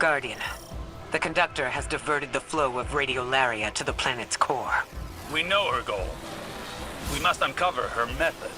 Guardian, the conductor has diverted the flow of radiolaria to the planet's core. We know her goal. We must uncover her method.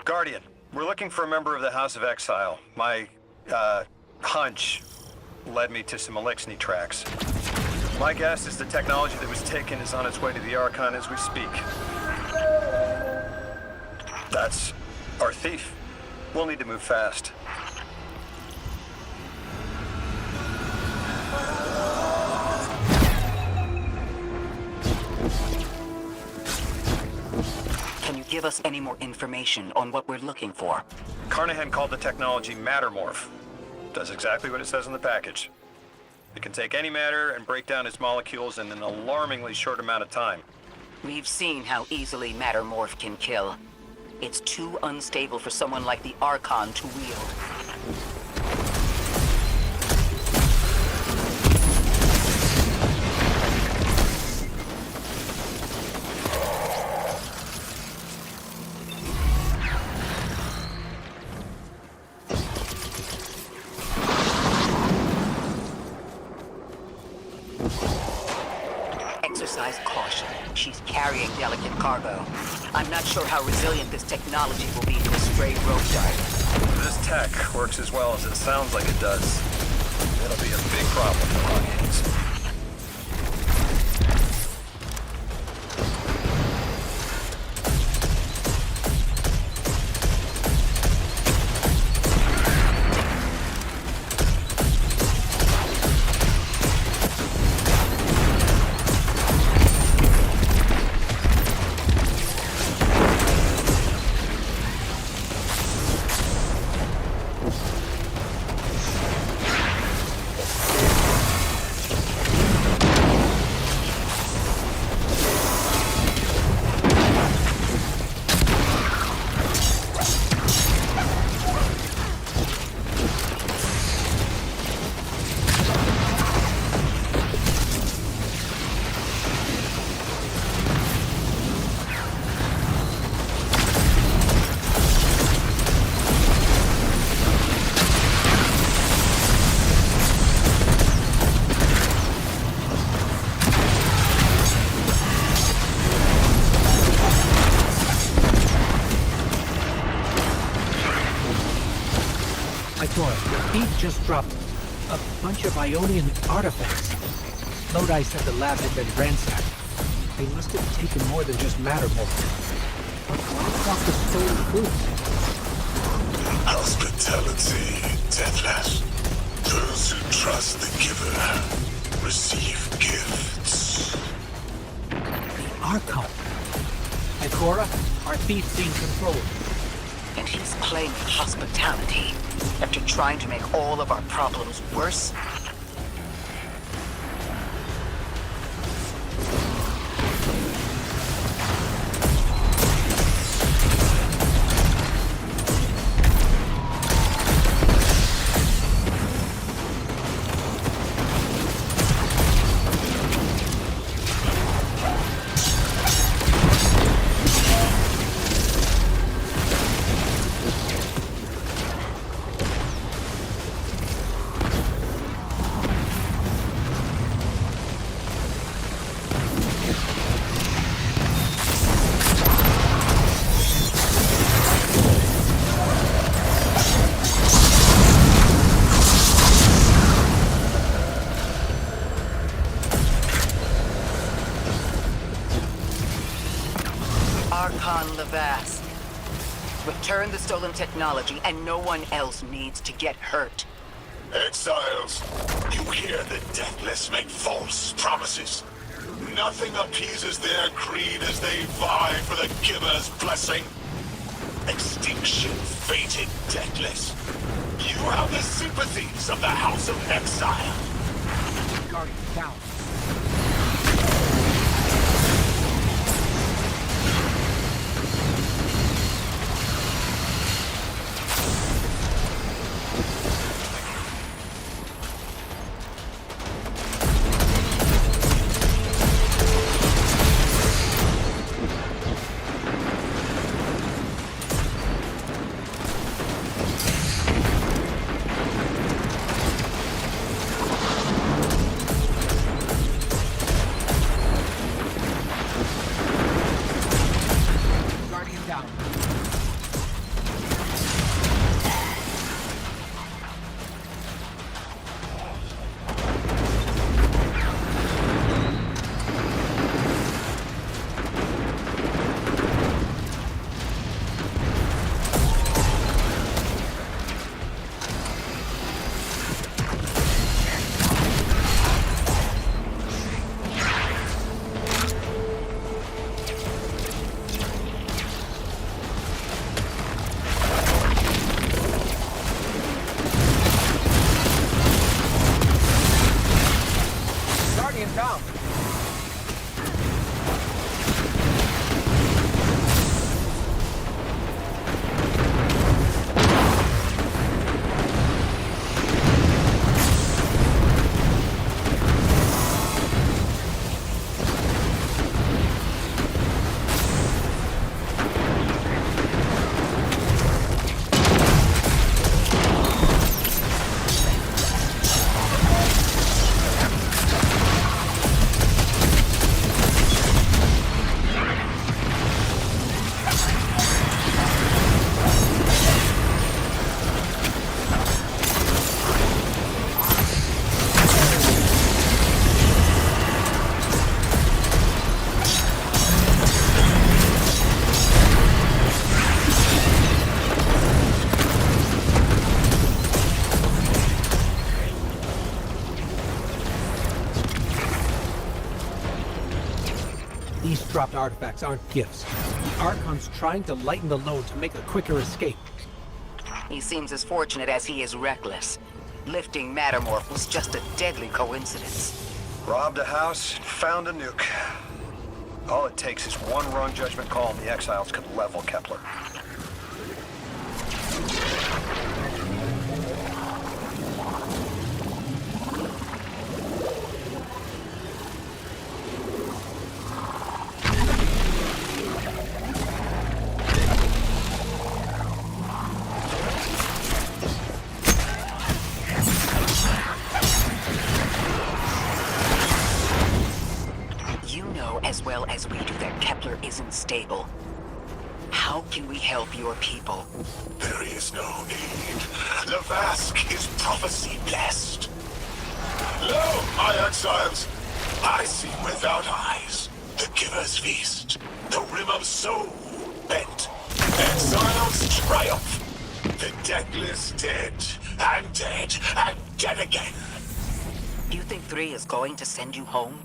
Guardian, we're looking for a member of the House of Exile. My, hunch led me to some Eliksni tracks. My guess is the technology that was taken is on its way to the Archon as we speak. That's our thief. We'll need to move fast. Can you give us any more information on what we're looking for? Carnahan called the technology Mattermorph. Does exactly what it says in the package. It can take any matter and break down its molecules in an alarmingly short amount of time. We've seen how easily Mattermorph can kill. It's too unstable for someone like the Archon to wield. Exercise caution. She's carrying delicate cargo. I'm not sure how resilient this technology will be to a stray rogue dart. This tech works as well as it sounds like it does. It'll be a big problem for Hawkins. Ikora, Eve just dropped a bunch of Ionian artifacts. Lodi said the lab had been ransacked. They must have taken more than just Mattermore. But why drop the stolen food? Hospitality, Deathless. Those who trust the giver receive gifts. The Archon. Ikora, our thief's being controlled. And he's claiming hospitality after trying to make all of our problems worse? Archon Levas. Return the stolen technology, and no one else needs to get hurt. Exiles, you hear the Deathless make false promises. Nothing appeases their greed as they vie for the giver's blessing. Extinction fated, Deathless. You have the sympathies of the House of Exile. Guardian, down. Guardian down. Guardian down. These dropped artifacts aren't gifts. The Archon's trying to lighten the load to make a quicker escape. He seems as fortunate as he is reckless. Lifting Mattermorph was just a deadly coincidence. Robbed a house, found a nuke. All it takes is one wrong judgment call and the Exiles could level Kepler. You know as well as we do that Kepler isn't stable. How can we help your people? There is no need. The Lavask is prophecy blessed. Lo, my exiles, I see without eyes. The Giver's feast, the rim of soul bent. Exiles triumph. The deathless dead, and dead again. You think 3 is going to send you home?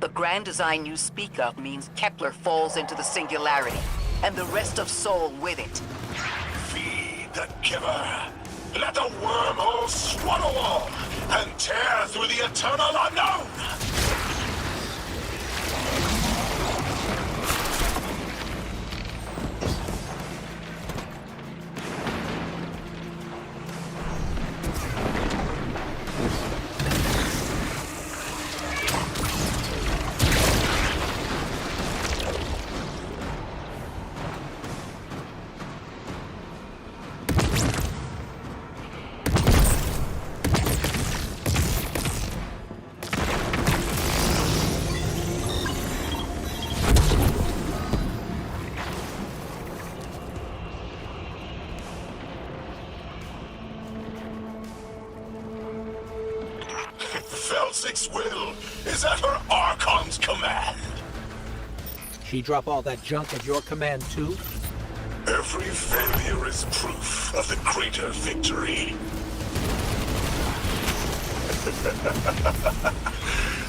The grand design you speak of means Kepler falls into the singularity, and the rest of Sol with it. Feed the Giver. Let the wormhole swallow all, and tear through the eternal unknown! Felsic's will is at her Archon's command. She drop all that junk at your command too? Every failure is proof of the greater victory.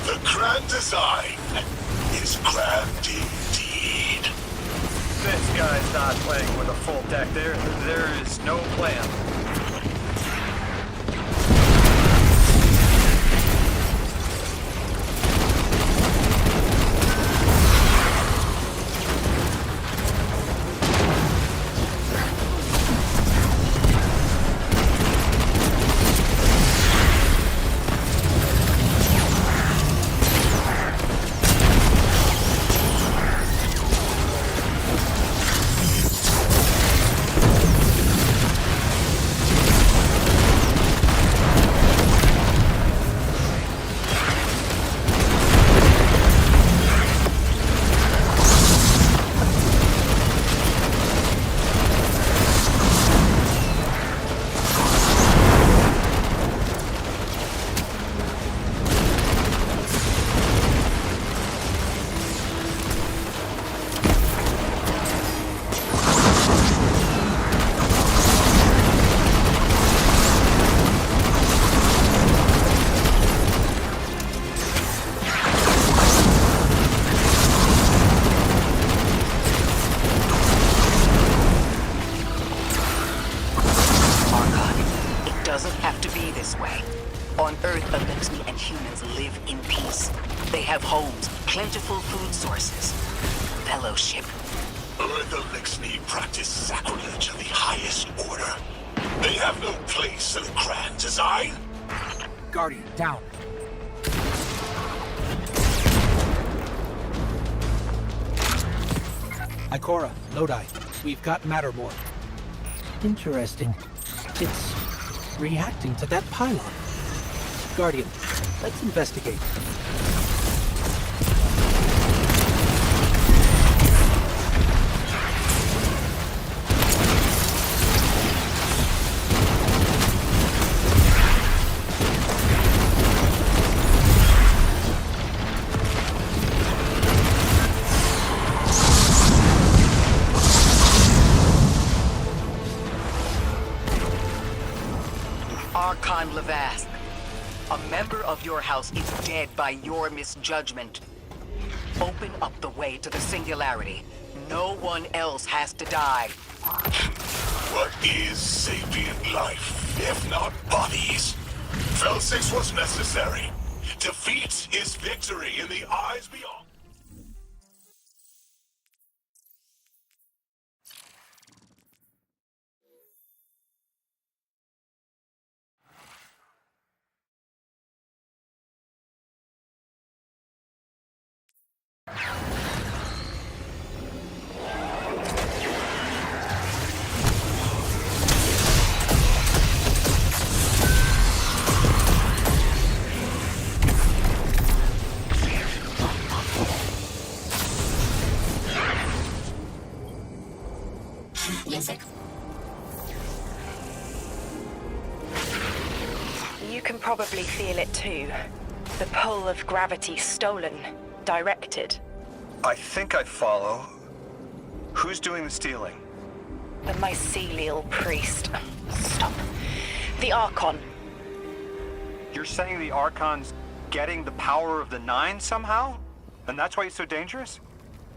The grand design is grand indeed. This guy's not playing with a full deck. There is no plan. On Earth, Eliksni and humans live in peace. They have homes, plentiful food sources, fellowship. Earth Eliksni practice sacrilege of the highest order. They have no place in the grand design. Guardian, down. Ikora, Lodi, we've got Mattermore. Interesting. It's reacting to that pylon. Guardian, let's investigate. Archon Lavask, a member of your house is dead by your misjudgment. Open up the way to the Singularity. No one else has to die. What is sapient life, if not bodies? Felsix was necessary. Defeat is victory in the eyes beyond. can probably feel it too. The pull of gravity stolen, directed. I think I follow. Who's doing the stealing? The mycelial priest. Stop. The Archon. You're saying the Archon's getting the power of the Nine somehow? And that's why he's so dangerous?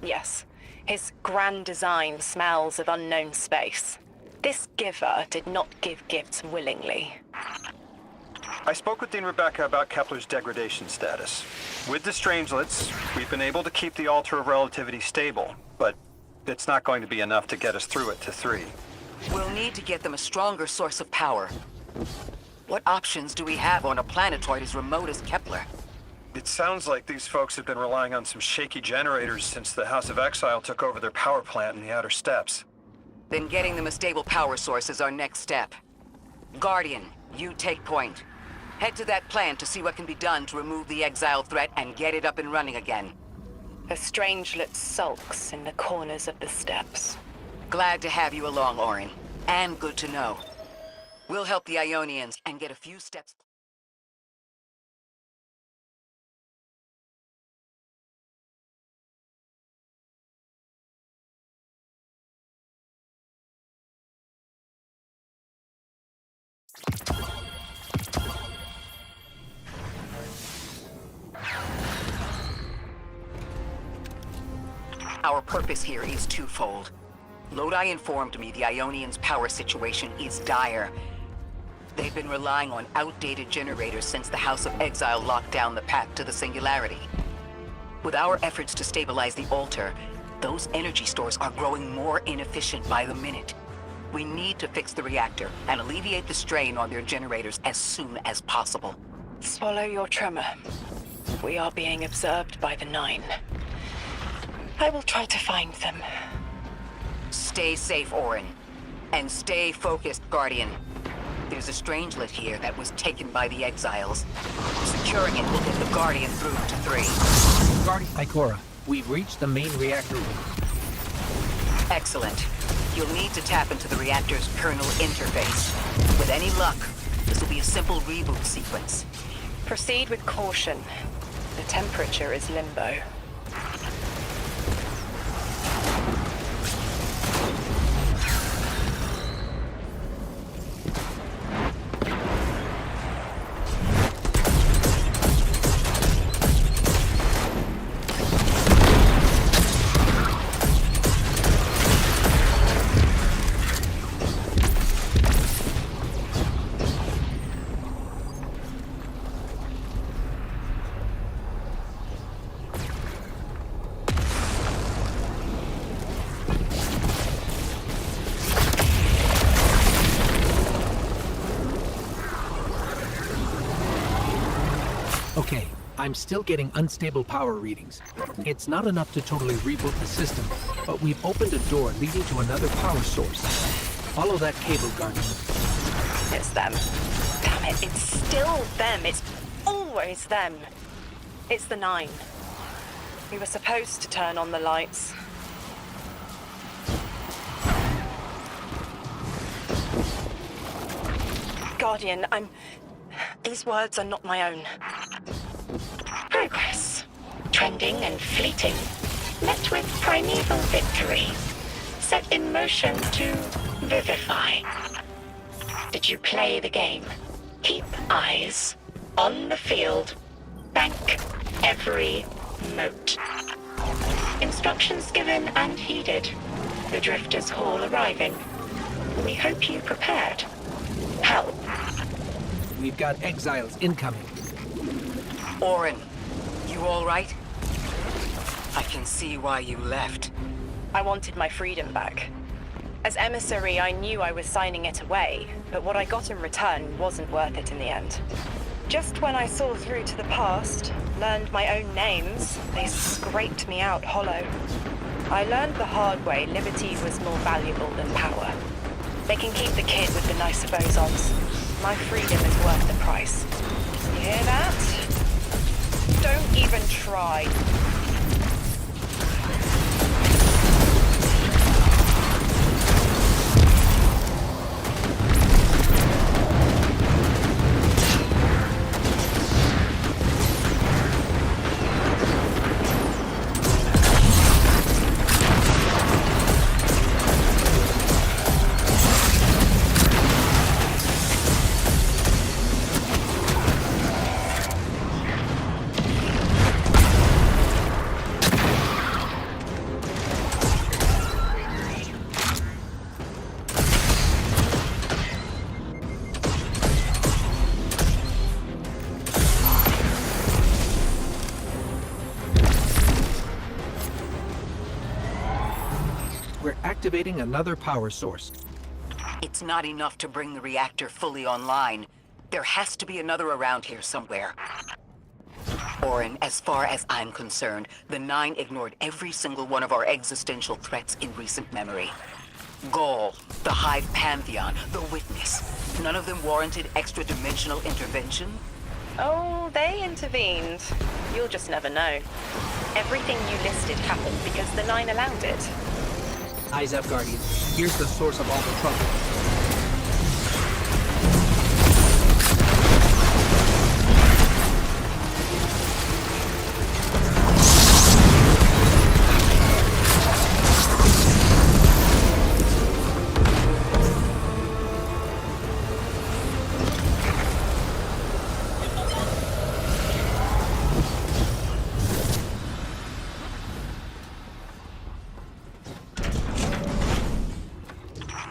Yes. His grand design smells of unknown space. This giver did not give gifts willingly. I spoke with Dean Rebecca about Kepler's degradation status. With the Strangelets, we've been able to keep the Altar of Relativity stable, but it's not going to be enough to get us through it to 3. We'll need to get them a stronger source of power. What options do we have on a planetoid as remote as Kepler? It sounds like these folks have been relying on some shaky generators since the House of Exile took over their power plant in the Outer Steppes. Then getting them a stable power source is our next step. Guardian, you take point. Head to that plant to see what can be done to remove the exile threat and get it up and running again. A strangelet sulks in the corners of the steppes. Glad to have you along, Orin. And good to know. We'll help the Ionians and get a few steps... Our purpose here is twofold. Lodi informed me the Ionians' power situation is dire. They've been relying on outdated generators since the House of Exile locked down the path to the Singularity. With our efforts to stabilize the Altar, those energy stores are growing more inefficient by the minute. We need to fix the reactor and alleviate the strain on their generators as soon as possible. Swallow your tremor. We are being observed by the Nine. I will try to find them. Stay safe, Orin. And stay focused, Guardian. There's a strangelet here that was taken by the Exiles. Securing it will get the Guardian through to 3. Ikora, we've reached the main reactor room. Excellent. You'll need to tap into the reactor's kernel interface. With any luck, this will be a simple reboot sequence. Proceed with caution. The temperature is limbo. Okay, I'm still getting unstable power readings. It's not enough to totally reboot the system, but we've opened a door leading to another power source. Follow that cable, Guardian. It's them. Damn it, it's still them. It's always them. It's the Nine. We were supposed to turn on the lights. Guardian, these words are not my own. Progress. Trending and fleeting. Met with primeval victory. Set in motion to vivify. Did you play the game? Keep eyes on the field. Bank every mote. Instructions given and heeded. The Drifters' Hall arriving. We hope you prepared. Help. We've got exiles incoming. Orin, you all right? I can see why you left. I wanted my freedom back. As emissary, I knew I was signing it away, but what I got in return wasn't worth it in the end. Just when I saw through to the past, learned my own names, they scraped me out hollow. I learned the hard way liberty was more valuable than power. They can keep the kid with the nicer bosons. My freedom is worth the price. You hear that? Don't even try. activating another power source. It's not enough to bring the reactor fully online. There has to be another around here somewhere. Orin, as far as I'm concerned, the Nine ignored every single one of our existential threats in recent memory. Gaul, the Hive Pantheon, the Witness. None of them warranted extra-dimensional intervention? Oh, they intervened. You'll just never know. Everything you listed happened because the Nine allowed it. Eyes up, Guardian. Here's the source of all the trouble.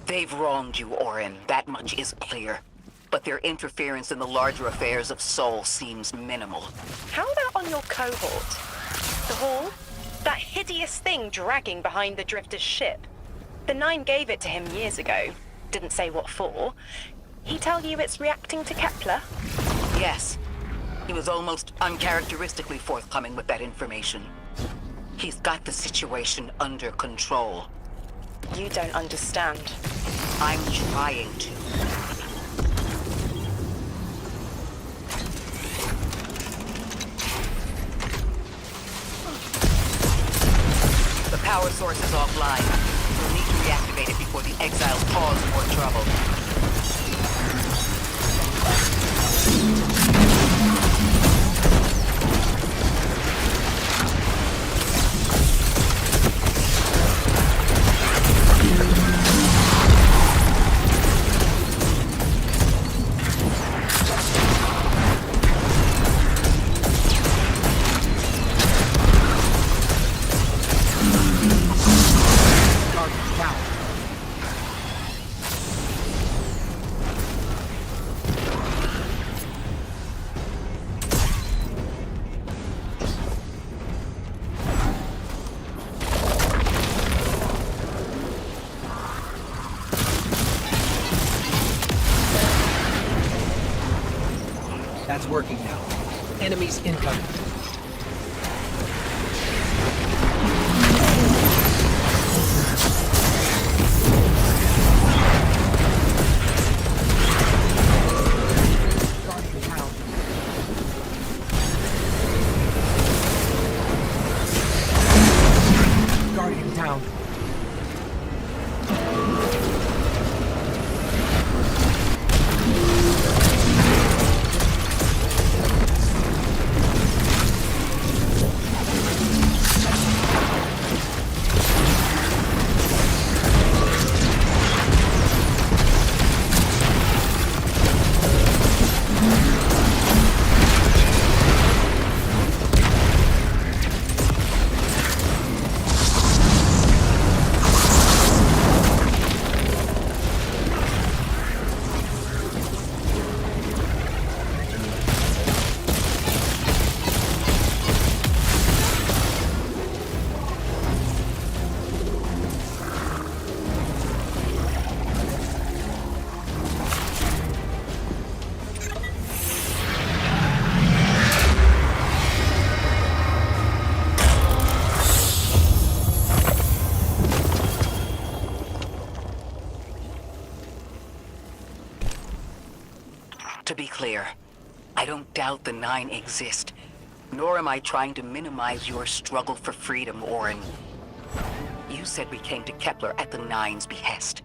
They've wronged you, Orin. That much is clear. But their interference in the larger affairs of Sol seems minimal. How about on your cohort? The Hall? That hideous thing dragging behind the Drifter's ship. The Nine gave it to him years ago. Didn't say what for. He tell you it's reacting to Kepler? Yes. He was almost uncharacteristically forthcoming with that information. He's got the situation under control. You don't understand. I'm trying to. The power source is offline. We'll need to reactivate it before the exiles cause more trouble. That's working now. Enemies incoming. Guardian down. To be clear, I don't doubt the Nine exist, nor am I trying to minimize your struggle for freedom, Orin. You said we came to Kepler at the Nine's behest.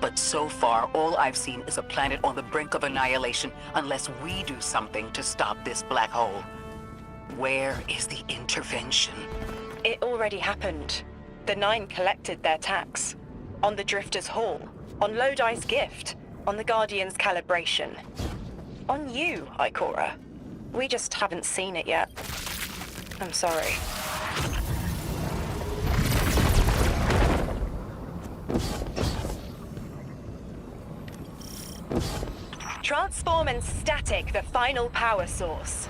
But so far, all I've seen is a planet on the brink of annihilation unless we do something to stop this black hole. Where is the intervention? It already happened. The Nine collected their tax. On the Drifter's Hall. On Lodi's gift. On the Guardian's calibration. On you, Ikora. We just haven't seen it yet. I'm sorry. Transform and static the final power source.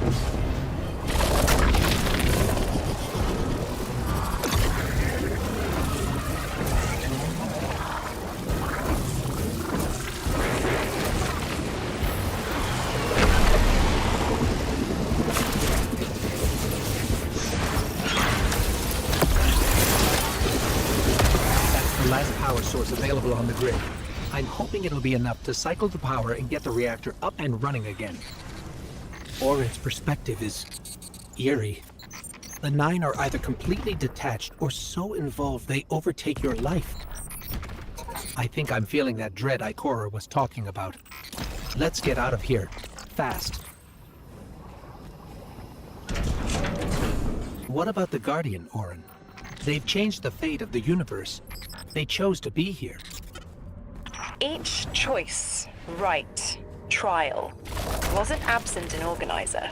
The last power source available on the grid. I'm hoping it'll be enough to cycle the power and get the reactor up and running again. Orin's perspective is eerie. The Nine are either completely detached or so involved they overtake your life. I think I'm feeling that dread Ikora was talking about. Let's get out of here. Fast. What about the Guardian, Orin? They've changed the fate of the universe. They chose to be here. Each choice, right, trial, wasn't absent an organizer.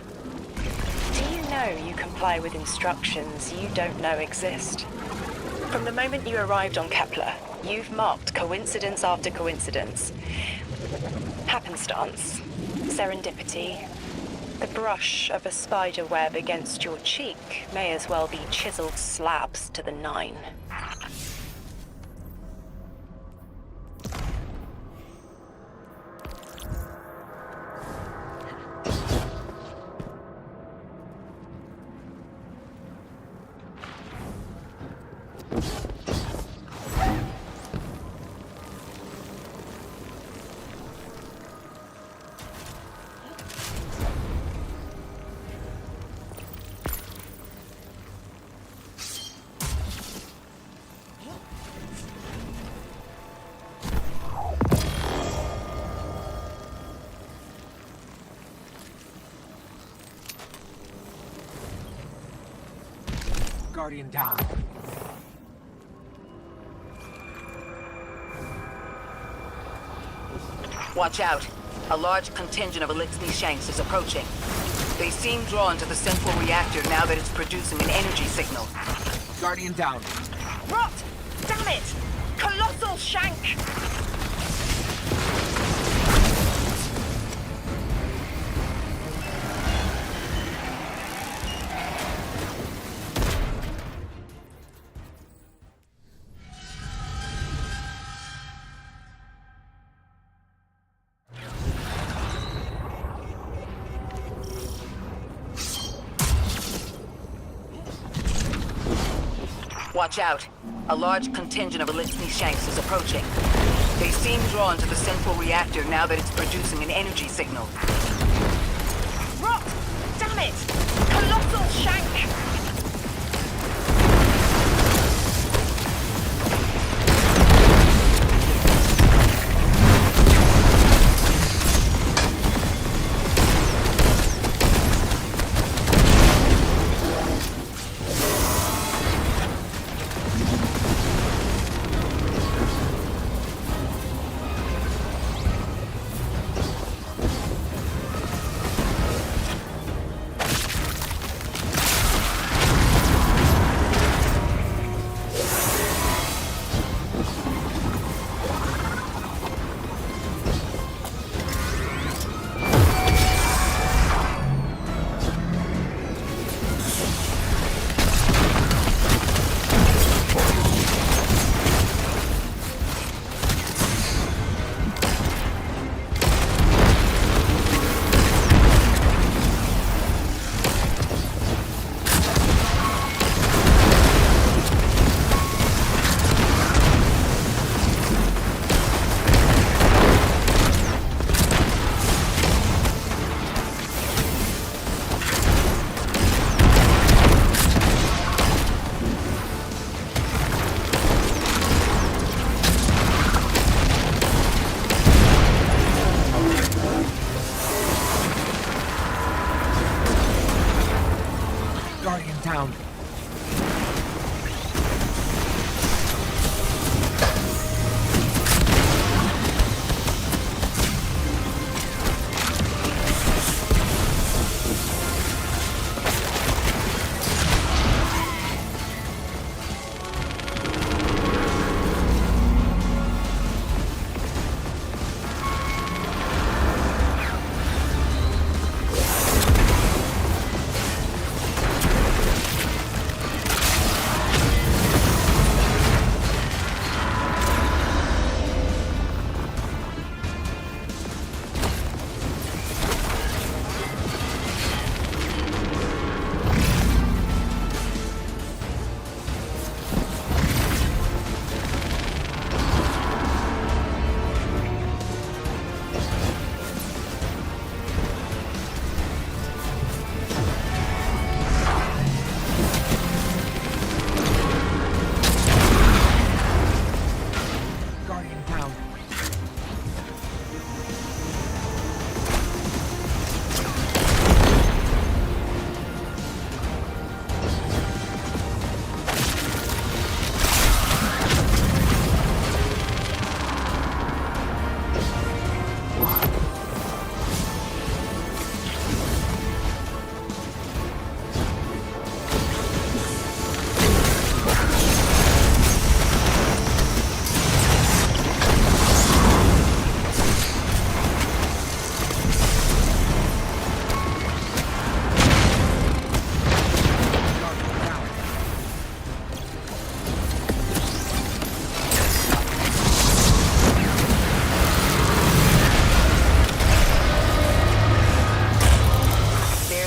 Do you know you comply with instructions you don't know exist? From the moment you arrived on Kepler, you've marked coincidence after coincidence. Happenstance, serendipity. The brush of a spider web against your cheek may as well be chiseled slabs to the Nine. Guardian down. Watch out. A large contingent of Elixni Shanks is approaching. They seem drawn to the central reactor now that it's producing an energy signal. Guardian down. Rot! Damn it! Colossal Shank! Watch out. A large contingent of Elixni Shanks is approaching. They seem drawn to the central reactor now that it's producing an energy signal. Rot! Damn it! Colossal Shank! Guardian down.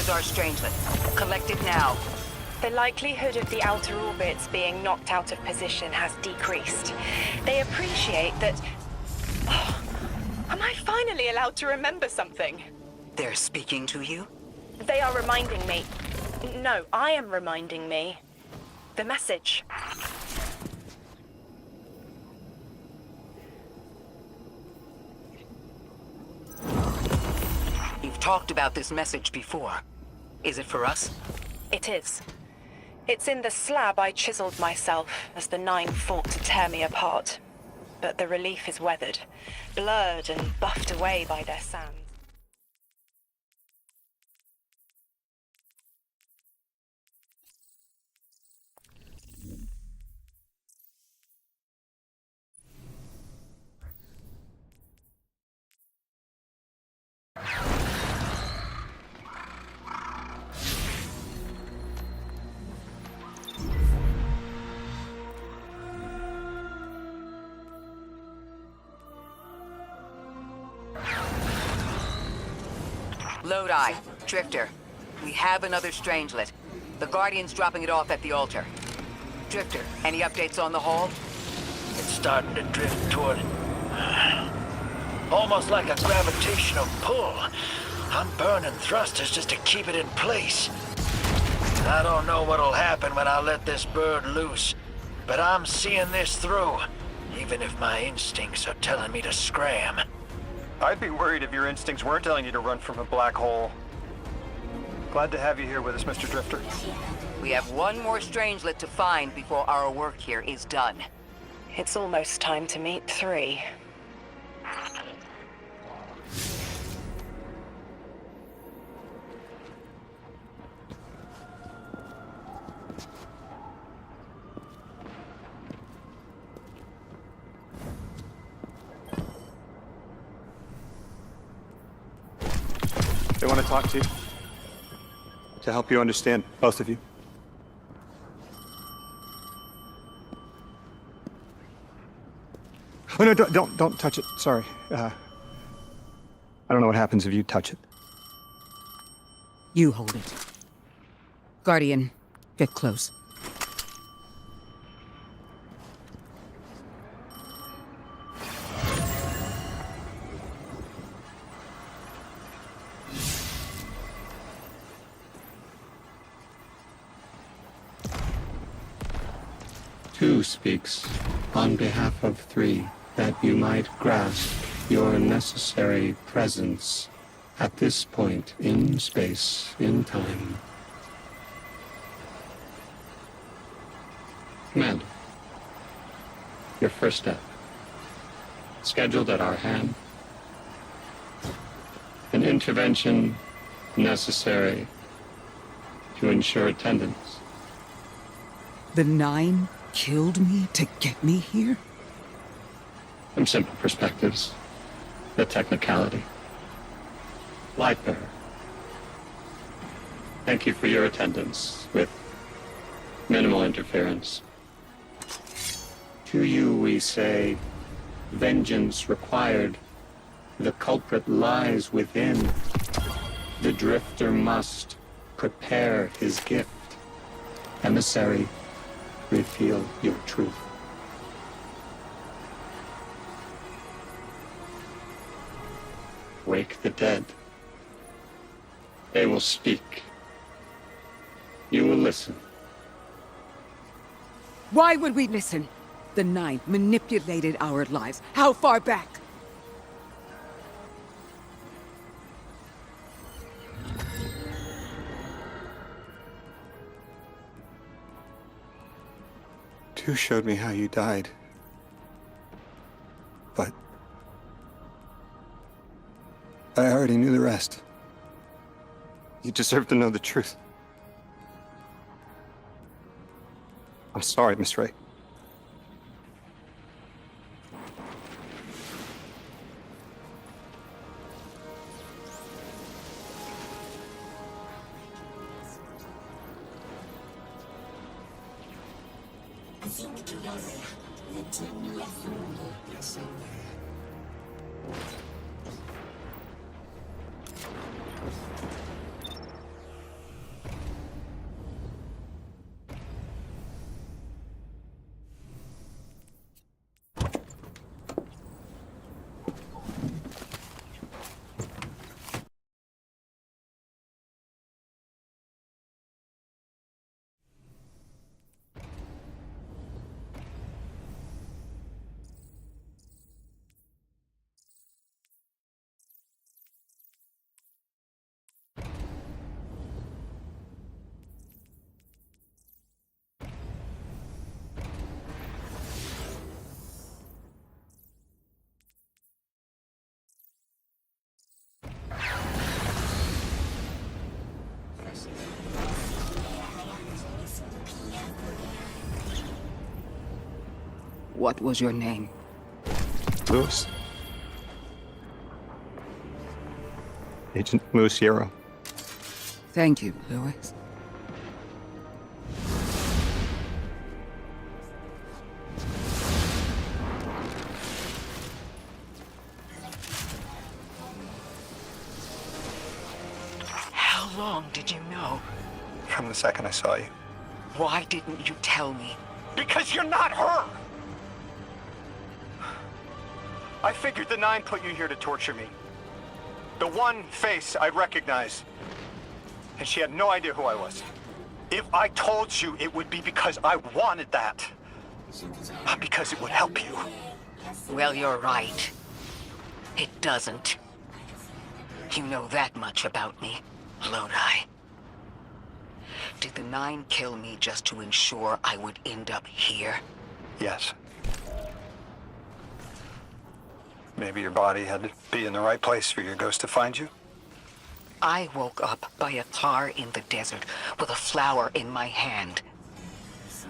is our strangelet. Collect it now. The likelihood of the outer orbits being knocked out of position has decreased. They appreciate that... Oh, am I finally allowed to remember something? They're speaking to you? They are reminding me. No, I am reminding me. The message. You've talked about this message before. Is it for us? It is. It's in the slab I chiseled myself as the Nine fought to tear me apart. But the relief is weathered, blurred and buffed away by their sands. Lodi, Drifter, we have another strangelet. The Guardian's dropping it off at the altar. Drifter, any updates on the hull? It's starting to drift toward it. Almost like a gravitational pull. I'm burning thrusters just to keep it in place. I don't know what'll happen when I let this bird loose, but I'm seeing this through, even if my instincts are telling me to scram. I'd be worried if your instincts weren't telling you to run from a black hole. Glad to have you here with us, Mr. Drifter. We have one more strangelet to find before our work here is done. It's almost time to meet 3. They want to talk to you. To help you understand, both of you. Oh no, don't touch it. Sorry. I don't know what happens if you touch it. You hold it. Guardian, get close. Two speaks on behalf of 3, that you might grasp your necessary presence at this point in space, in time. Commander, your first step, scheduled at our hand. An intervention necessary to ensure attendance. The 9 killed me to get me here? From simple perspectives, the technicality. Lightbearer, thank you for your attendance with minimal interference. To you we say, vengeance required. The culprit lies within. The Drifter must prepare his gift. Emissary, reveal your truth. Wake the dead. They will speak. You will listen. Why would we listen? The 9 manipulated our lives. How far back? Two showed me how you died. But I already knew the rest. You deserve to know the truth. I'm sorry, Miss Ray. What was your name? Lewis. Agent Lewis Sierra. Thank you, Lewis. How long did you know? From the second I saw you. Why didn't you tell me? Because you're not her! I figured the Nine put you here to torture me. The one face I'd recognize. And she had no idea who I was. If I told you, it would be because I wanted that. Not because it would help you. Well, you're right. It doesn't. You know that much about me, Lodi. Did the Nine kill me just to ensure I would end up here? Yes. Maybe your body had to be in the right place for your ghost to find you? I woke up by a car in the desert with a flower in my hand.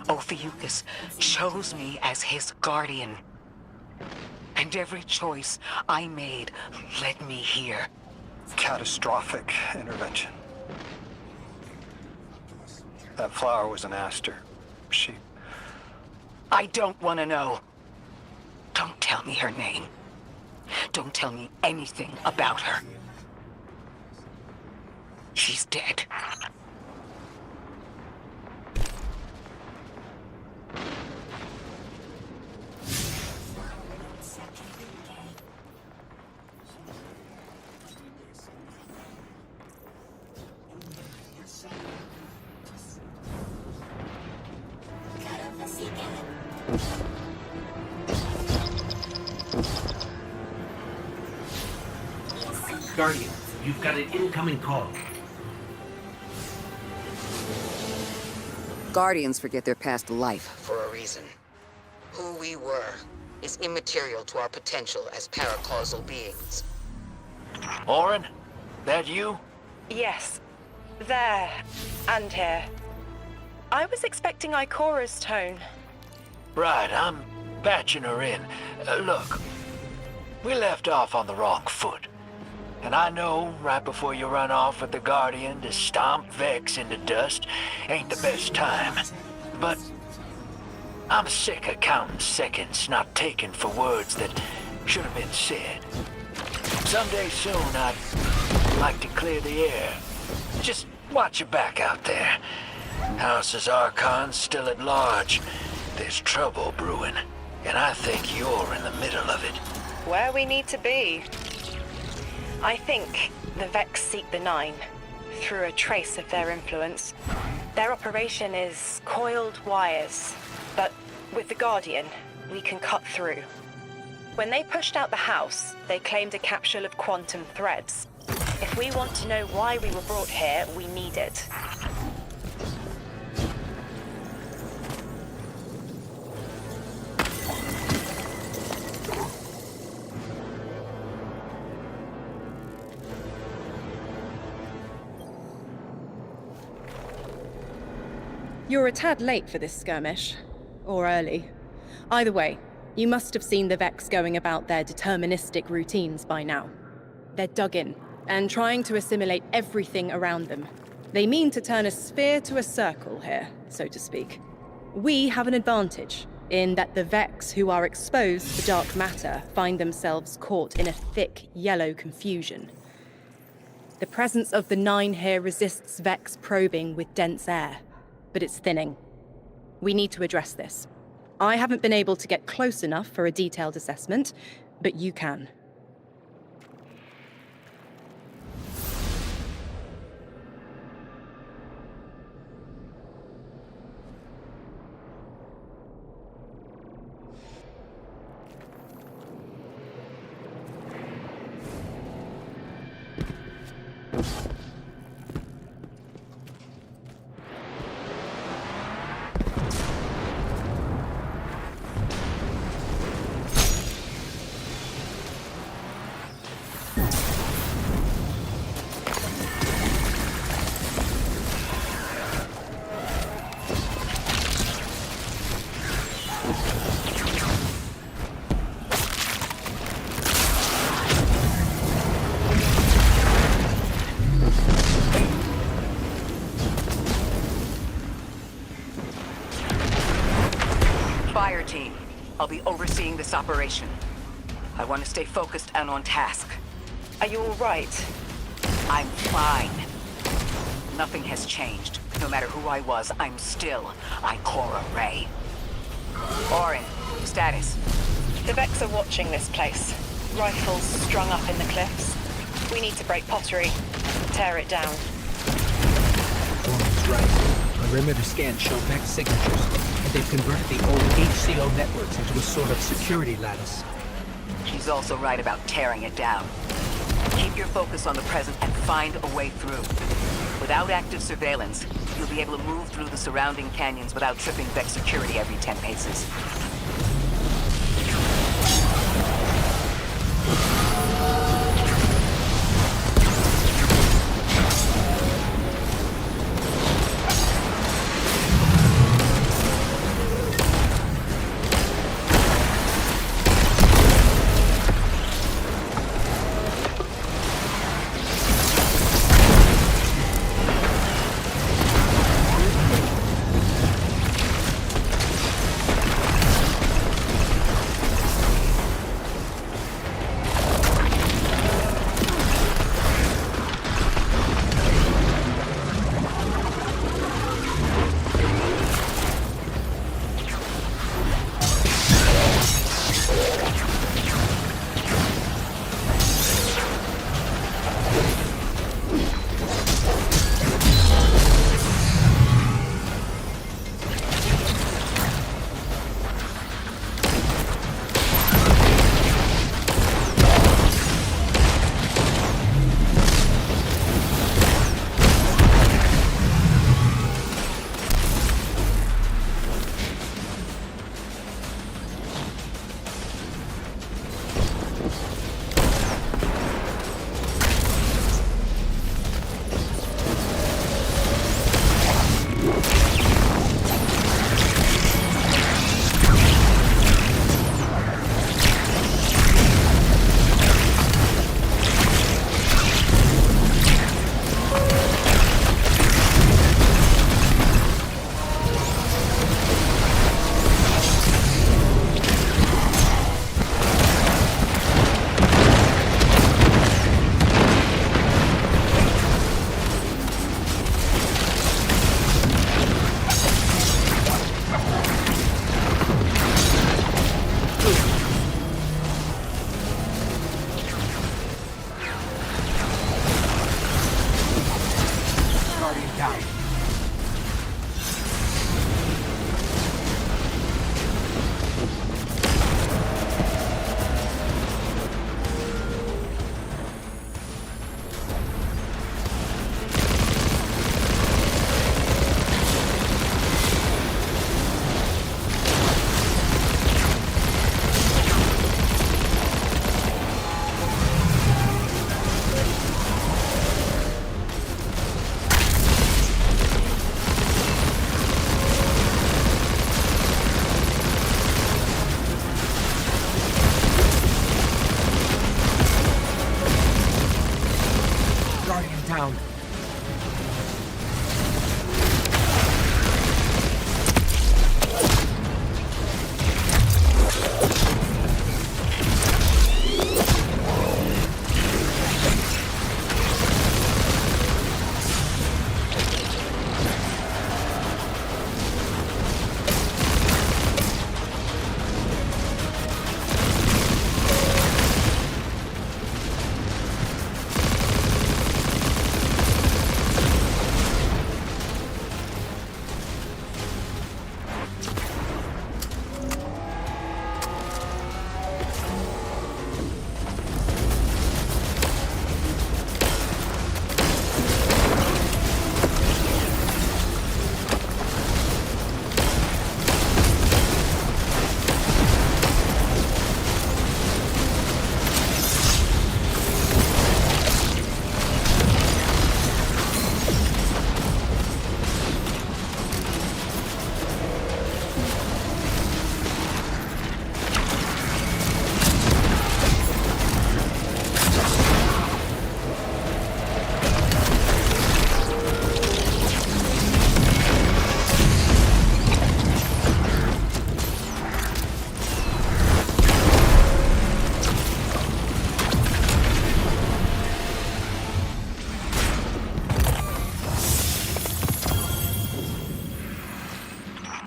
Ophiuchus chose me as his guardian. And every choice I made led me here. Catastrophic intervention. That flower was an aster. She... I don't want to know. Don't tell me her name. Don't tell me anything about her. She's dead. Guardian, you've got an incoming call. Guardians forget their past life. For a reason. Who we were is immaterial to our potential as paracausal beings. Orin? That you? Yes. There. And here. I was expecting Ikora's tone. Right, I'm patching her in. Look, we left off on the wrong foot. And I know right before you run off with the Guardian to stomp Vex into dust ain't the best time. But I'm sick of counting seconds not taken for words that should have been said. Someday soon I'd like to clear the air. Just watch your back out there. House's Archon's still at large. There's trouble brewing, and I think you're in the middle of it. Where we need to be. I think the Vex seek the Nine through a trace of their influence. Their operation is coiled wires, but with the Guardian, we can cut through. When they pushed out the house, they claimed a capsule of quantum threads. If we want to know why we were brought here, we need it. You're a tad late for this skirmish. Or early. Either way, you must have seen the Vex going about their deterministic routines by now. They're dug in, and trying to assimilate everything around them. They mean to turn a sphere to a circle here, so to speak. We have an advantage, in that the Vex who are exposed to dark matter find themselves caught in a thick, yellow confusion. The presence of the Nine here resists Vex probing with dense air, but it's thinning. We need to address this. I haven't been able to get close enough for a detailed assessment, but you can. team. I'll be overseeing this operation. I want to stay focused and on task. Are you all right? I'm fine. Nothing has changed. No matter who I was, I'm still Ikora Rey. Orin, status. The Vex are watching this place. Rifles strung up in the cliffs. We need to break pottery. Tear it down. Orin's right. Perimeter scans show Vex signatures, and they've converted the old HCO networks into a sort of security lattice. She's also right about tearing it down. Keep your focus on the present and find a way through. Without active surveillance, you'll be able to move through the surrounding canyons without tripping Vex security every 10 paces.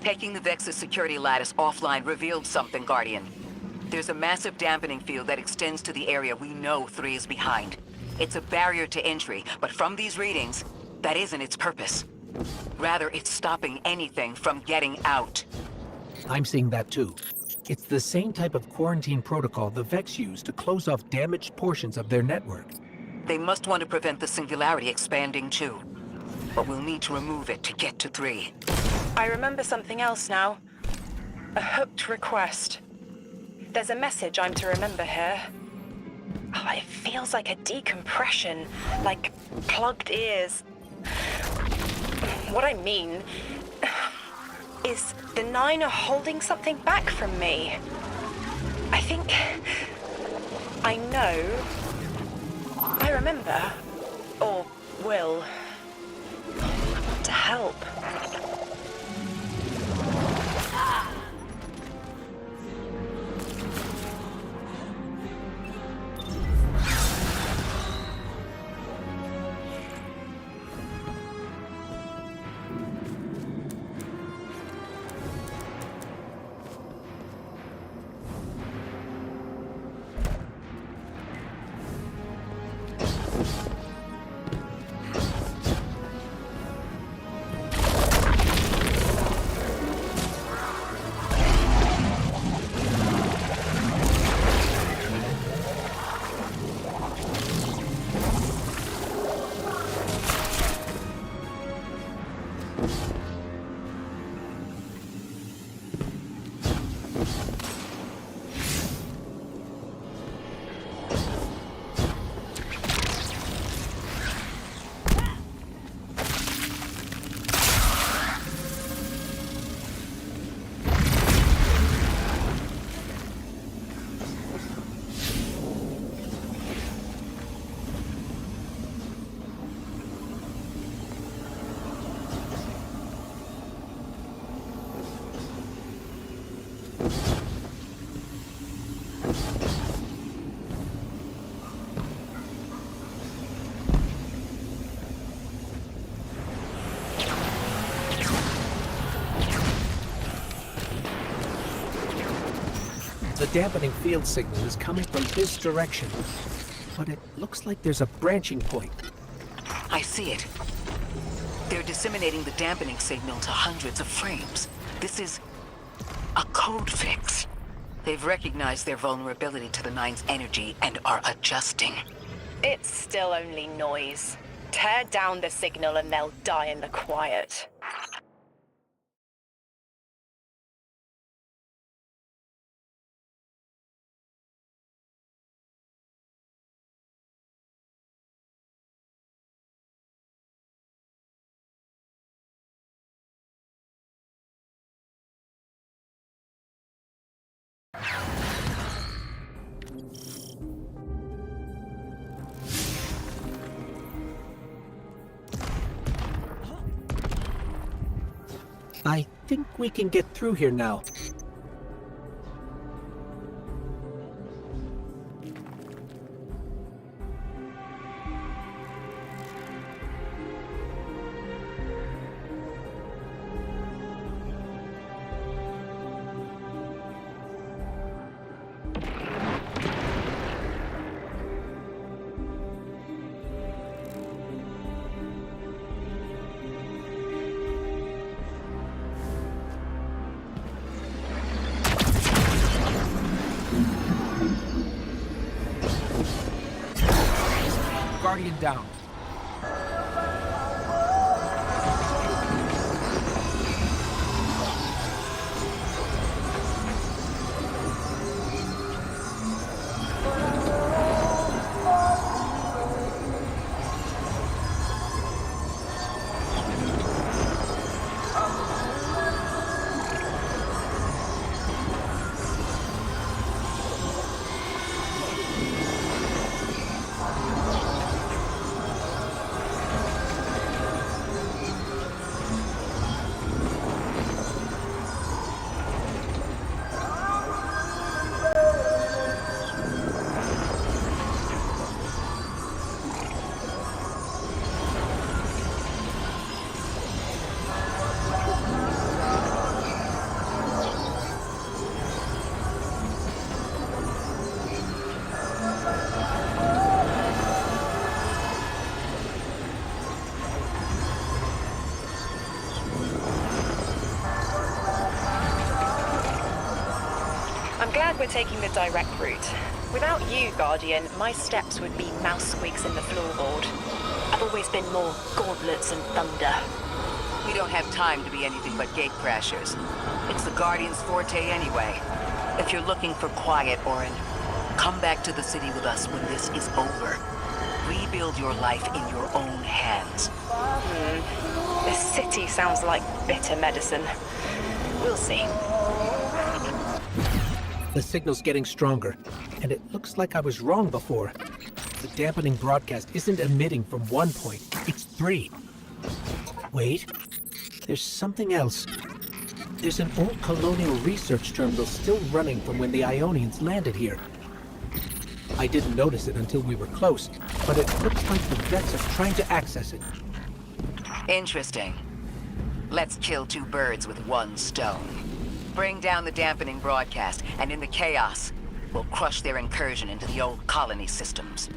Taking the Vex's security lattice offline revealed something, Guardian. There's a massive dampening field that extends to the area we know 3 is behind. It's a barrier to entry, but from these readings, that isn't its purpose. Rather, it's stopping anything from getting out. I'm seeing that too. It's the same type of quarantine protocol the Vex use to close off damaged portions of their network. They must want to prevent the singularity expanding too. But we'll need to remove it to get to 3. I remember something else now. A hooked request. There's a message I'm to remember here. Oh, it feels like a decompression, like plugged ears. What I mean is the 9 are holding something back from me. I think I know. I remember. Or will. I want to help. The dampening field signal is coming from this direction, but it looks like there's a branching point. I see it. They're disseminating the dampening signal to hundreds of frames. This is a code fix. They've recognized their vulnerability to the 9's energy and are adjusting. It's still only noise. Tear down the signal and they'll die in the quiet. I think we can get through here now. Guardian down. glad we're taking the direct route. Without you, Guardian, my steps would be mouse squeaks in the floorboard. I've always been more gauntlets and thunder. We don't have time to be anything but gatecrashers. It's the Guardian's forte anyway. If you're looking for quiet, Orin, come back to the city with us when this is over. Rebuild your life in your own hands. The city sounds like bitter medicine. We'll see. The signal's getting stronger, and it looks like I was wrong before. The dampening broadcast isn't emitting from 1 point, it's 3. Wait, there's something else. There's an old colonial research terminal still running from when the Ionians landed here. I didn't notice it until we were close, but it looks like the Vets are trying to access it. Interesting. Let's kill 2 birds with 1 stone. Bring down the dampening broadcast, and in the chaos, we'll crush their incursion into the old colony systems.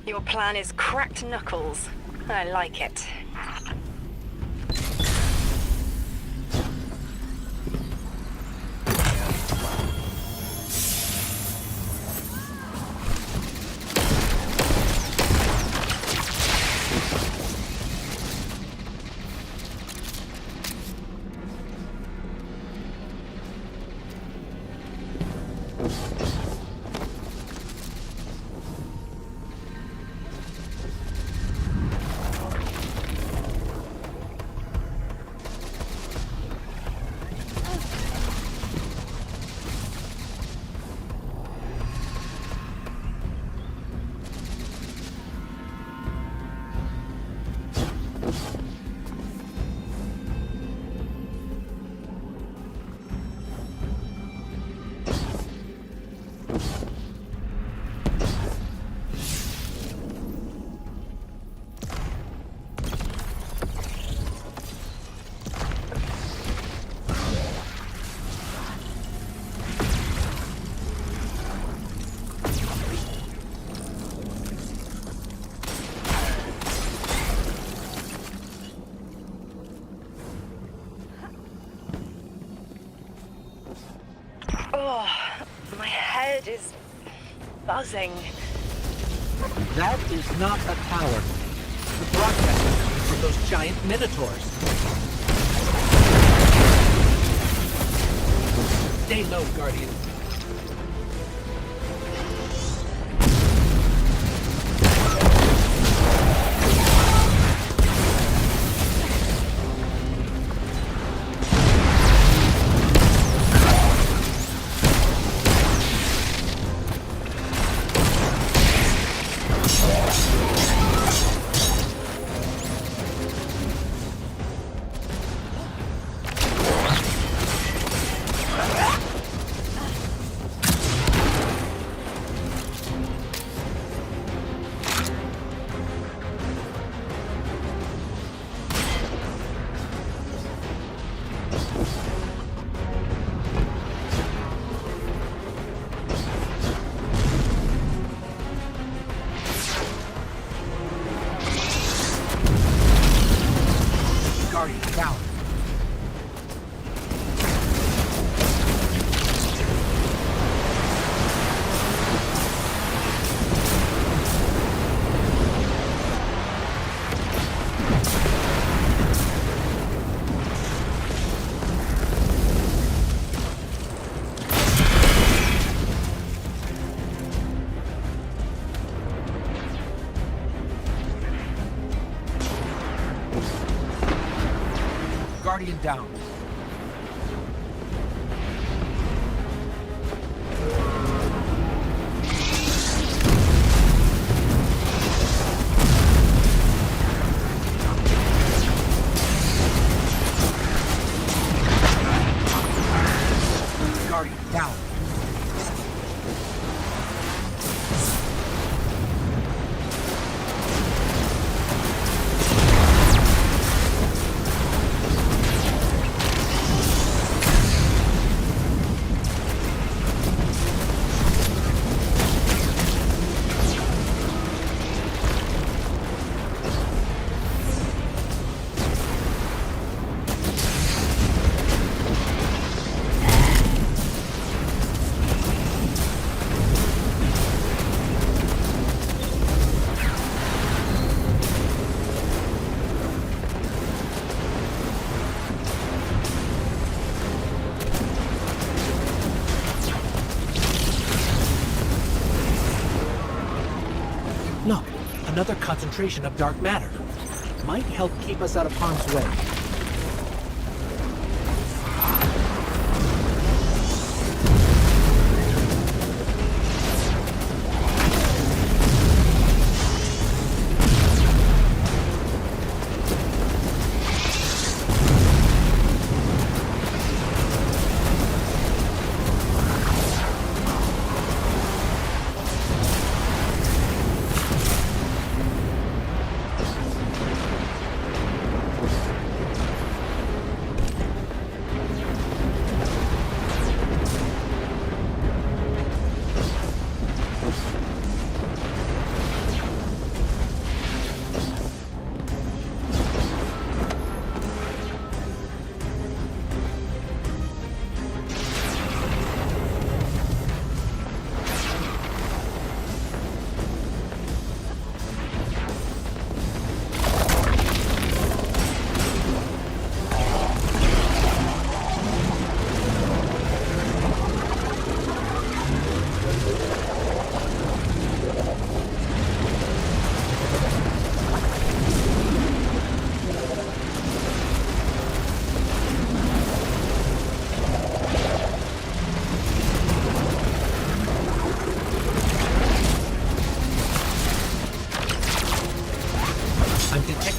Your plan is cracked knuckles. I like it. Oh, my head is buzzing. That is not a tower. The broadcast is coming from those giant minotaurs. Stay low, Guardian. Down. Guardian down. Guardian down. another concentration of dark matter. Might help keep us out of harm's way.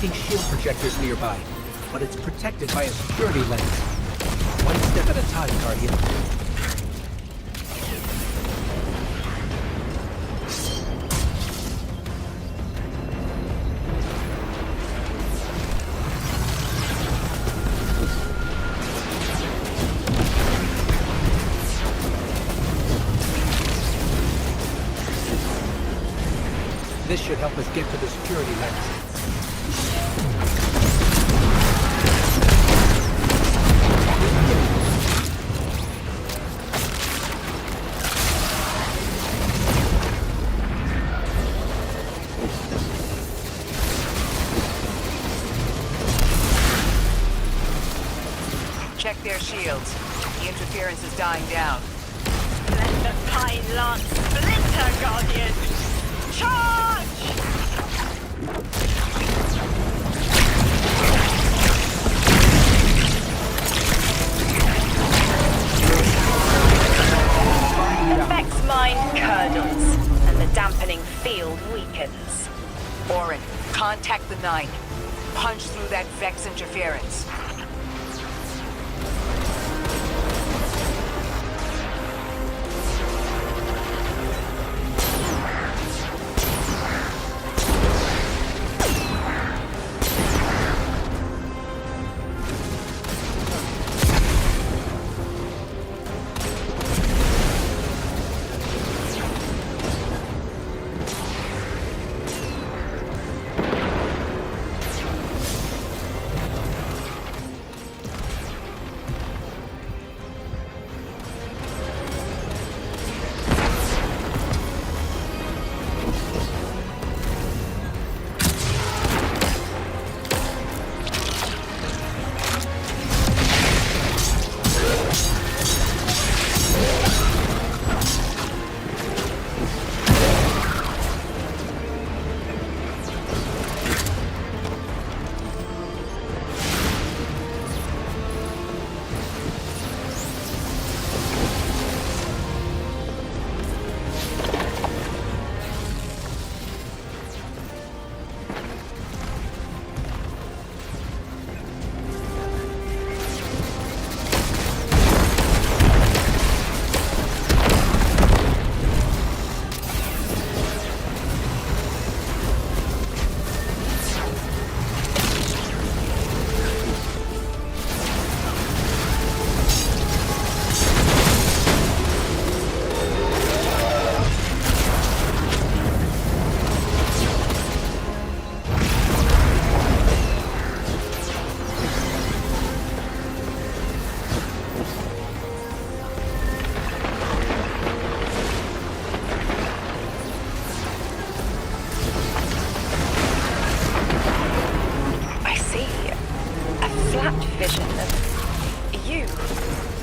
Shield projectors nearby, but it's protected by a security lens. One step at a time, Guardian. This should help us get to the security lens. Check their shields. The interference is dying down. Let the Pine Lance splinter, Guardian! Charge! The Vex mind curdles, and the dampening field weakens. Orin, contact the 9. Punch through that Vex interference.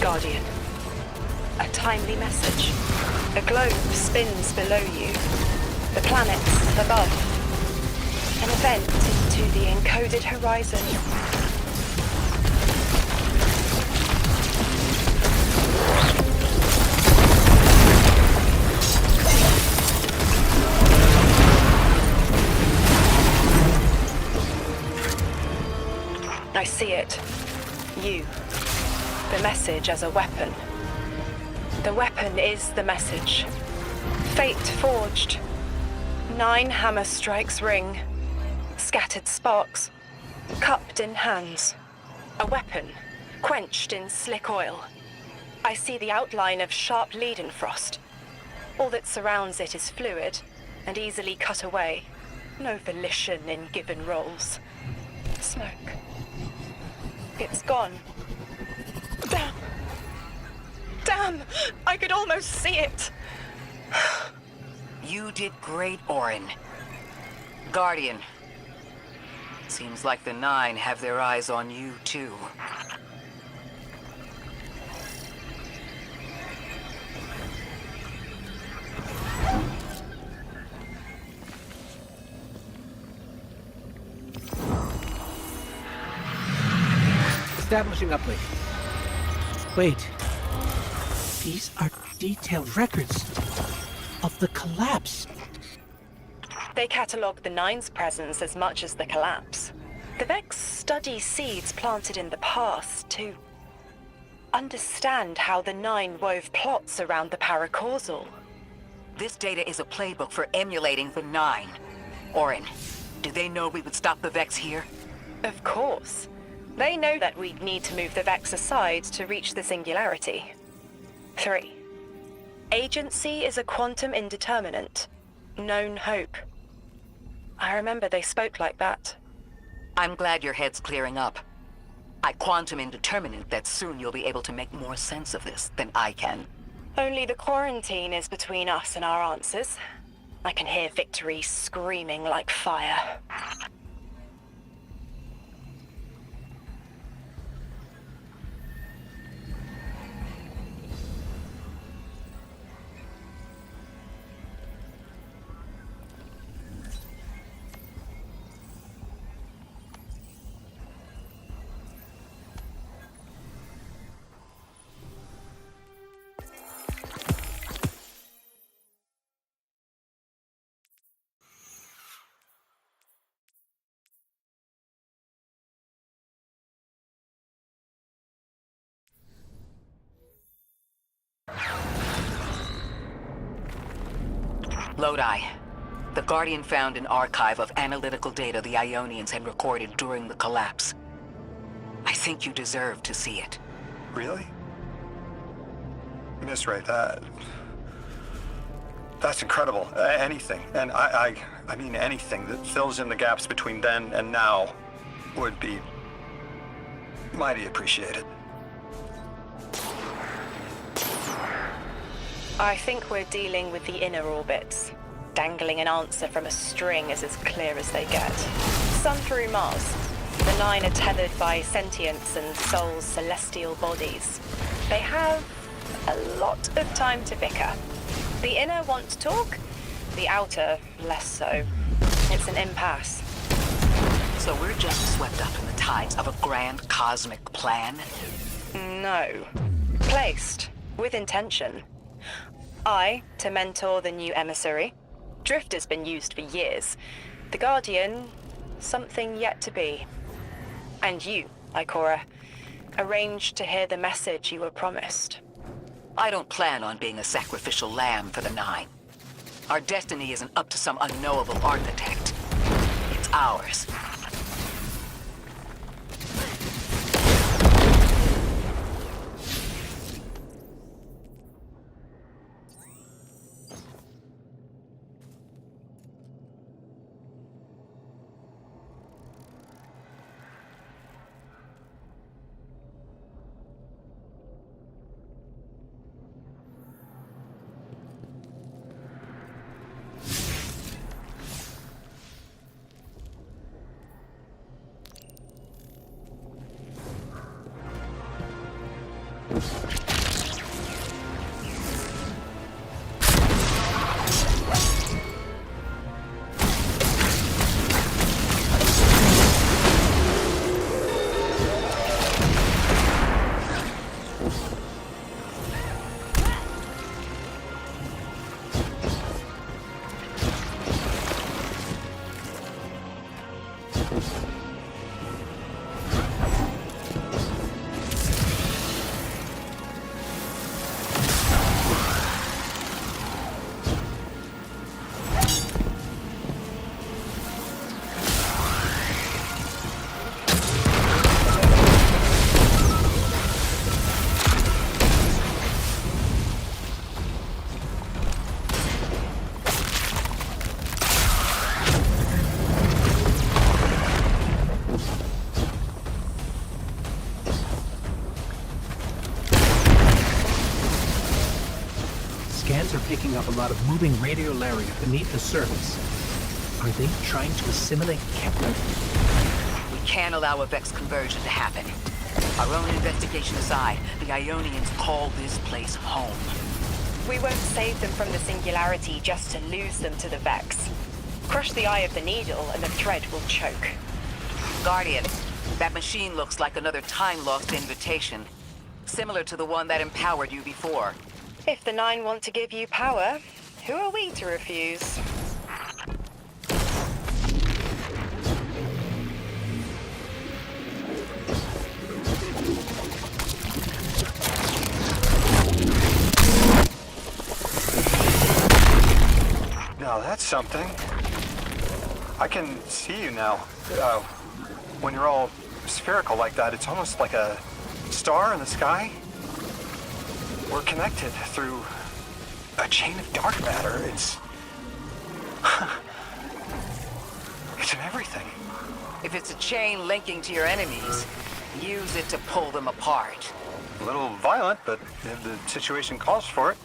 Guardian. A timely message. A globe spins below you. The planets above. An event into the encoded horizon. I see it. You. The message as a weapon. The weapon is the message. Fate forged. 9 hammer strikes ring. Scattered sparks. Cupped in hands. A weapon. Quenched in slick oil. I see the outline of sharp Leidenfrost. All that surrounds it is fluid and easily cut away. No volition in given roles. Smoke. It's gone. Damn! Damn! I could almost see it! You did great, Orin. Guardian. Seems like the 9 have their eyes on you, too. Establishing uplink. Wait. These are detailed records of the collapse. They catalogue the 9's presence as much as the collapse. The Vex study seeds planted in the past to understand how the 9 wove plots around the paracausal. This data is a playbook for emulating the 9. Orin, do they know we would stop the Vex here? Of course. They know that we'd need to move the Vex aside to reach the singularity. 3. Agency is a quantum indeterminate. Known hope. I remember they spoke like that. I'm glad your head's clearing up. I quantum indeterminate that soon you'll be able to make more sense of this than I can. Only the quarantine is between us and our answers. I can hear victory screaming like fire. Lodi. The Guardian found an archive of analytical data the Ionians had recorded during the collapse. I think you deserve to see it. Really? Miss Ray, that's incredible. Anything, and I mean anything that fills in the gaps between then and now would be mighty appreciated. I think we're dealing with the inner orbits. Dangling an answer from a string is as clear as they get. Sun through Mars. The 9 are tethered by sentience and Sol's celestial bodies. They have a lot of time to bicker. The inner want to talk, the outer less so. It's an impasse. So we're just swept up in the tides of a grand cosmic plan? No. Placed. With intention. I, to mentor the new emissary. Drifter's been used for years. The Guardian, something yet to be. And you, Ikora, arranged to hear the message you were promised. I don't plan on being a sacrificial lamb for the 9. Our destiny isn't up to some unknowable architect. It's ours. are picking up a lot of moving radiolaria beneath the surface. Are they trying to assimilate Kepler? We can't allow a Vex conversion to happen. Our own investigation aside, the Ionians call this place home. We won't save them from the singularity just to lose them to the Vex. Crush the eye of the needle and the thread will choke. Guardian, that machine looks like another time-lost invitation. Similar to the one that empowered you before. If the Nine want to give you power, who are we to refuse? Now that's something. I can see you now. When you're all spherical like that, it's almost like a star in the sky. We're connected through a chain of dark matter. It's in everything. If it's a chain linking to your enemies, use it to pull them apart. A little violent, but if the situation calls for it.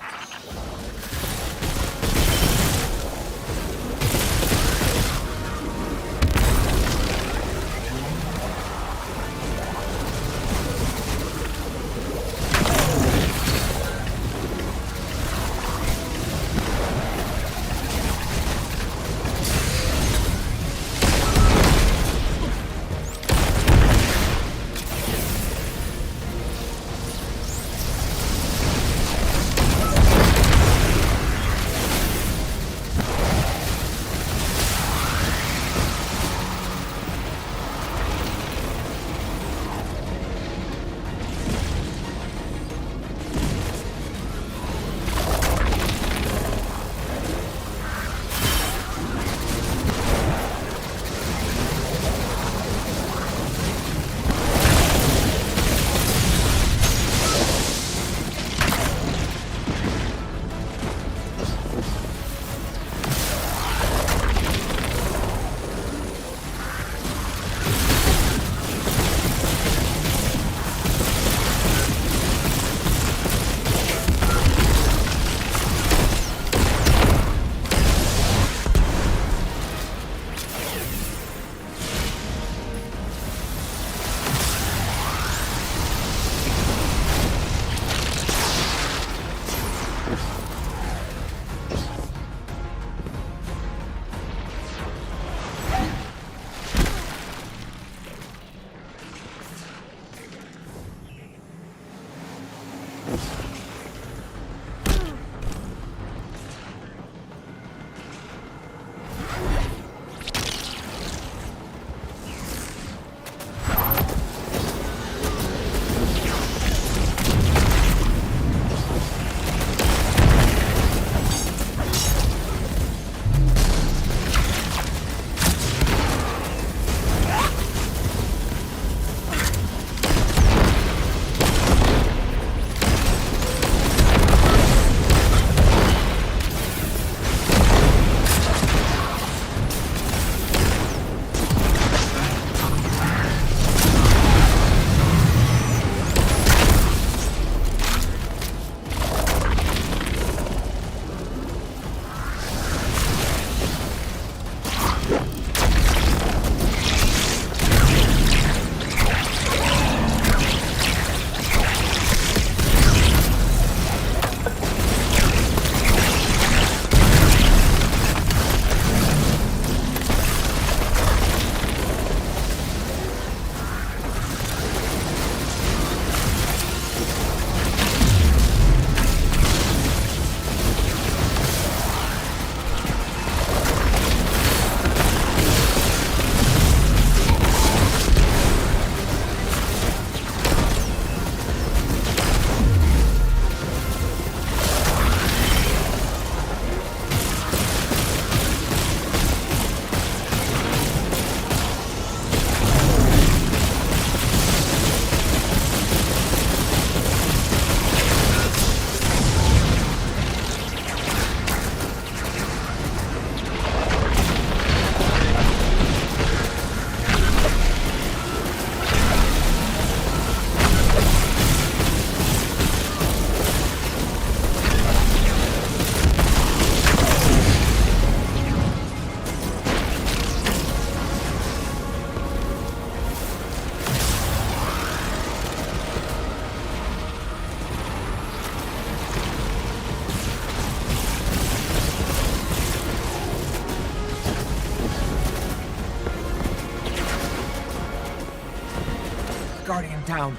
Guardian down.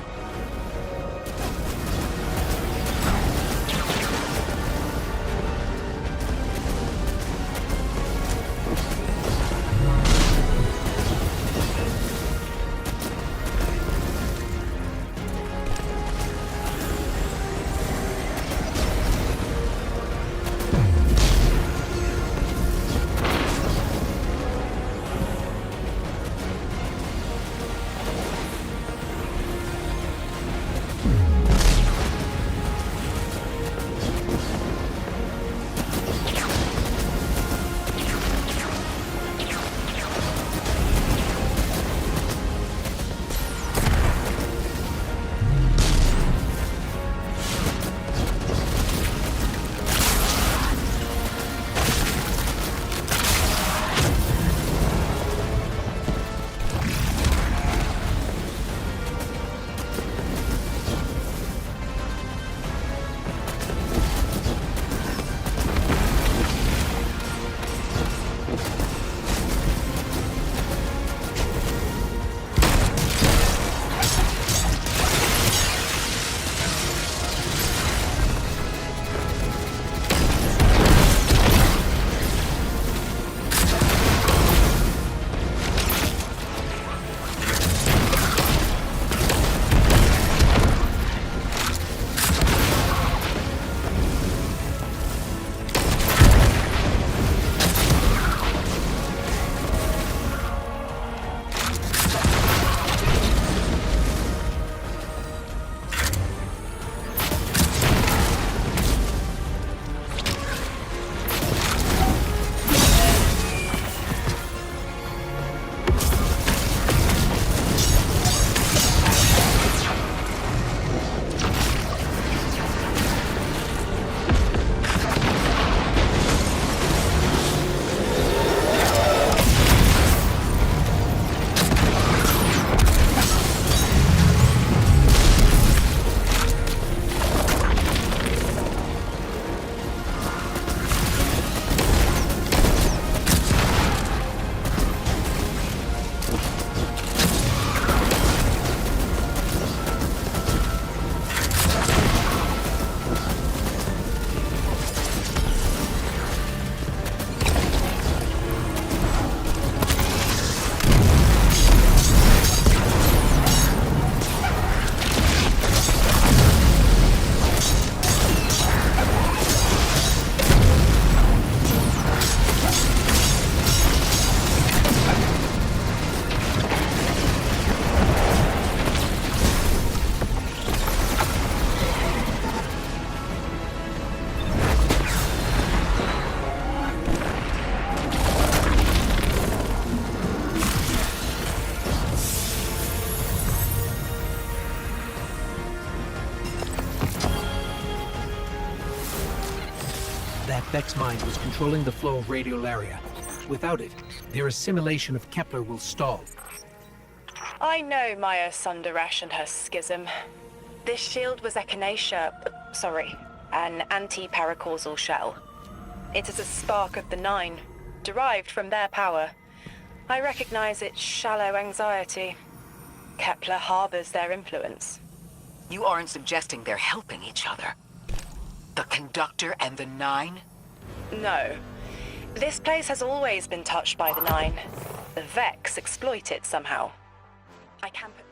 That Vex mind was controlling the flow of radiolaria. Without it, their assimilation of Kepler will stall. I know Maya Sundaresh and her schism. This shield was echinacea, sorry, an anti-paracausal shell. It is a spark of the Nine, derived from their power. I recognize its shallow anxiety. Kepler harbors their influence. You aren't suggesting they're helping each other? The Conductor and the Nine? No. This place has always been touched by the Nine. The Vex exploit it somehow. I can put...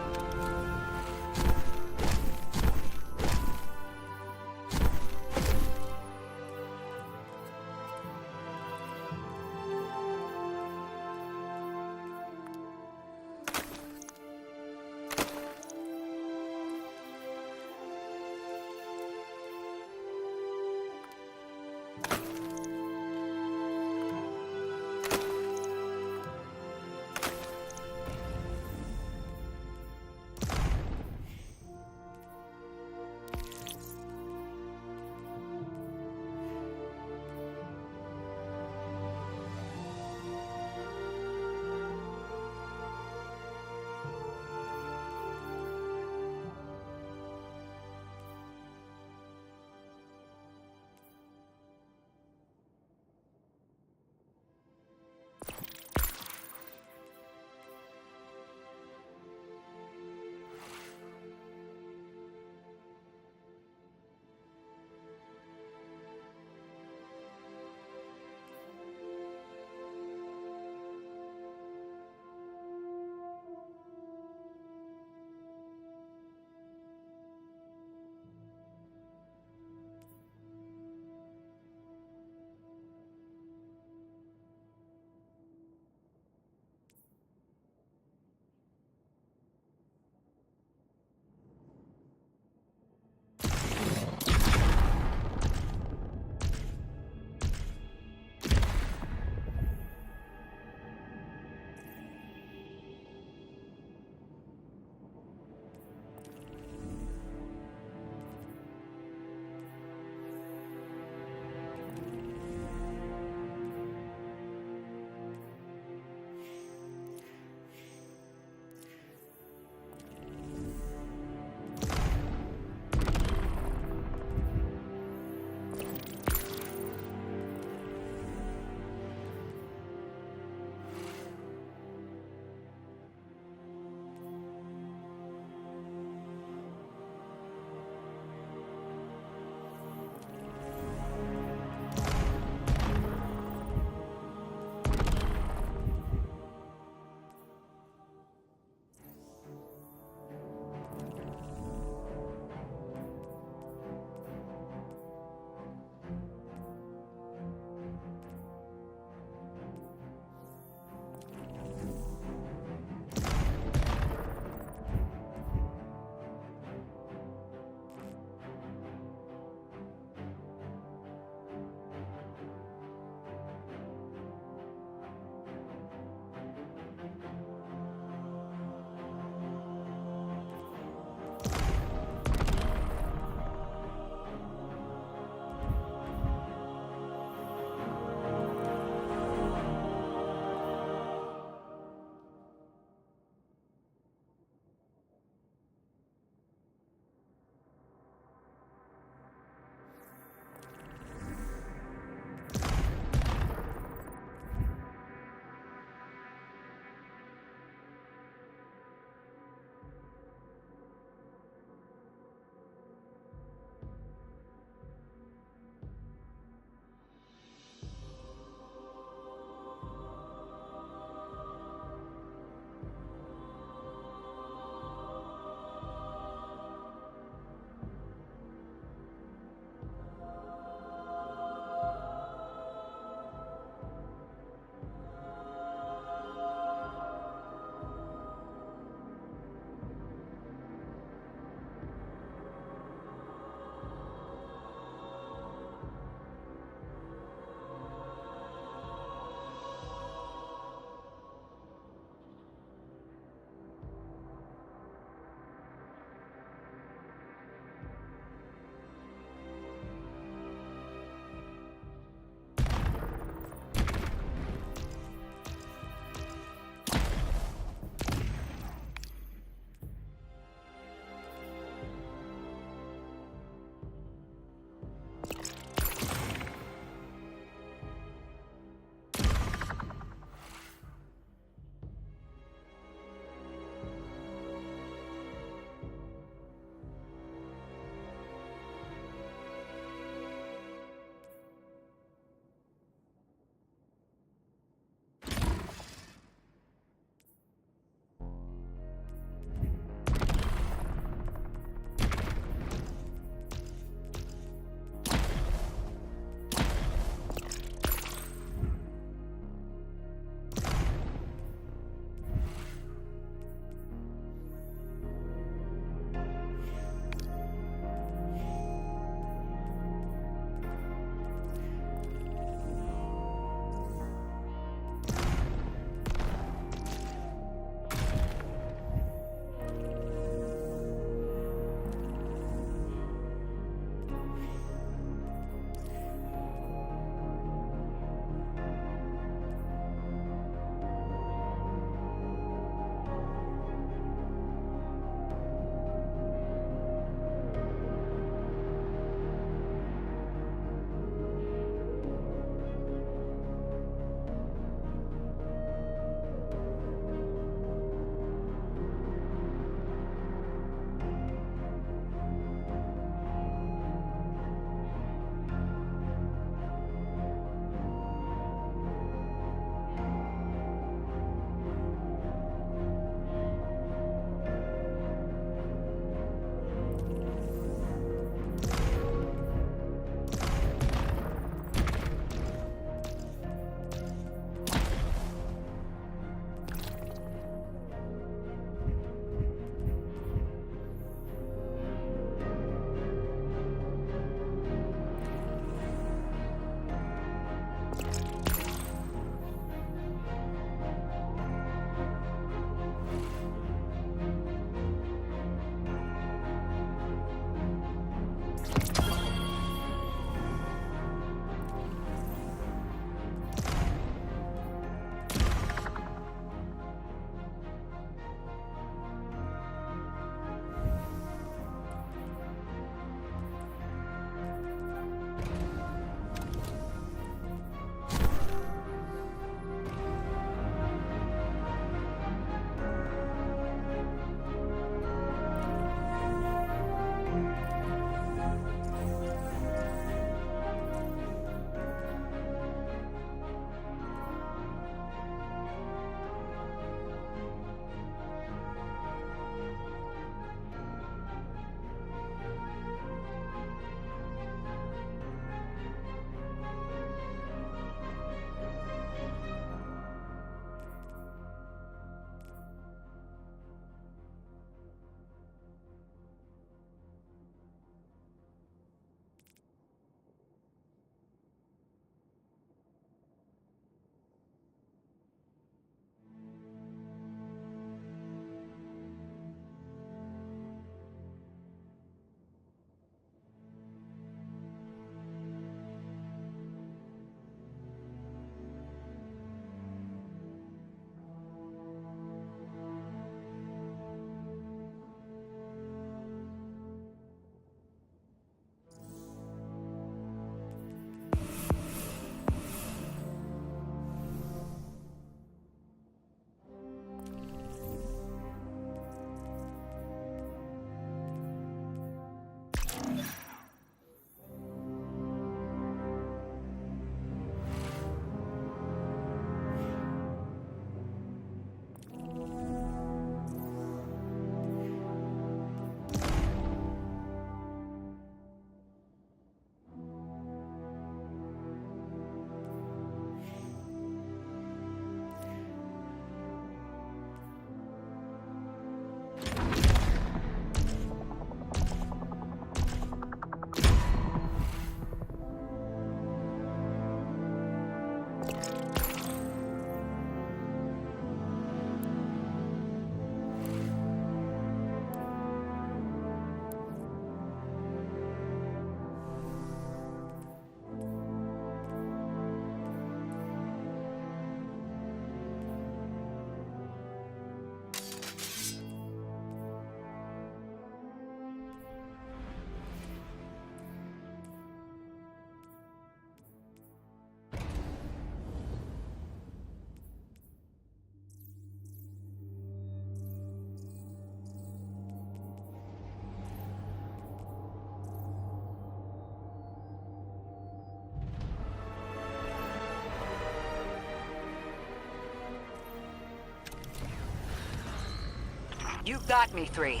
You got me, 3.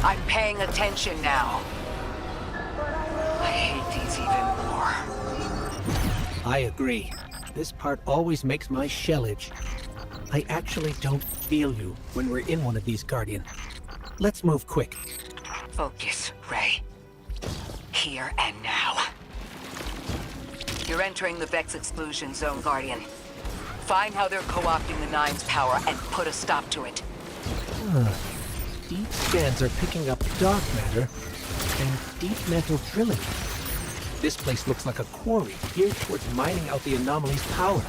I'm paying attention now. I hate these even more. I agree. This part always makes my shell itch. I actually don't feel you when we're in one of these, Guardian. Let's move quick. Focus, Ray. Here and now. You're entering the Vex exclusion zone, Guardian. Find how they're co-opting the Nine's power and put a stop to it. Deep scans are picking up dark matter and deep metal drilling. This place looks like a quarry geared towards mining out the anomaly's power.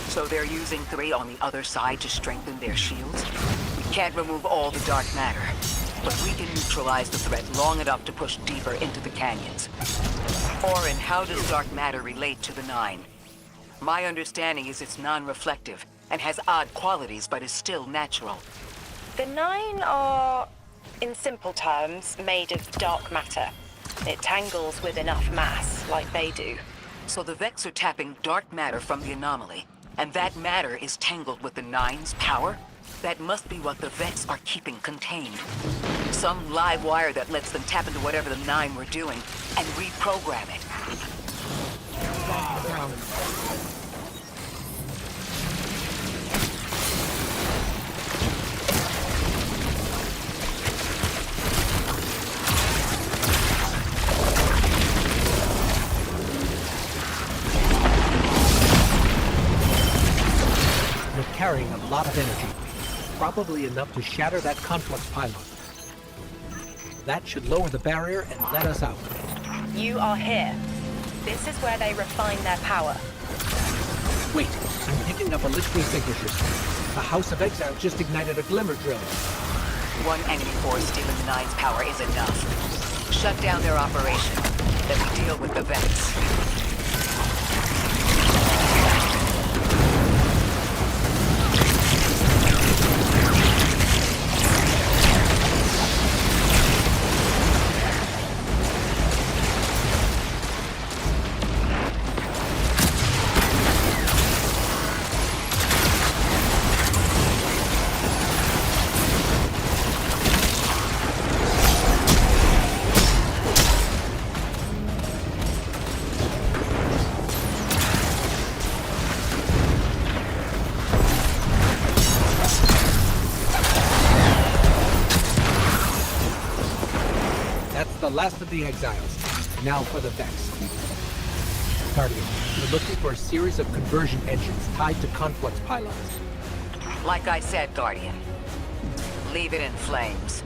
So they're using 3 on the other side to strengthen their shields? We can't remove all the dark matter, but we can neutralize the threat long enough to push deeper into the canyons. Orin, how does dark matter relate to the Nine? My understanding is it's non-reflective and has odd qualities, but is still natural. The Nine are, in simple terms, made of dark matter. It tangles with enough mass, like they do. So the Vex are tapping dark matter from the anomaly, and that matter is tangled with the Nine's power? That must be what the Vex are keeping contained. Some live wire that lets them tap into whatever the Nine were doing and reprogram it. Carrying a lot of energy. Probably enough to shatter that conflux pylon. That should lower the barrier and let us out. You are here. This is where they refine their power. Wait, I'm picking up electrical signatures. The House of Exile just ignited a glimmer drill. One enemy force stealing the Nine's power is enough. Shut down their operation. Then we deal with the Vex. The last of the exiles. Now for the Vex. Guardian, we're looking for a series of conversion engines tied to conflux pylons. Like I said, Guardian. Leave it in flames.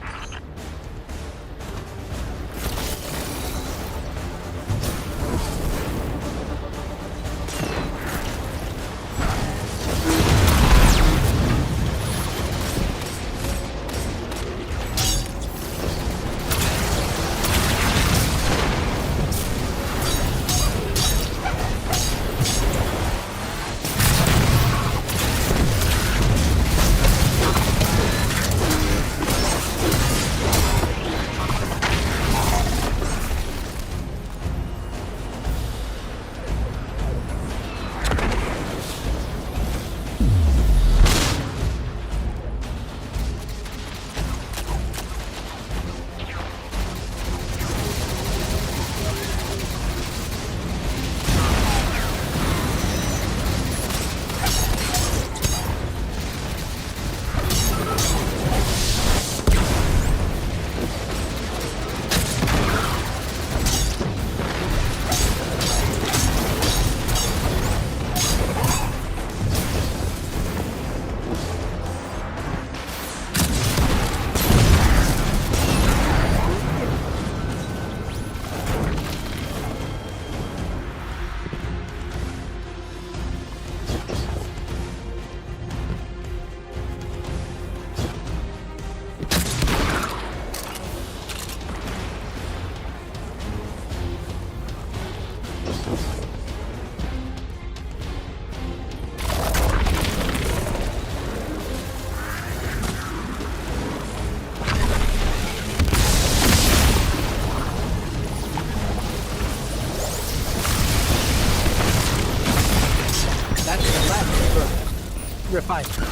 converter. Refinement.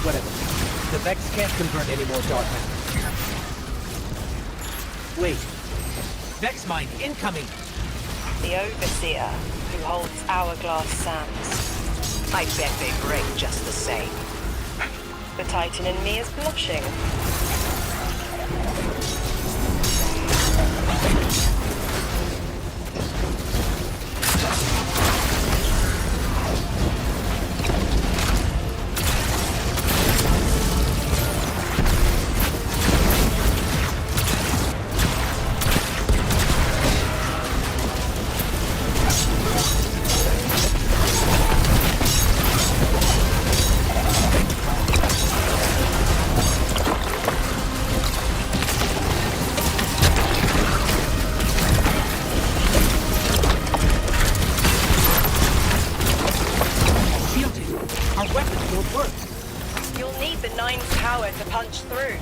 Whatever. The Vex can't convert any more dark matter. Wait. Vex mine incoming! The Overseer, who holds Hourglass Sands. I bet they break just the same. The Titan in me is blushing. You'll need the Nine's power to punch through.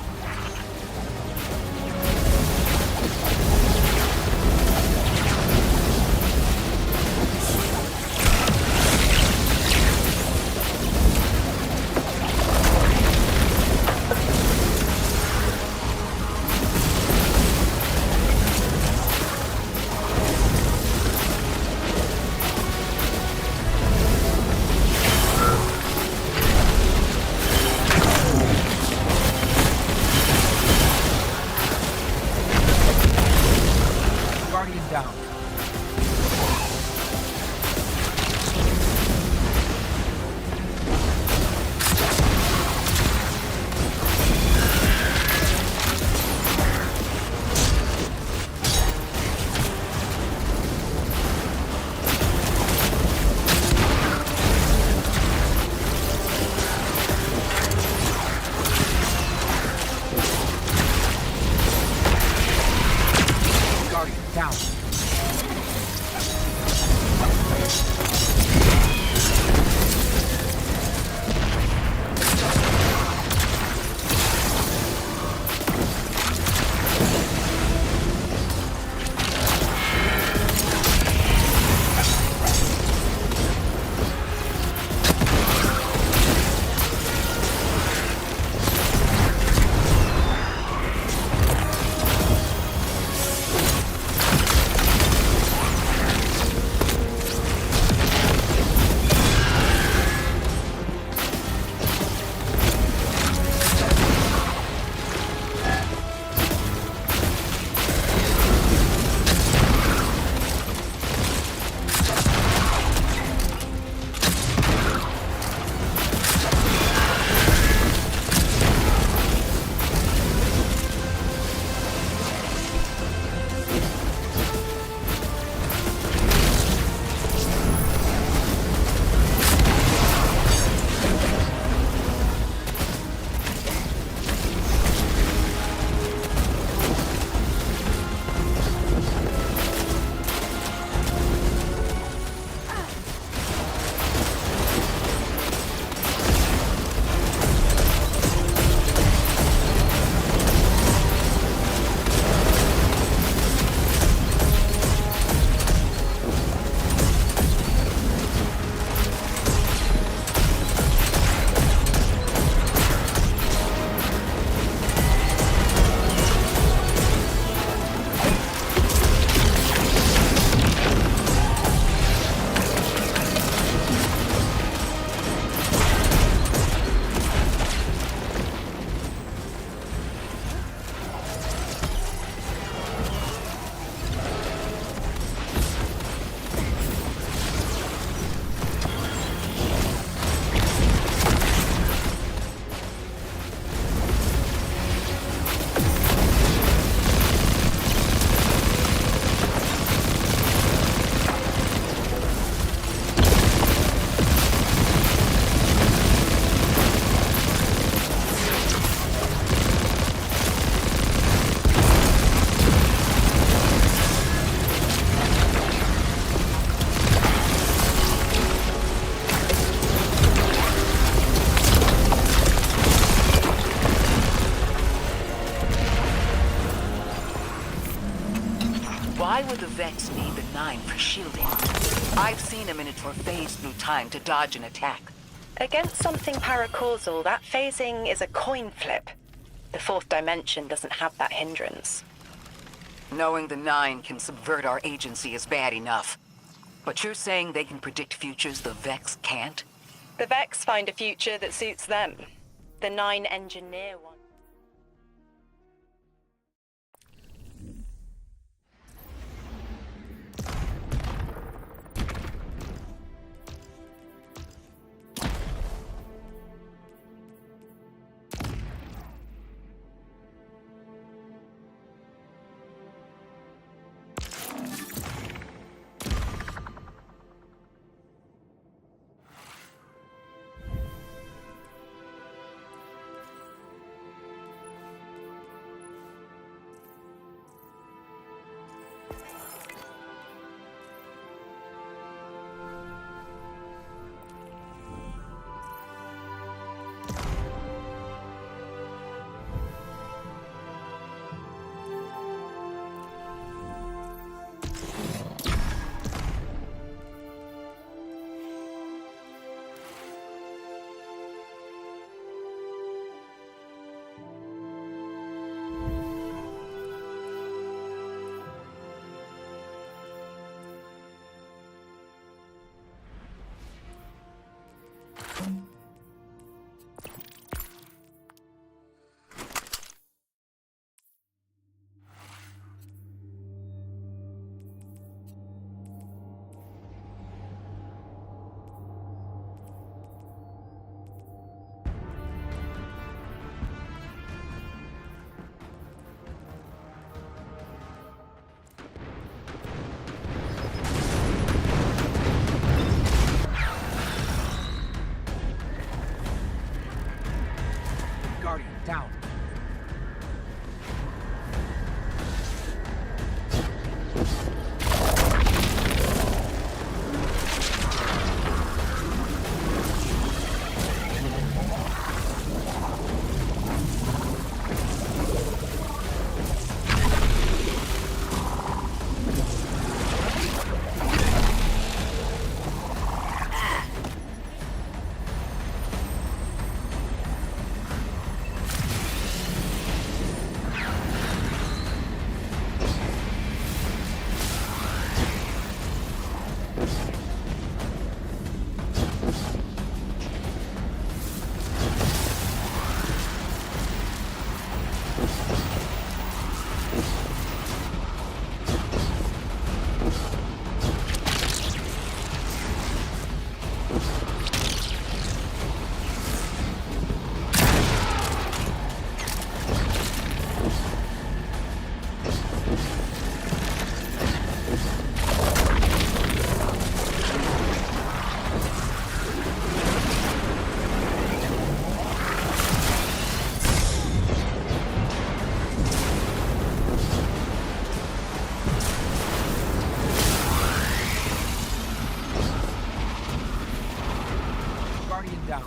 Why would the Vex need the Nine for shielding? I've seen a Minotaur phase through time to dodge an attack. Against something paracausal, that phasing is a coin flip. The fourth dimension doesn't have that hindrance. Knowing the Nine can subvert our agency is bad enough. But you're saying they can predict futures the Vex can't? The Vex find a future that suits them. The Nine engineer one. Guardian, down. Guardian down.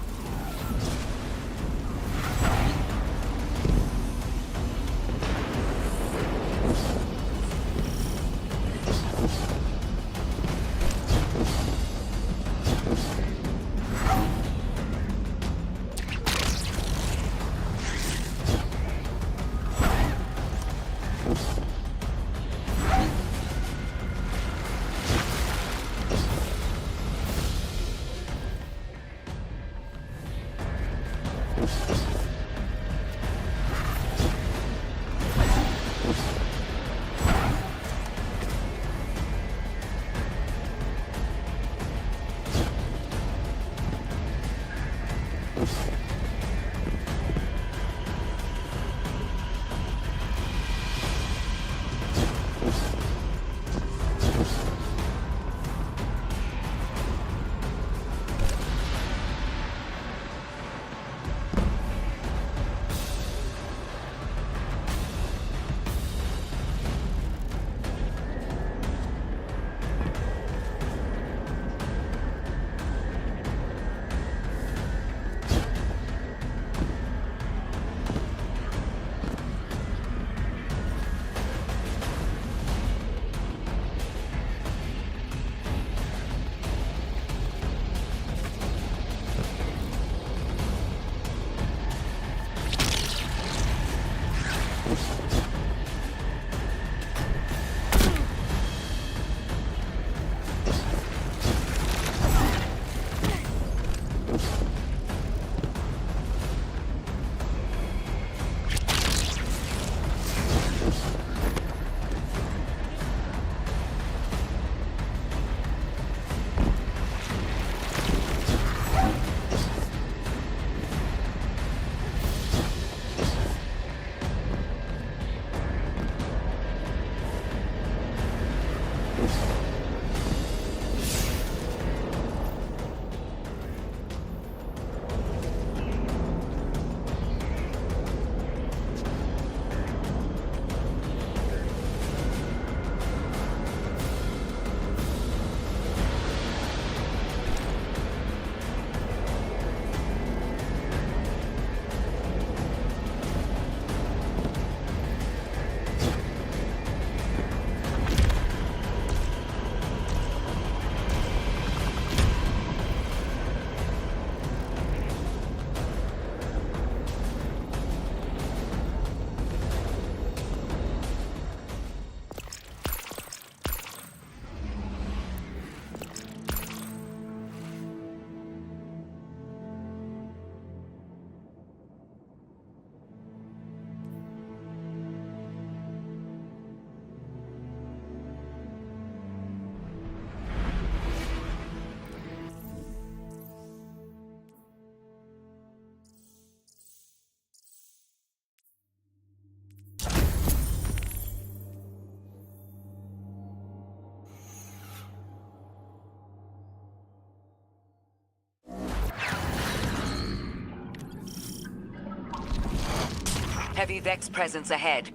Heavy Vex presence ahead.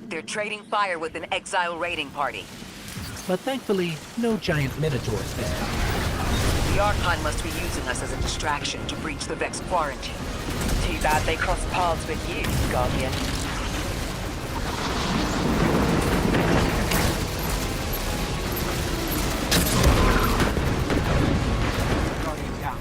They're trading fire with an exile raiding party. But thankfully, no giant minotaurs this time. The Archon must be using us as a distraction to breach the Vex quarantine. Too bad they crossed paths with you, Guardian. Guardian down.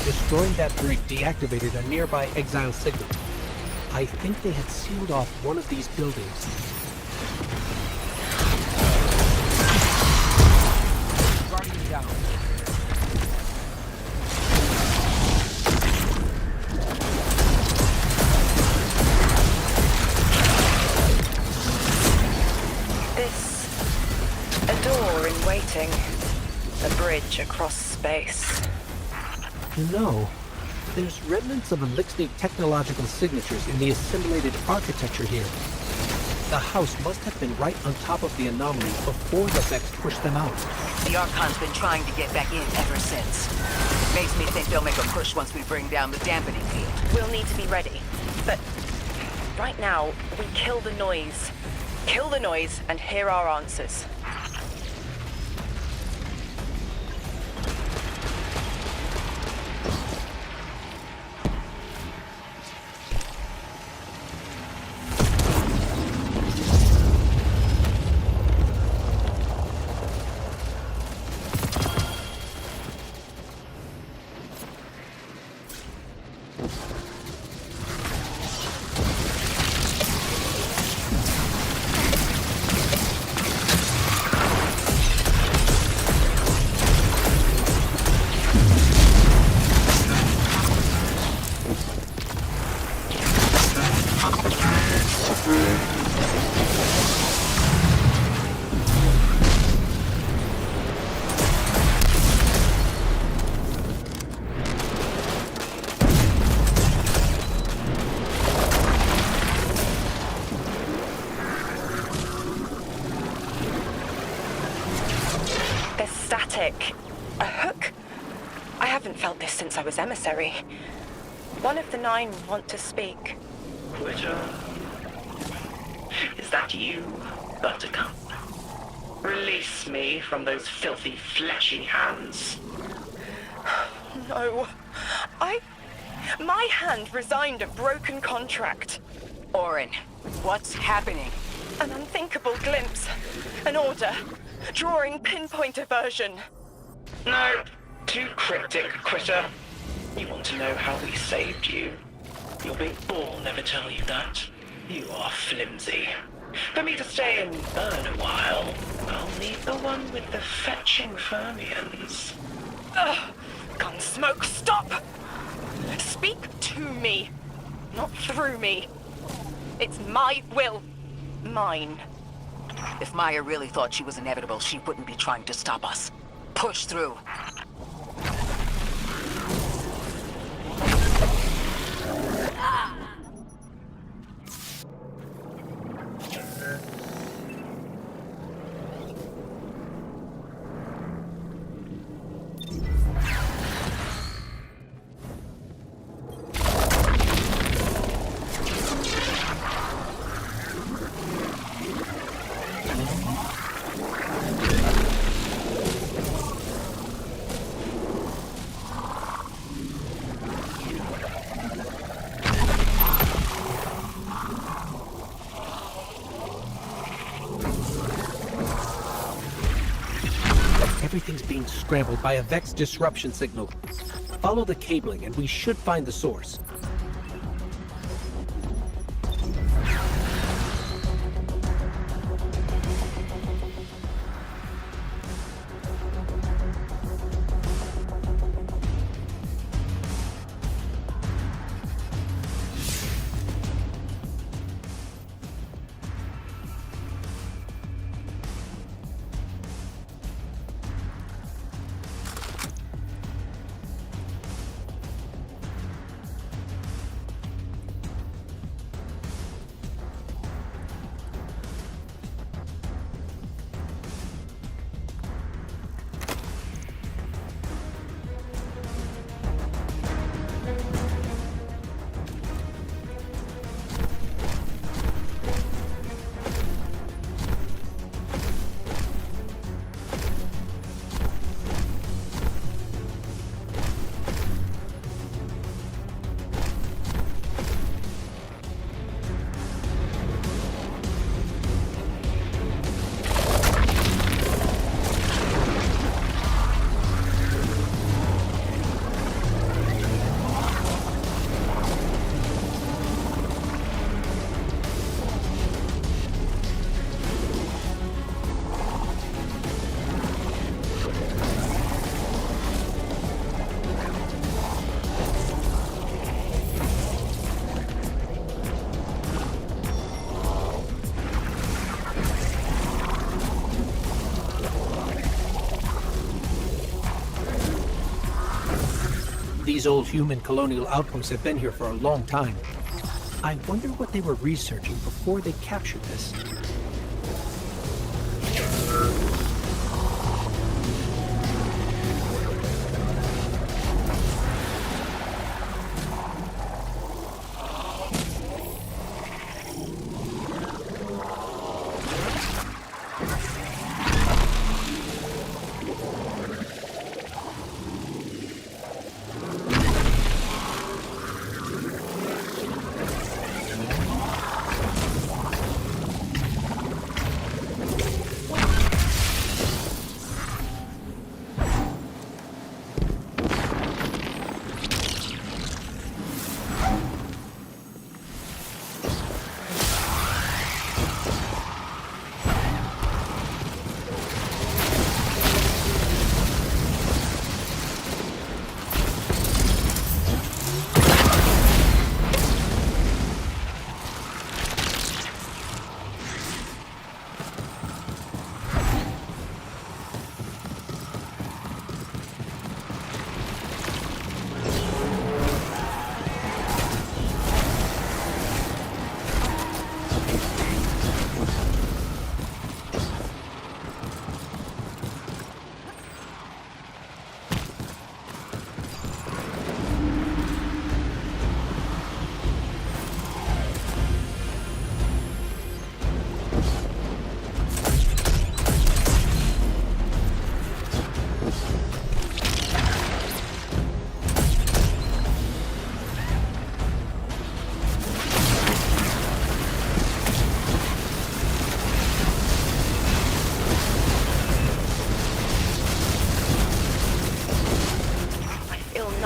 Destroying that brig deactivated a nearby exile signal. I think they had sealed off one of these buildings. Guardian down. A door in waiting. A bridge across space. No. There's remnants of Elixir technological signatures in the assimilated architecture here. The house must have been right on top of the anomaly before the Vex pushed them out. The Archon's been trying to get back in ever since. Makes me think they'll make a push once we bring down the dampening field. We'll need to be ready. But right now, we kill the noise. Kill the noise and hear our answers. A hook? I haven't felt this since I was emissary. One of the 9 want to speak. Witcher? Is that you, Buttercup? Release me from those filthy, fleshy hands. No. My hand resigned a broken contract. Orin, what's happening? An unthinkable glimpse. An order. Drawing pinpoint aversion. No. Too cryptic, Quitter. You want to know how we saved you? Your big ball never tell you that. You are flimsy. For me to stay and burn a while, I'll need the one with the fetching fermions. Ugh! Gunsmoke, stop! Speak to me, not through me. It's my will. Mine. If Maya really thought she was inevitable, she wouldn't be trying to stop us. Push through. Everything's being scrambled by a Vex disruption signal. Follow the cabling and we should find the source. These old human colonial outposts have been here for a long time. I wonder what they were researching before they captured this.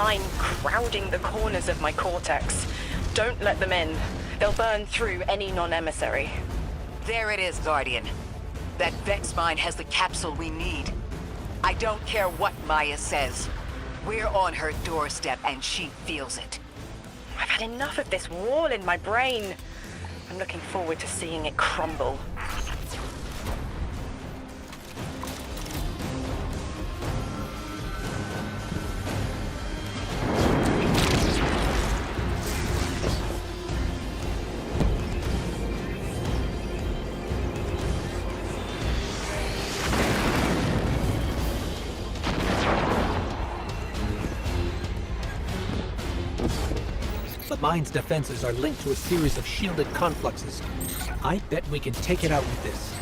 9 crowding the corners of my cortex. Don't let them in. They'll burn through any non-emissary. There it is, Guardian. That Vex mine has the capsule we need. I don't care what Maya says. We're on her doorstep and she feels it. I've had enough of this wall in my brain. I'm looking forward to seeing it crumble. The mine's defenses are linked to a series of shielded confluxes. I bet we can take it out with this.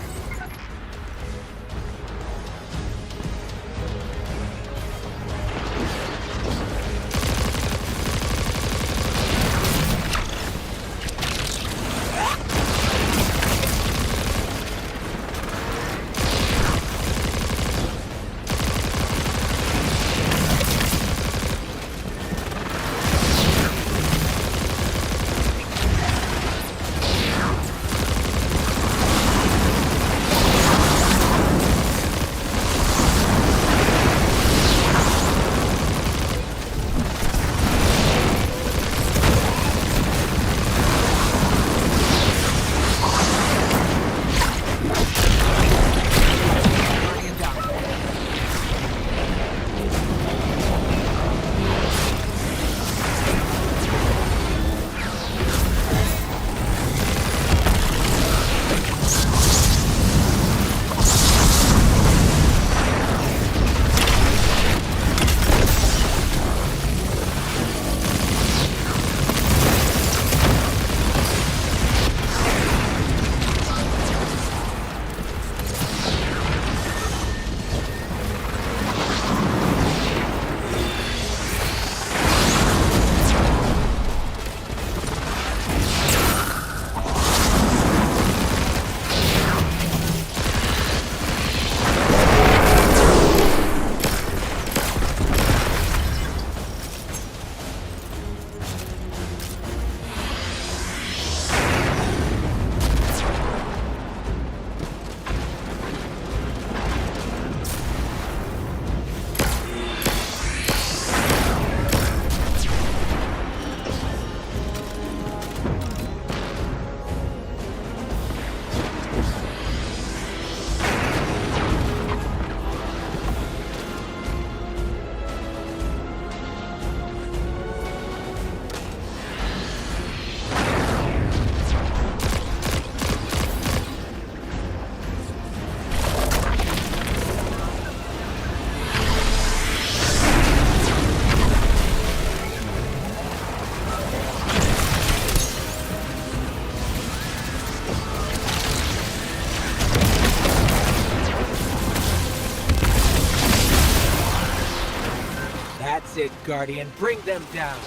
That's it, Guardian. Bring them down.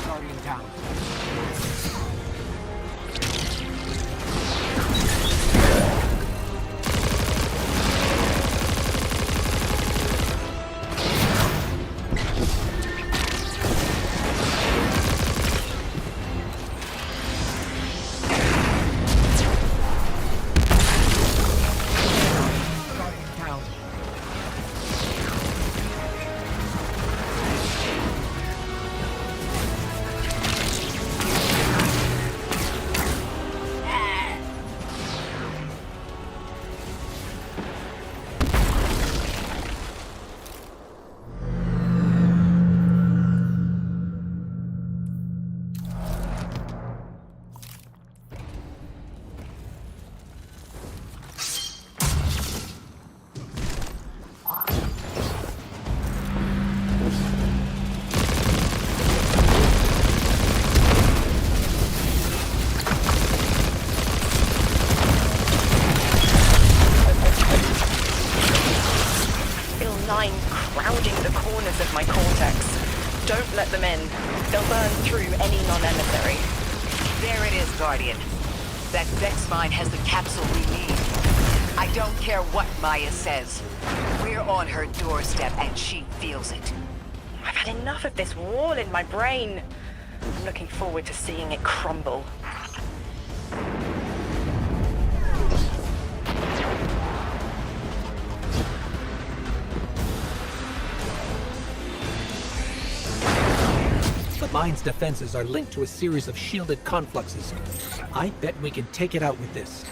Guardian down. Crowding the corners of my cortex. Don't let them in. They'll burn through any non-emissary. There it is, Guardian. That Vex mine has the capsule we need. I don't care what Maya says. We're on her doorstep and she feels it. I've had enough of this wall in my brain. I'm looking forward to seeing it crumble. The mine's defenses are linked to a series of shielded confluxes. I bet we can take it out with this.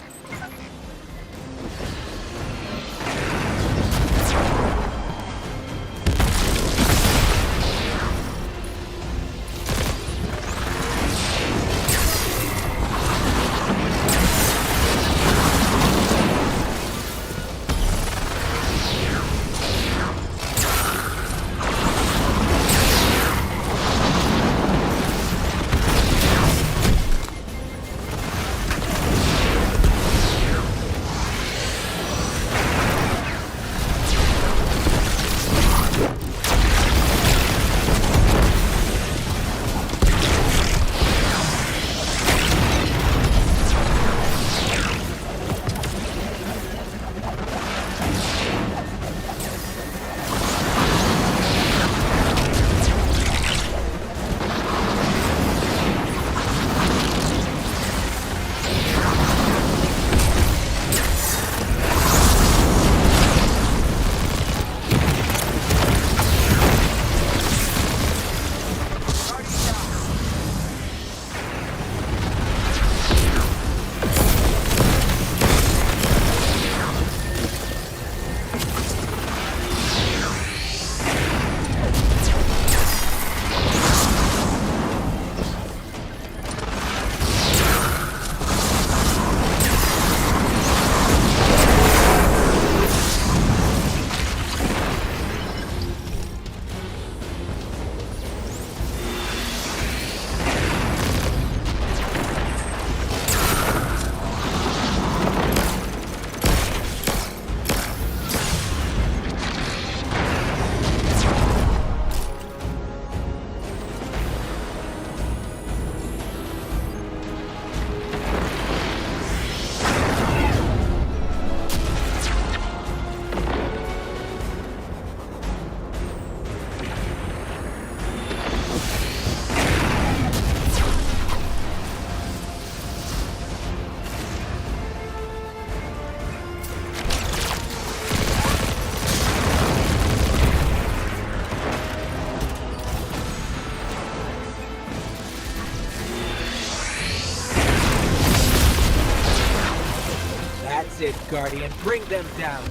That's it, Guardian. Bring them down.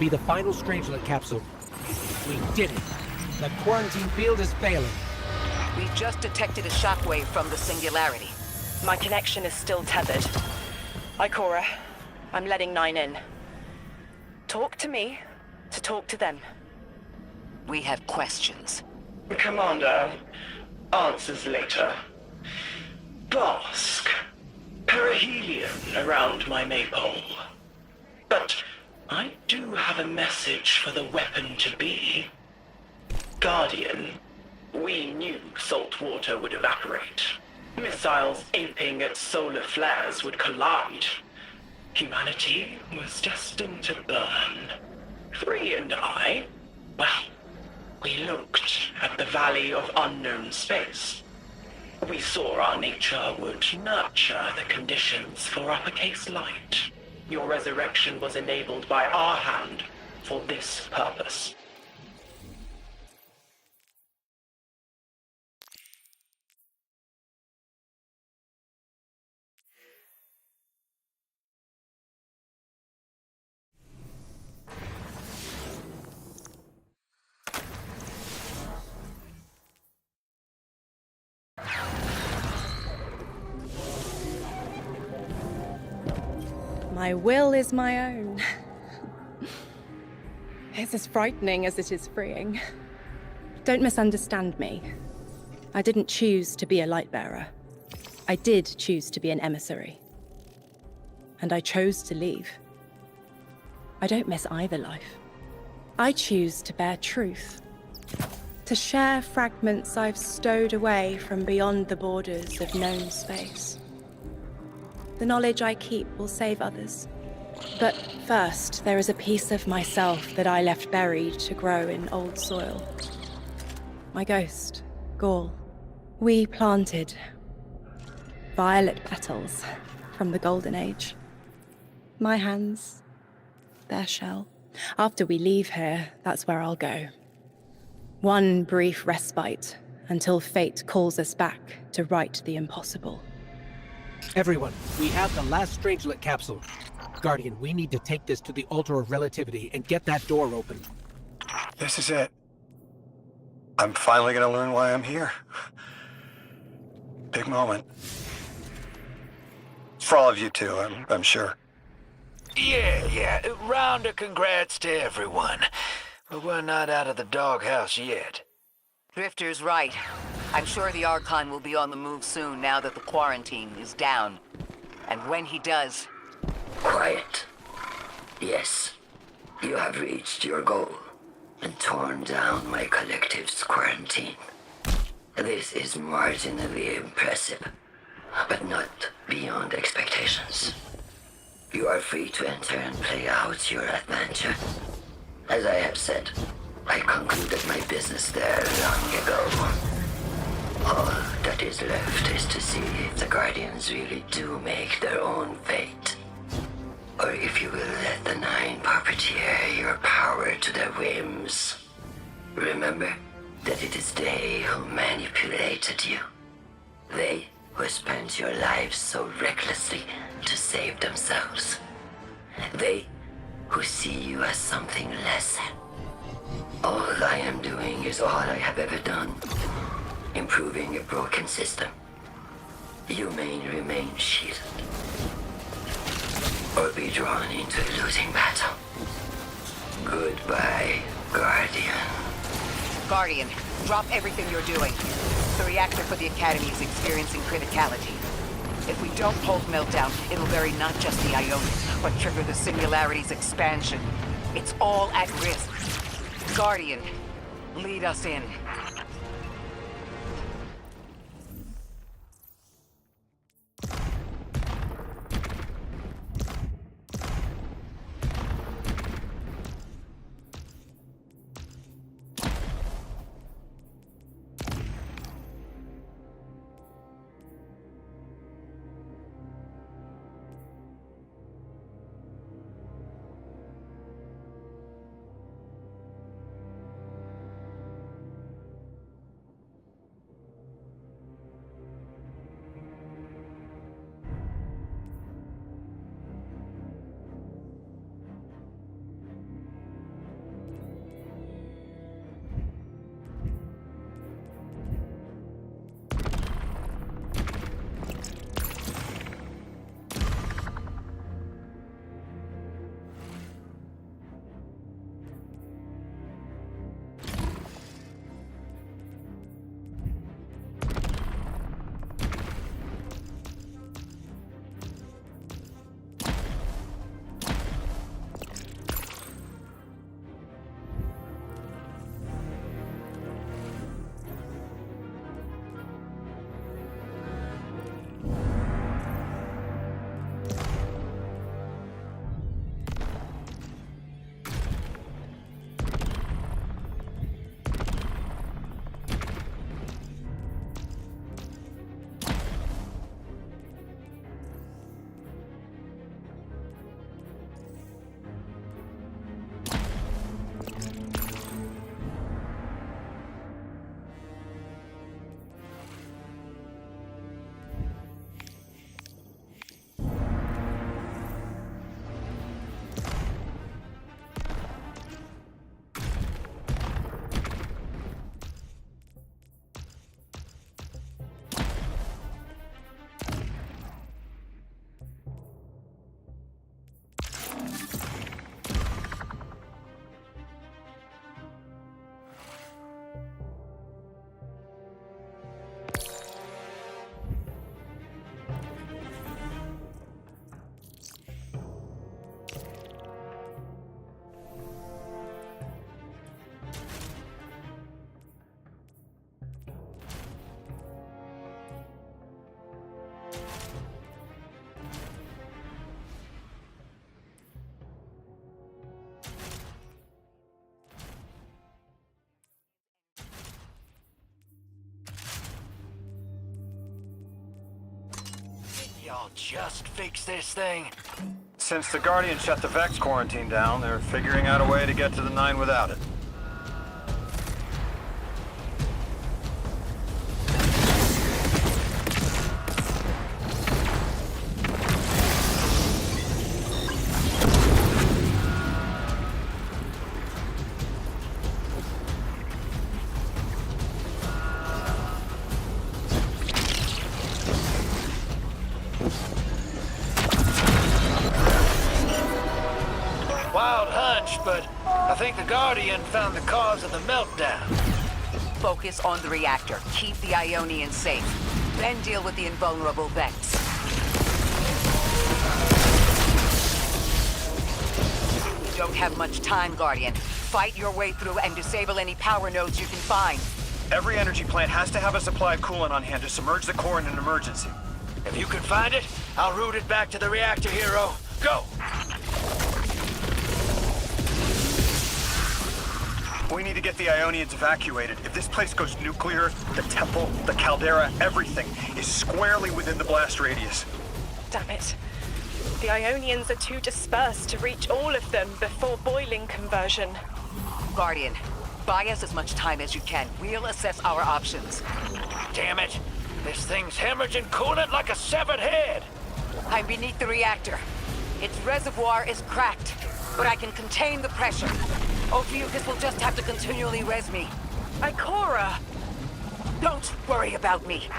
be the final Strangelet capsule. We did it. The quarantine field is failing. We just detected a shockwave from the singularity. My connection is still tethered. Ikora, I'm letting 9 in. Talk to me to talk to them. We have questions. Commander, answers later. Bosk, perihelion around my maypole. But I do have a message for the weapon-to-be. Guardian, we knew salt water would evaporate. Missiles aping at solar flares would collide. Humanity was destined to burn. 3 and I, well, we looked at the Valley of Unknown Space. We saw our nature would nurture the conditions for uppercase light. Your resurrection was enabled by our hand for this purpose. My will is my own. It's as frightening as it is freeing. Don't misunderstand me. I didn't choose to be a Lightbearer. I did choose to be an emissary. And I chose to leave. I don't miss either life. I choose to bear truth. To share fragments I've stowed away from beyond the borders of known space. The knowledge I keep will save others. But first, there is a piece of myself that I left buried to grow in old soil. My ghost, Gaul. We planted violet petals from the Golden Age. My hands, their shell. After we leave here, that's where I'll go. One brief respite until fate calls us back to right the impossible. Everyone, we have the last Strangelet capsule. Guardian, we need to take this to the Altar of Relativity and get that door open. This is it. I'm finally gonna learn why I'm here. Big moment. For all of you too, I'm sure. Yeah. Round of congrats to everyone. But we're not out of the doghouse yet. Drifter's right. I'm sure the Archon will be on the move soon now that the quarantine is down. And when he does... Quiet. Yes, you have reached your goal and torn down my collective's quarantine. This is marginally impressive, but not beyond expectations. You are free to enter and play out your adventure. As I have said, I concluded my business there long ago. All that is left is to see if the Guardians really do make their own fate. Or if you will let the Nine puppeteer your power to their whims. Remember that it is they who manipulated you. They who spent your lives so recklessly to save themselves. They who see you as something less. All I am doing is all I have ever done. Improving a broken system. You may remain shielded. Or be drawn into a losing battle. Goodbye, Guardian. Guardian, drop everything you're doing. The reactor for the Academy is experiencing criticality. If we don't hold Meltdown, it'll bury not just the Ionians, but trigger the Singularity's expansion. It's all at risk. Guardian, lead us in. just fix this thing? Since the Guardian shut the Vex quarantine down, they're figuring out a way to get to the 9 without it. Wild hunch, but I think the Guardian found the cause of the meltdown. Focus on the reactor. Keep the Ionians safe. Then deal with the invulnerable Vex. You don't have much time, Guardian. Fight your way through and disable any power nodes you can find. Every energy plant has to have a supply of coolant on hand to submerge the core in an emergency. If you can find it, I'll route it back to the reactor, Hero. Go! We need to get the Ionians evacuated. If this place goes nuclear, the temple, the caldera, everything is squarely within the blast radius. Damn it. The Ionians are too dispersed to reach all of them before boiling conversion. Guardian, buy us as much time as you can. We'll assess our options. Damn it! This thing's hemorrhaging coolant like a severed head! I'm beneath the reactor. Its reservoir is cracked, but I can contain the pressure. Ophiuchus will just have to continually res me. Ikora! Don't worry about me.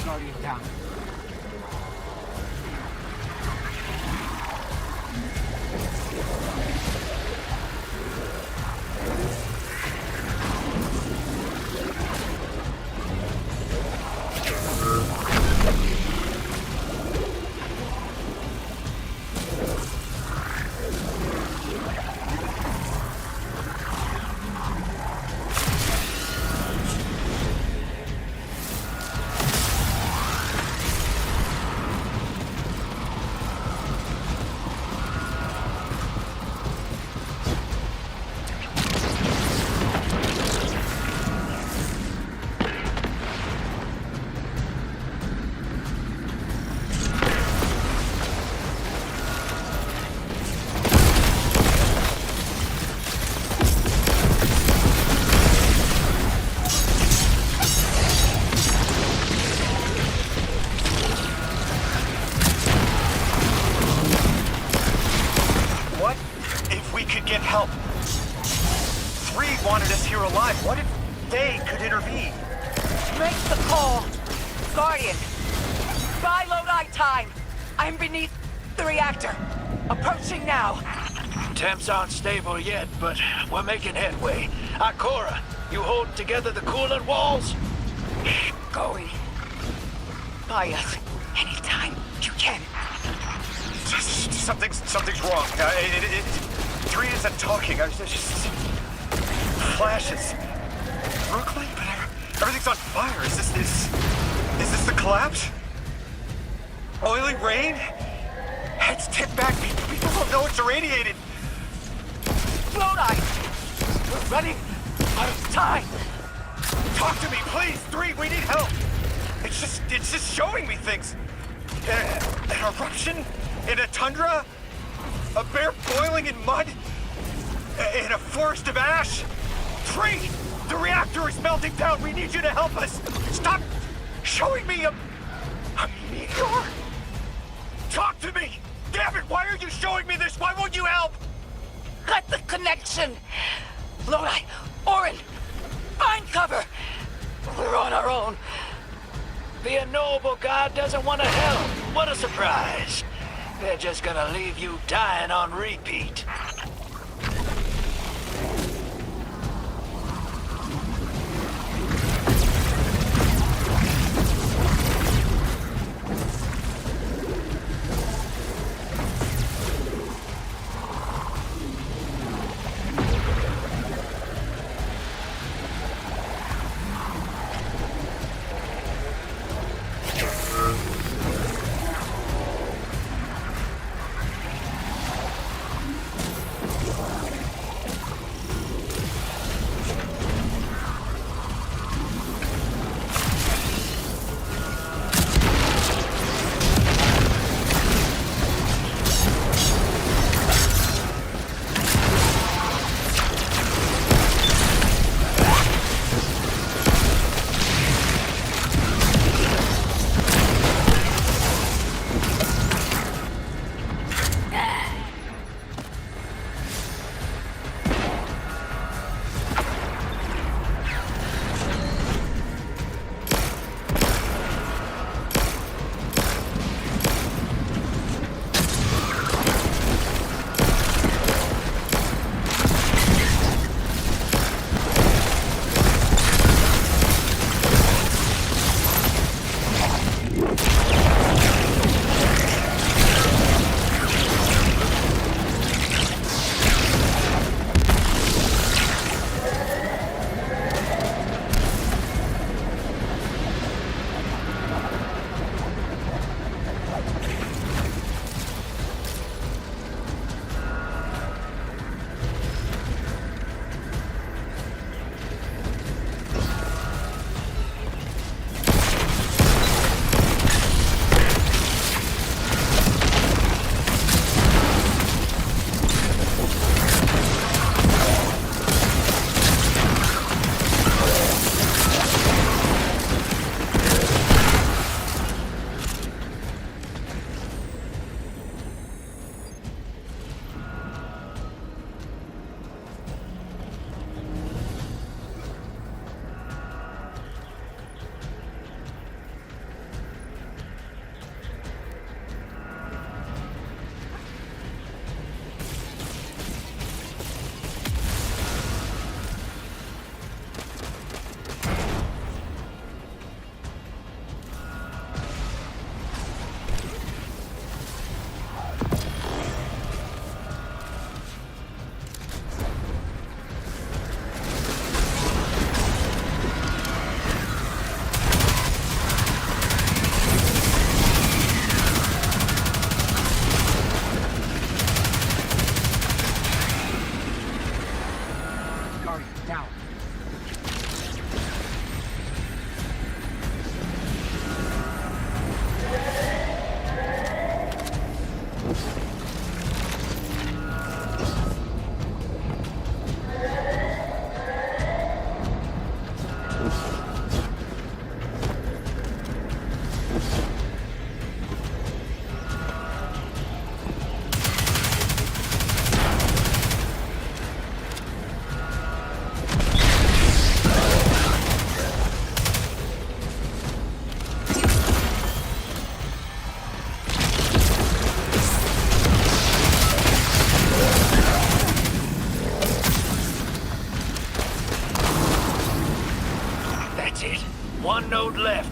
Guardian down. What if we could get help? 3 wanted us here alive. What if they could intervene? Make the call. Guardian, buy Lodi time. I'm beneath the reactor. Approaching now. Temps aren't stable yet, but we're making headway. Ikora, you holding together the coolant walls? Going. Buy us anytime you can. Something's wrong. 3 isn't talking. It's just flashes. Brooklyn, but everything's on fire. Is this the collapse? Oily rain? Heads tipped back. People don't know it's irradiated. Lodi! We're running out of time. Talk to me, please. 3, we need help. It's just showing me things. An eruption in a tundra, a bear boiling in mud, in a forest of ash. 3, the reactor is melting down. We need you to help us. Stop showing me a meteor. Talk to me. Damn it, why are you showing me this? Why won't you help? Cut the connection. Lodi, Orin, find cover. We're on our own. The Unknowable God doesn't want to help. What a surprise. They're just gonna leave you dying on repeat.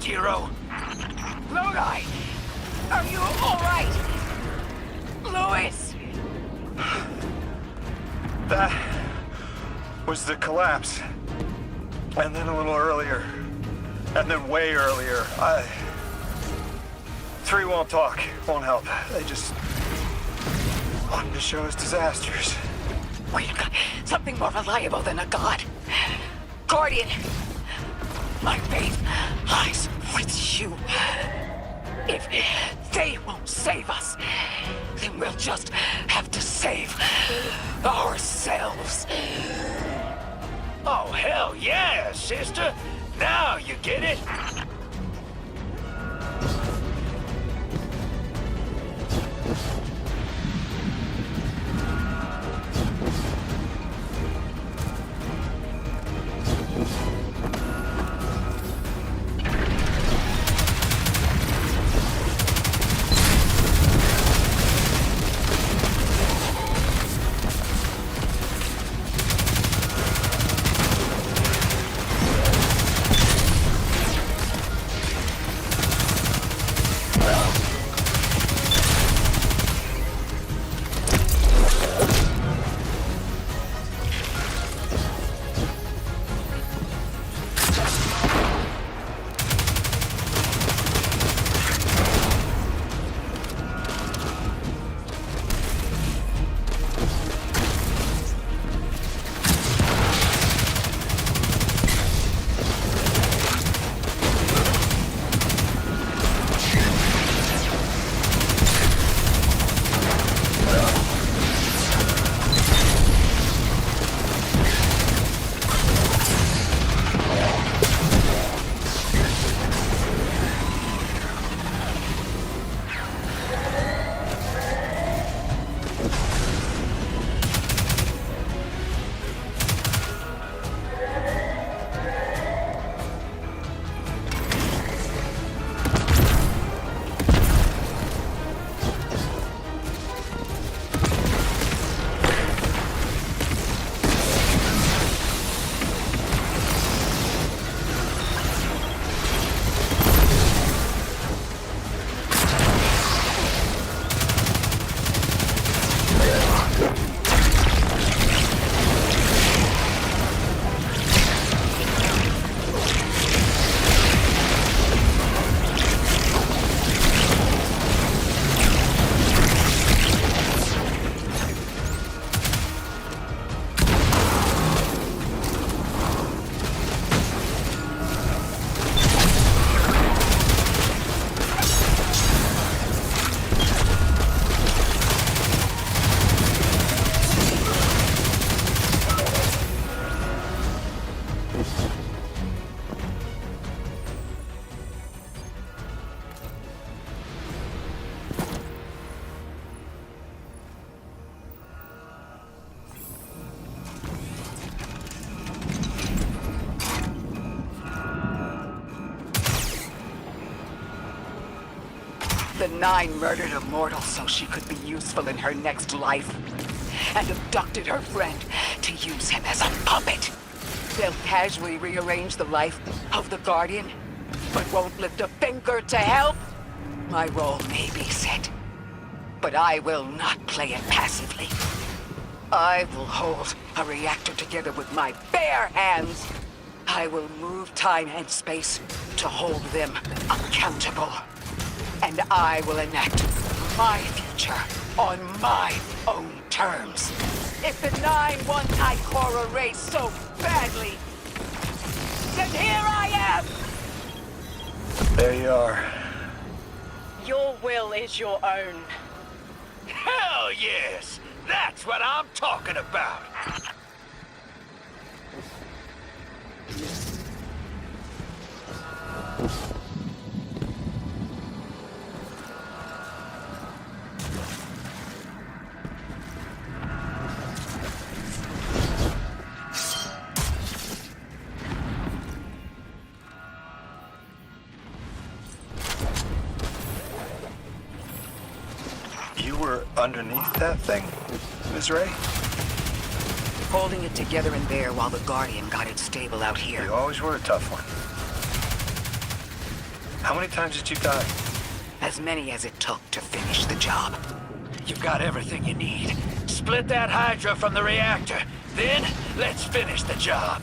Jiro? Lodi! Are you alright? Louis! That was the collapse. And then a little earlier. And then way earlier. 3 won't talk, won't help. They just wanted to show us disasters. We've got something more reliable than a god. Guardian, my faith lies with you. If they won't save us, then we'll just have to save ourselves. Oh, hell yeah, sister! Now you get it! The Nine murdered a mortal so she could be useful in her next life, and abducted her friend to use him as a puppet. They'll casually rearrange the life of the Guardian, but won't lift a finger to help. My role may be set, but I will not play it passively. I will hold a reactor together with my bare hands. I will move time and space to hold them accountable. And I will enact my future on my own terms. If the Nine want Ikora erased so badly, then here I am! There you are. Your will is your own. Hell yes! That's what I'm talking about! You were underneath that thing, Ms. Ray? Holding it together in there while the Guardian got it stable out here. You always were a tough one. How many times did you die? As many as it took to finish the job. You've got everything you need. Split that Hydra from the reactor. Then, let's finish the job.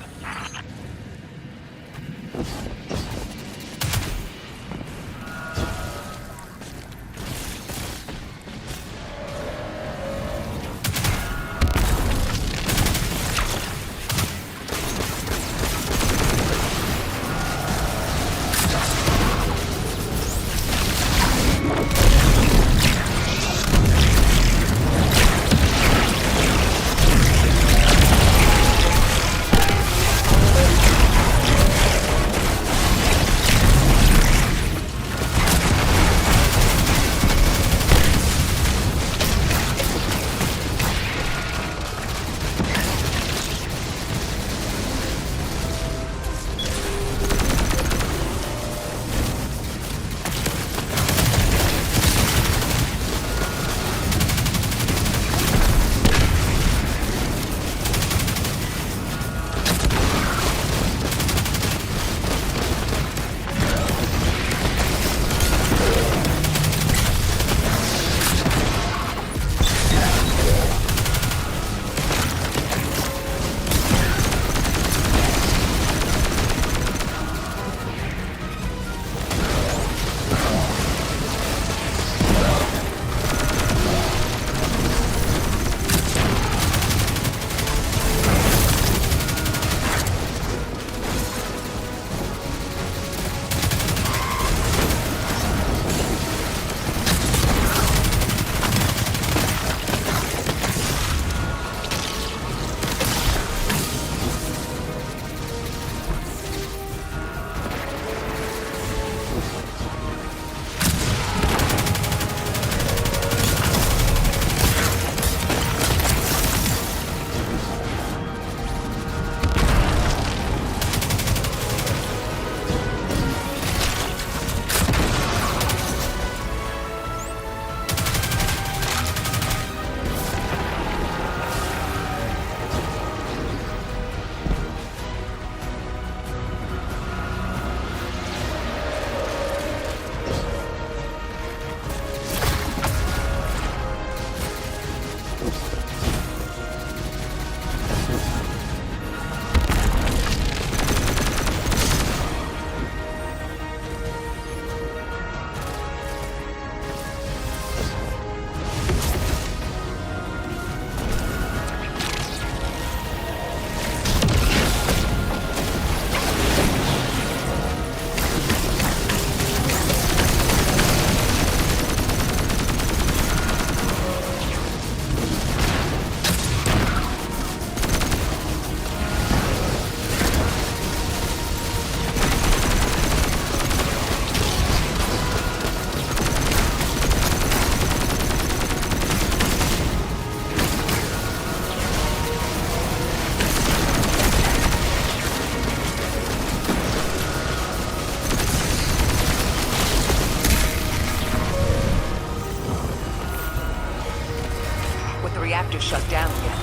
Shut down yet.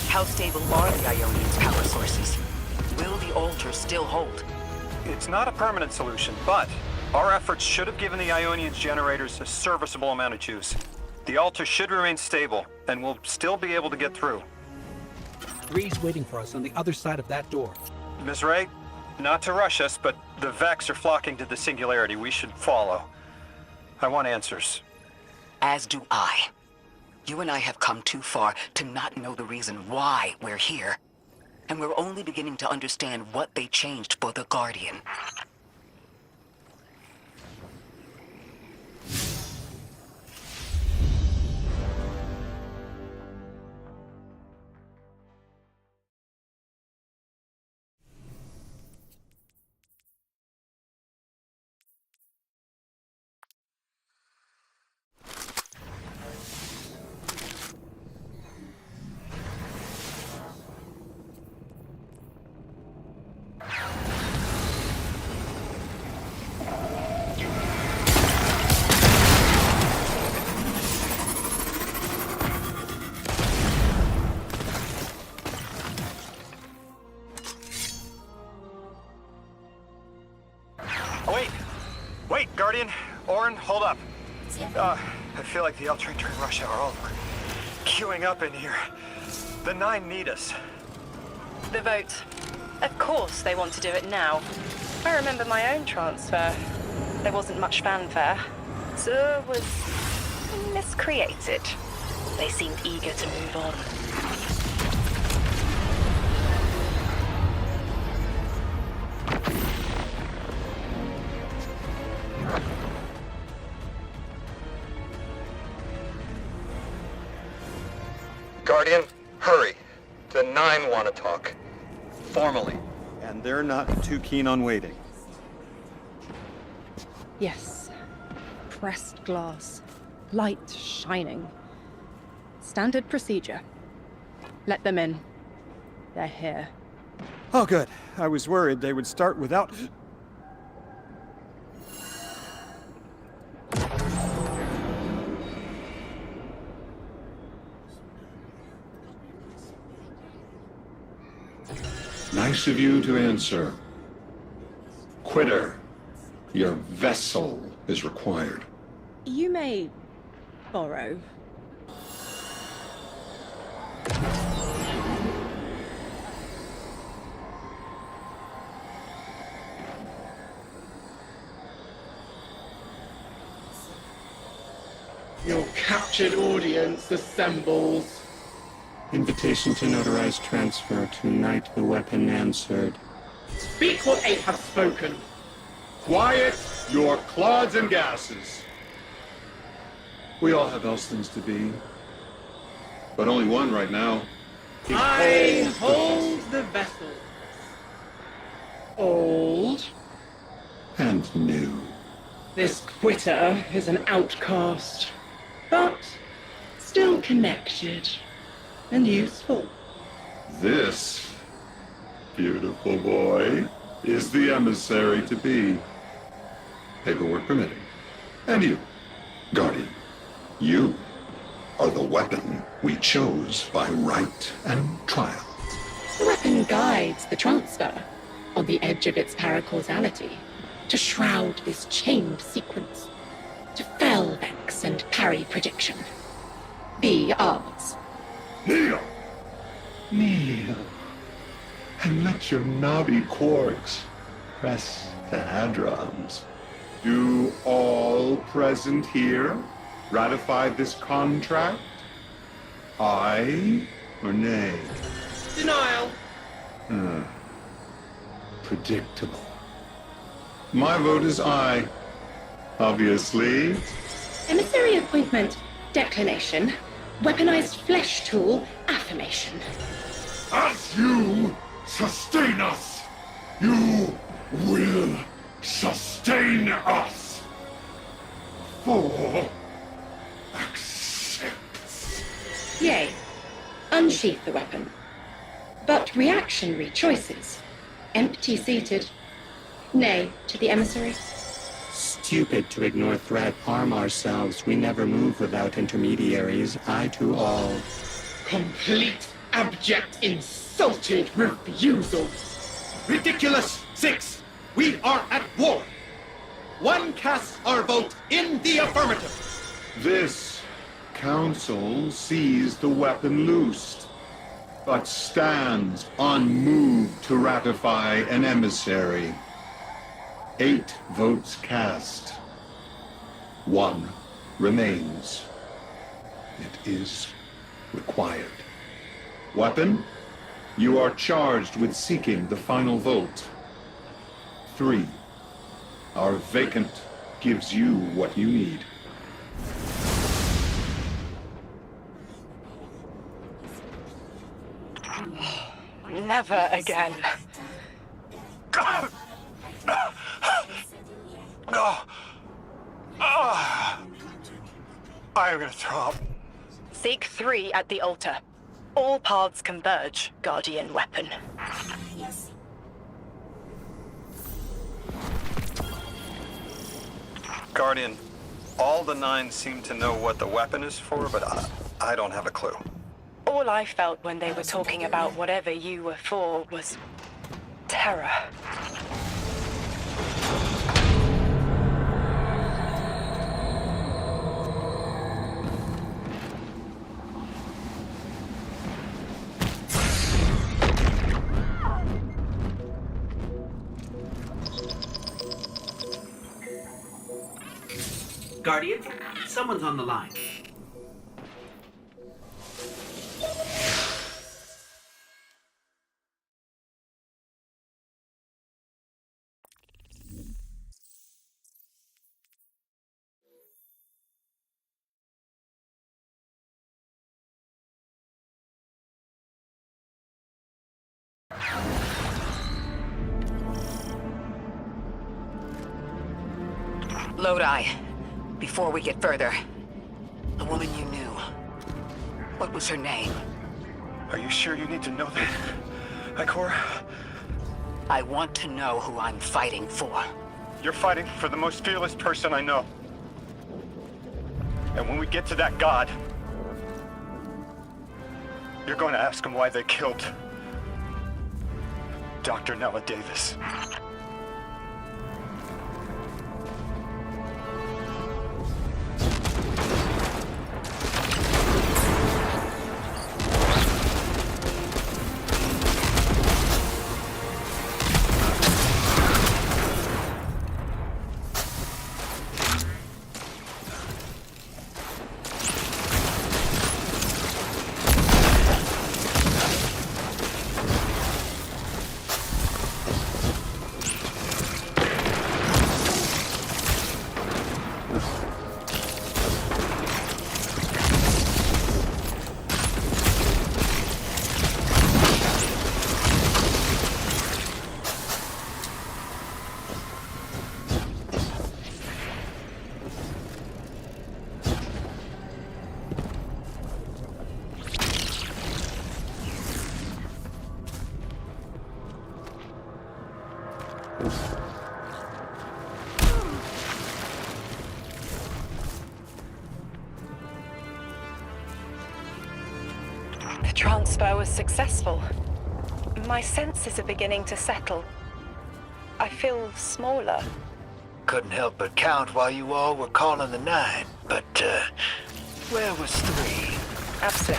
How stable are the Ionians' power sources? Will the altar still hold? It's not a permanent solution, but our efforts should have given the Ionians generators a serviceable amount of juice. The altar should remain stable, and we'll still be able to get through. Ree's waiting for us on the other side of that door. Ms. Ray, not to rush us, but the Vex are flocking to the Singularity. We should follow. I want answers. As do I. You and I have come too far to not know the reason why we're here. And we're only beginning to understand what they changed for the Guardian. Vern, hold up. I feel like the L train turned rush hour all over. Queuing up in here. The 9 need us. The vote. Of course they want to do it now. I remember my own transfer. There wasn't much fanfare. So was miscreated. They seemed eager to move on. Guardian, hurry. The 9 want to talk. Formally. And they're not too keen on waiting. Yes. Pressed glass. Light shining. Standard procedure. Let them in. They're here. Oh, good. I was worried they would start without... Nice of you to answer. Quitter, your vessel is required. You may borrow. Your captured audience assembles. Invitation to notarize transfer. Tonight the weapon answered. Speak what eight have spoken. Quiet your clods and gases. We all have else things to be. But only one right now. I hold the vessel. Old. And new. This quitter is an outcast, but still connected and useful. This beautiful boy is the emissary to be. Paperwork permitting. And you, Guardian, you are the weapon we chose by right and trial. The weapon guides the transfer on the edge of its paracausality to shroud this chained sequence, to fell Vex and parry prediction. Be ours. Kneel! Kneel. And let your knobby quarks press the hadrons. Do all present here ratify this contract? Aye or nay? Denial. Predictable. My vote is aye. Obviously. Emissary appointment, declination. Weaponized flesh tool, affirmation. As you sustain us, you will sustain us. For accepts. Yea. Unsheath the weapon. But reactionary choices. Empty-seated. Nay to the emissary. Stupid to ignore threat, arm ourselves. We never move without intermediaries. Aye to all. Complete, abject, insulted refusal. Ridiculous! 6. We are at war. 1 casts our vote in the affirmative. This council sees the weapon loosed, but stands unmoved to ratify an emissary. 8 votes cast. 1 remains. It is required. Weapon, you are charged with seeking the final vote. 3. Our vacant gives you what you need. Never again. I'm gonna throw up. Seek 3 at the altar. All paths converge, Guardian weapon. Guardian, all the 9 seem to know what the weapon is for, but I don't have a clue. All I felt when they were talking about whatever you were for was terror. Guardian, someone's on the line. Lodi, before we get further, the woman you knew, what was her name? Are you sure you need to know that, Ikora? I want to know who I'm fighting for. You're fighting for the most fearless person I know. And when we get to that god, you're going to ask him why they killed Dr. Nella Davis. The transfer was successful. My senses are beginning to settle. I feel smaller. Couldn't help but count while you all were calling the 9, but, where was 3? Absent.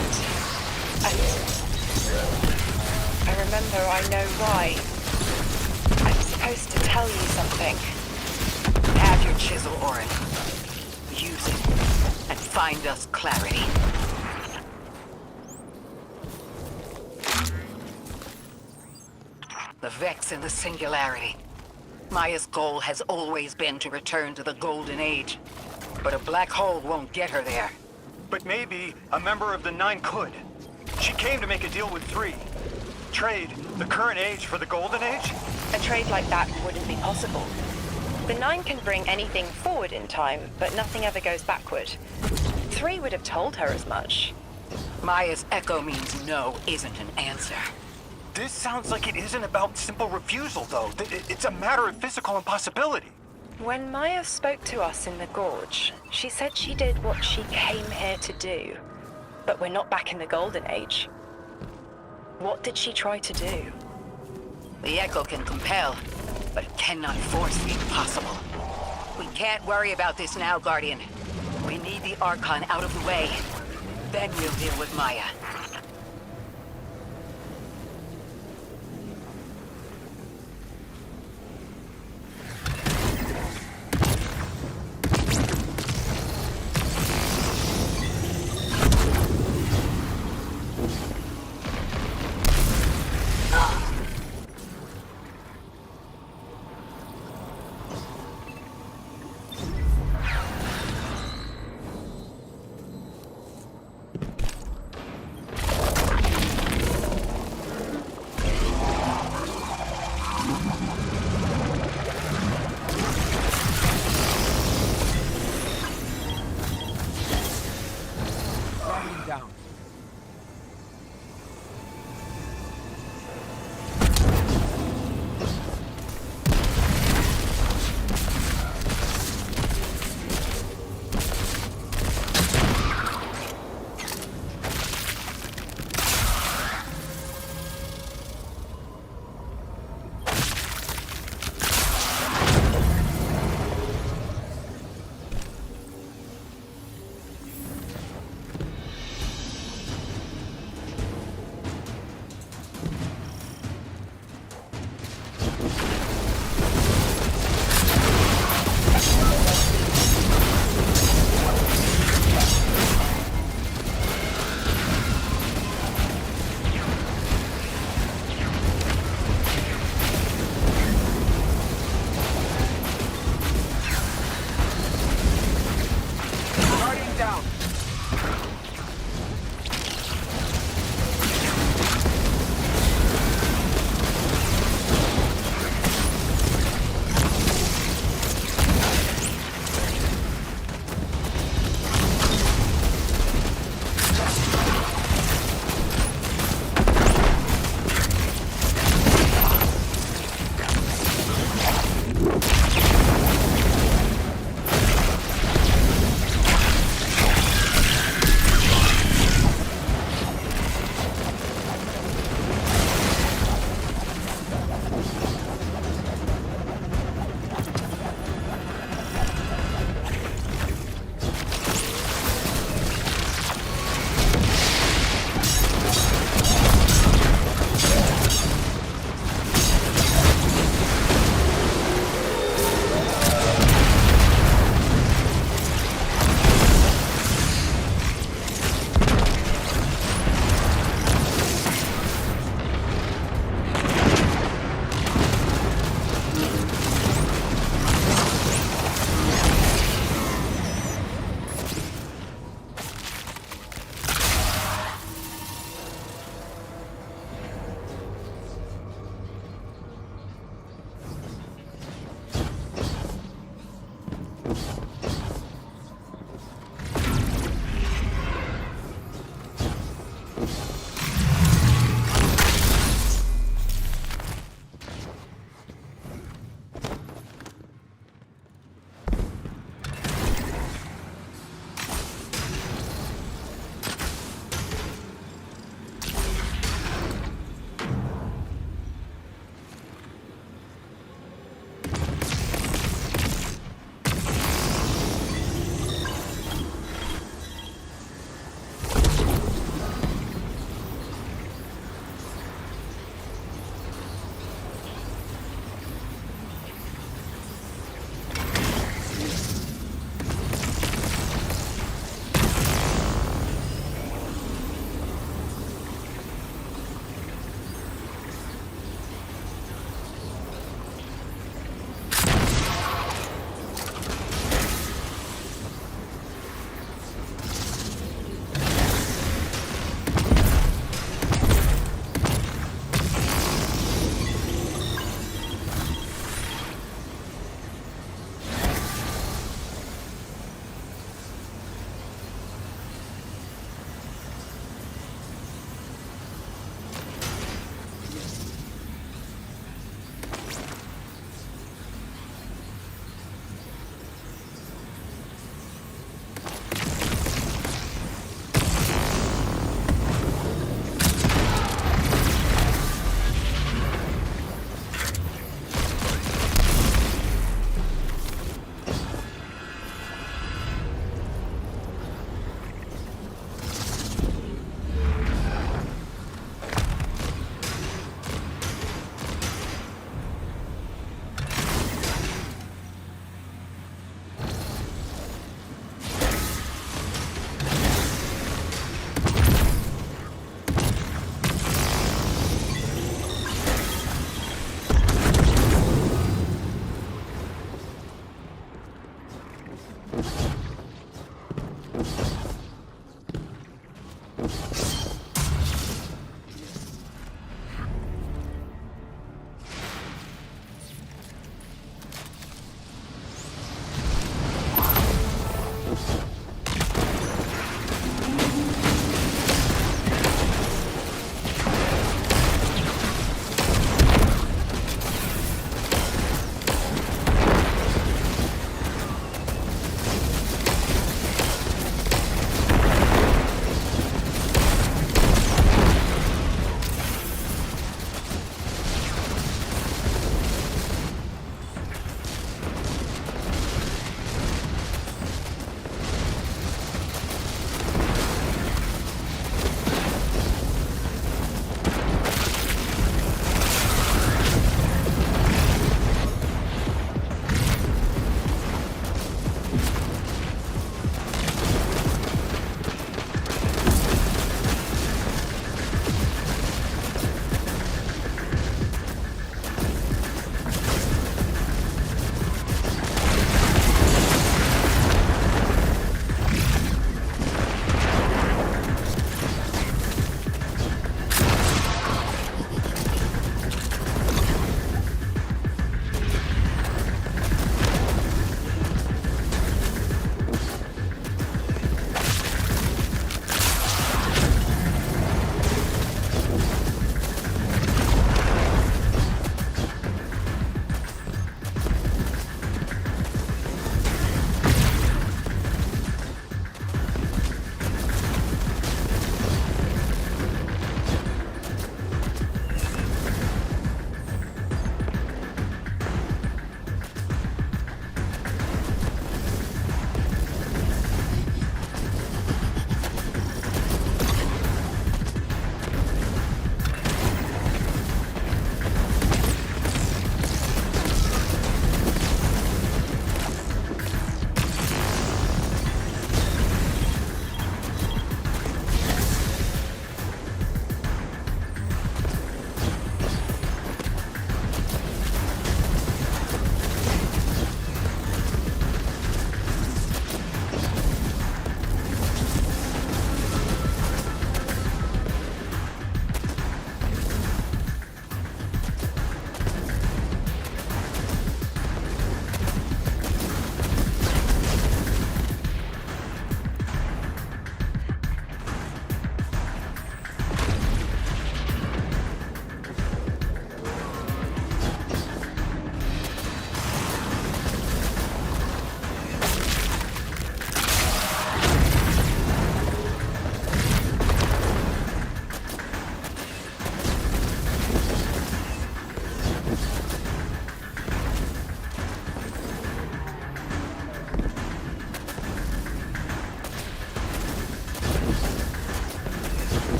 I remember I know why. I'm supposed to tell you something. Have your chisel, Orin. Use it, and find us clarity. The Vex and the Singularity. Maya's goal has always been to return to the Golden Age. But a black hole won't get her there. But maybe a member of the 9 could. She came to make a deal with 3. Trade the current age for the Golden Age? A trade like that wouldn't be possible. The 9 can bring anything forward in time, but nothing ever goes backward. 3 would have told her as much. Maya's echo means no isn't an answer. This sounds like it isn't about simple refusal, though. It's a matter of physical impossibility. When Maya spoke to us in the Gorge, she said she did what she came here to do. But we're not back in the Golden Age. What did she try to do? The Echo can compel, but it cannot force the impossible. We can't worry about this now, Guardian. We need the Archon out of the way. Then we'll deal with Maya.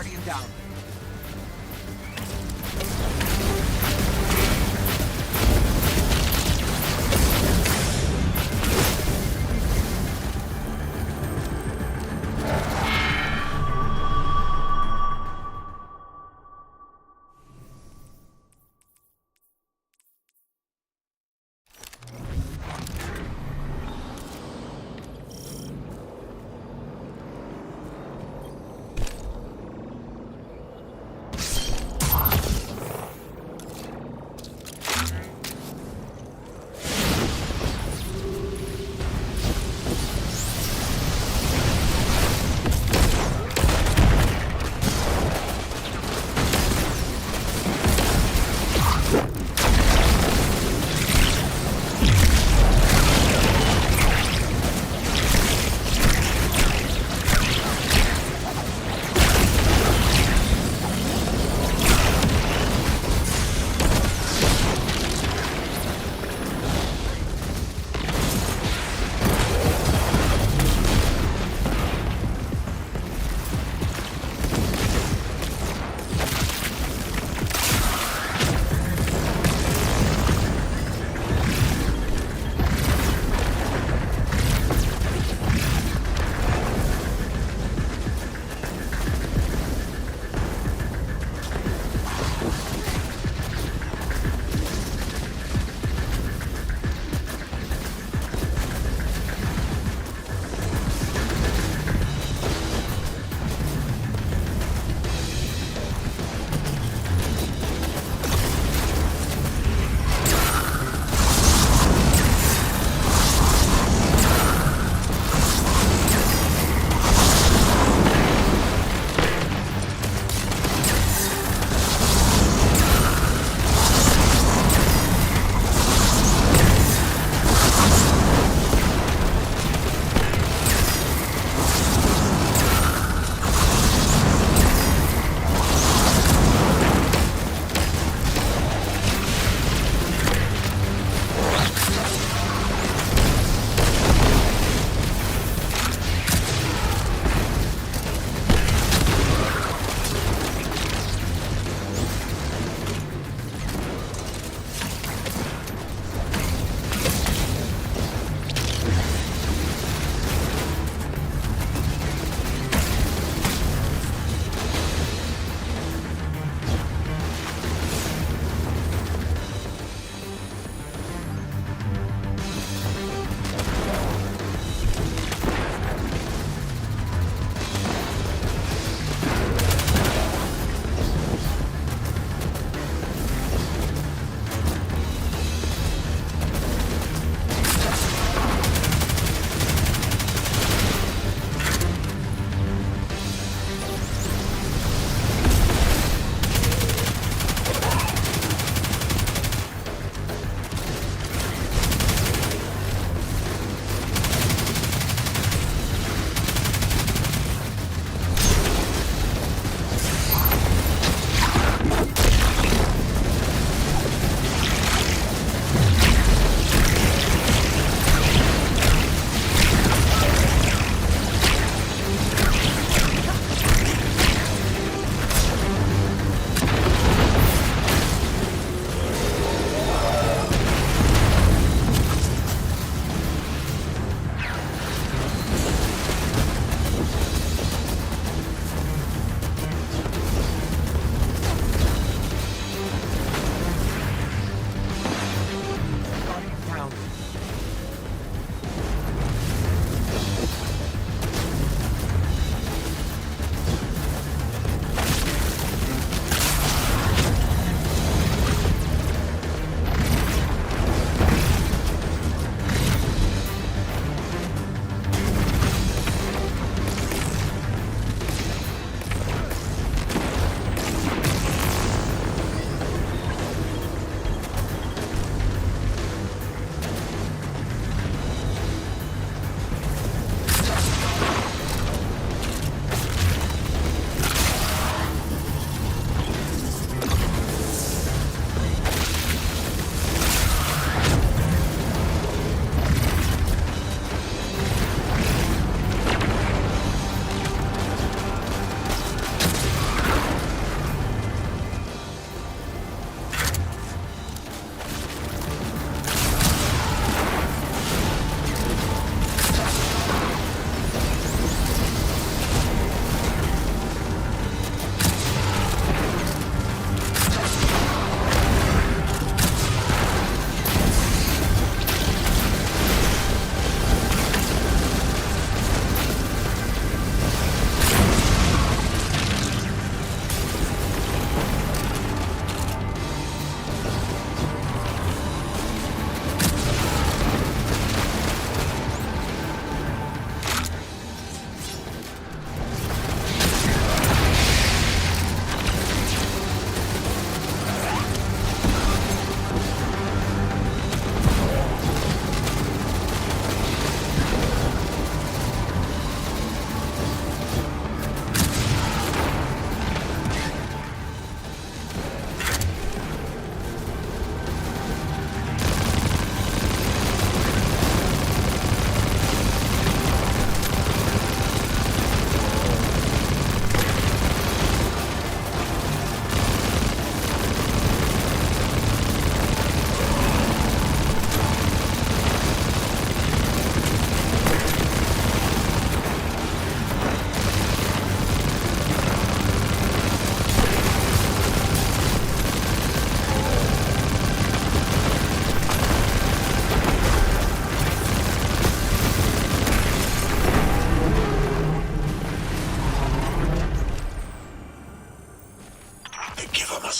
Guardian down.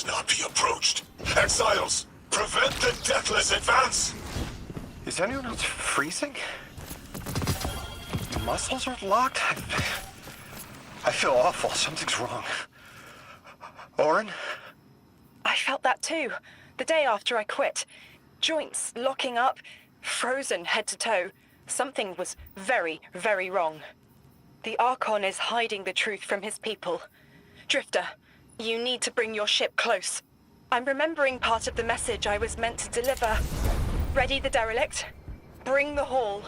must not be approached. Exiles, prevent the Deathless advance! Is anyone else freezing? Muscles are locked? I feel awful. Something's wrong. Orin? I felt that too. The day after I quit. Joints locking up, frozen head to toe. Something was very, very wrong. The Archon is hiding the truth from his people. Drifter, you need to bring your ship close. I'm remembering part of the message I was meant to deliver. Ready the derelict? Bring the haul.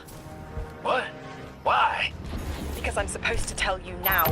What? Why? Because I'm supposed to tell you now.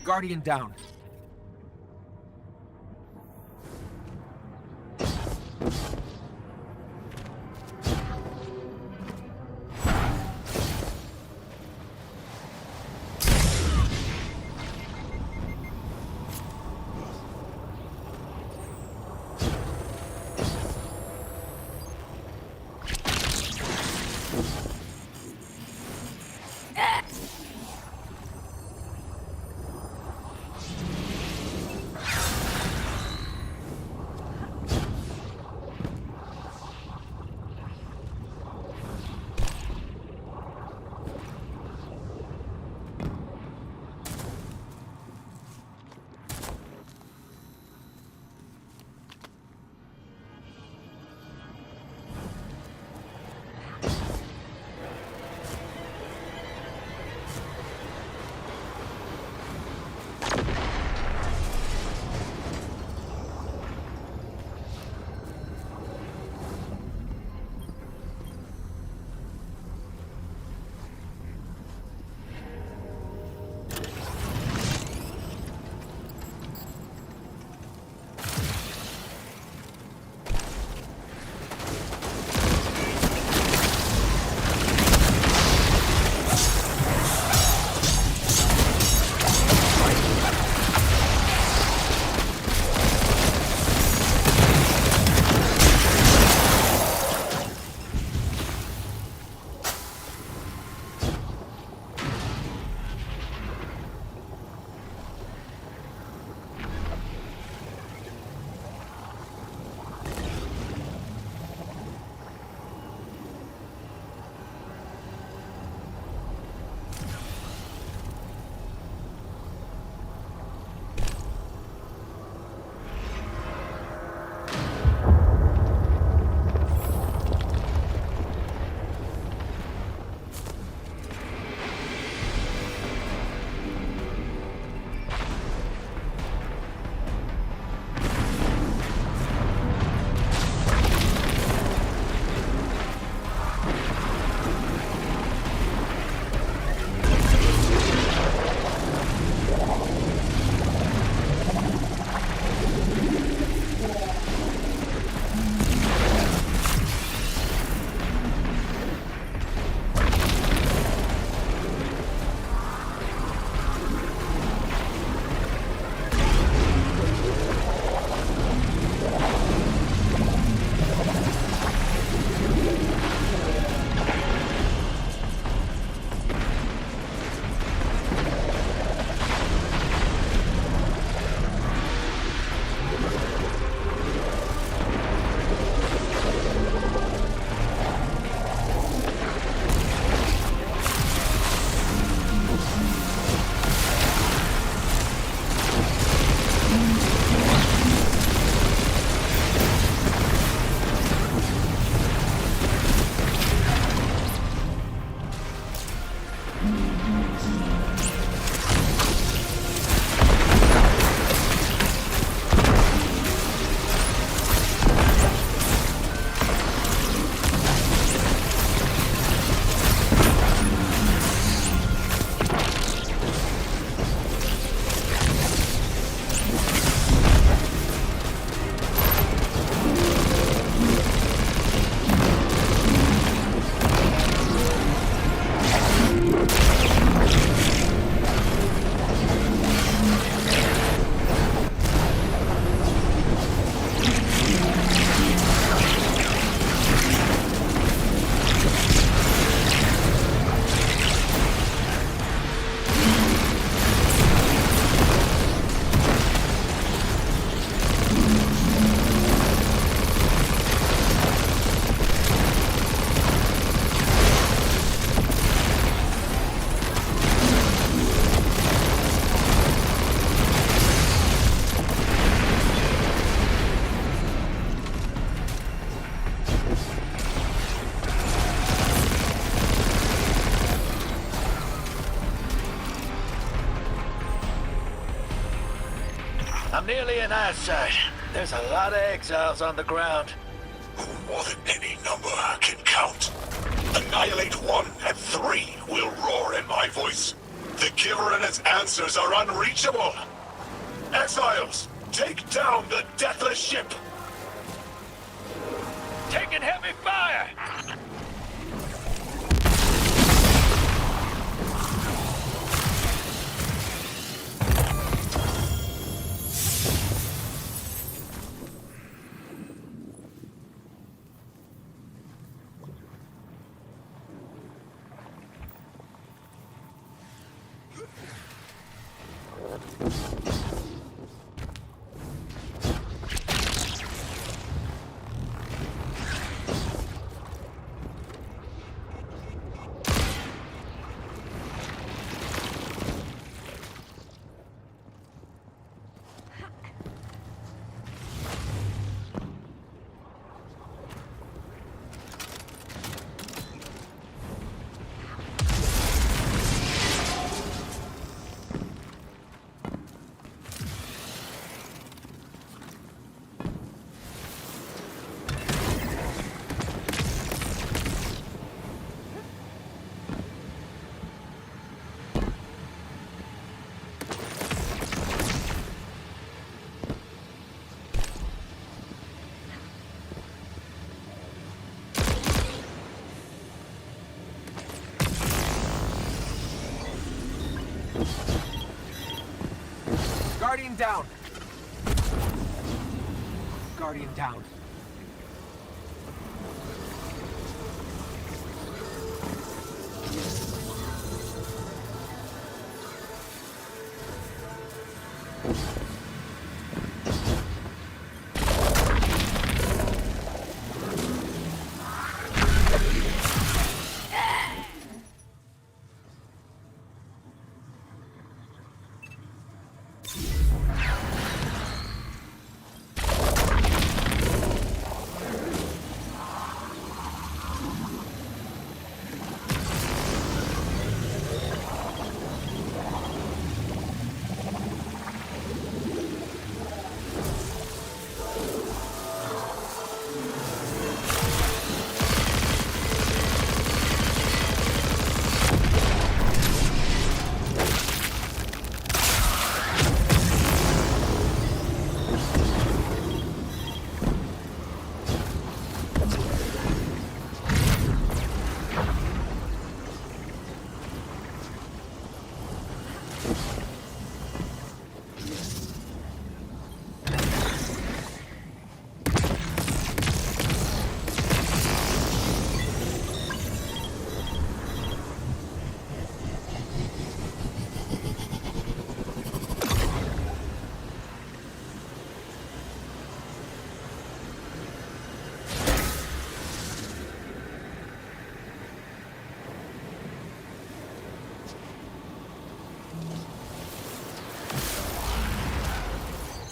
Guardian down. I'm nearly in eyesight. There's a lot of exiles on the ground. More than any number can count. Annihilate 1 and 3 will roar in my voice. The Giver and his answers are unreachable. Exiles, take down the Deathless ship. Taking heavy fire! Guardian down! Guardian down.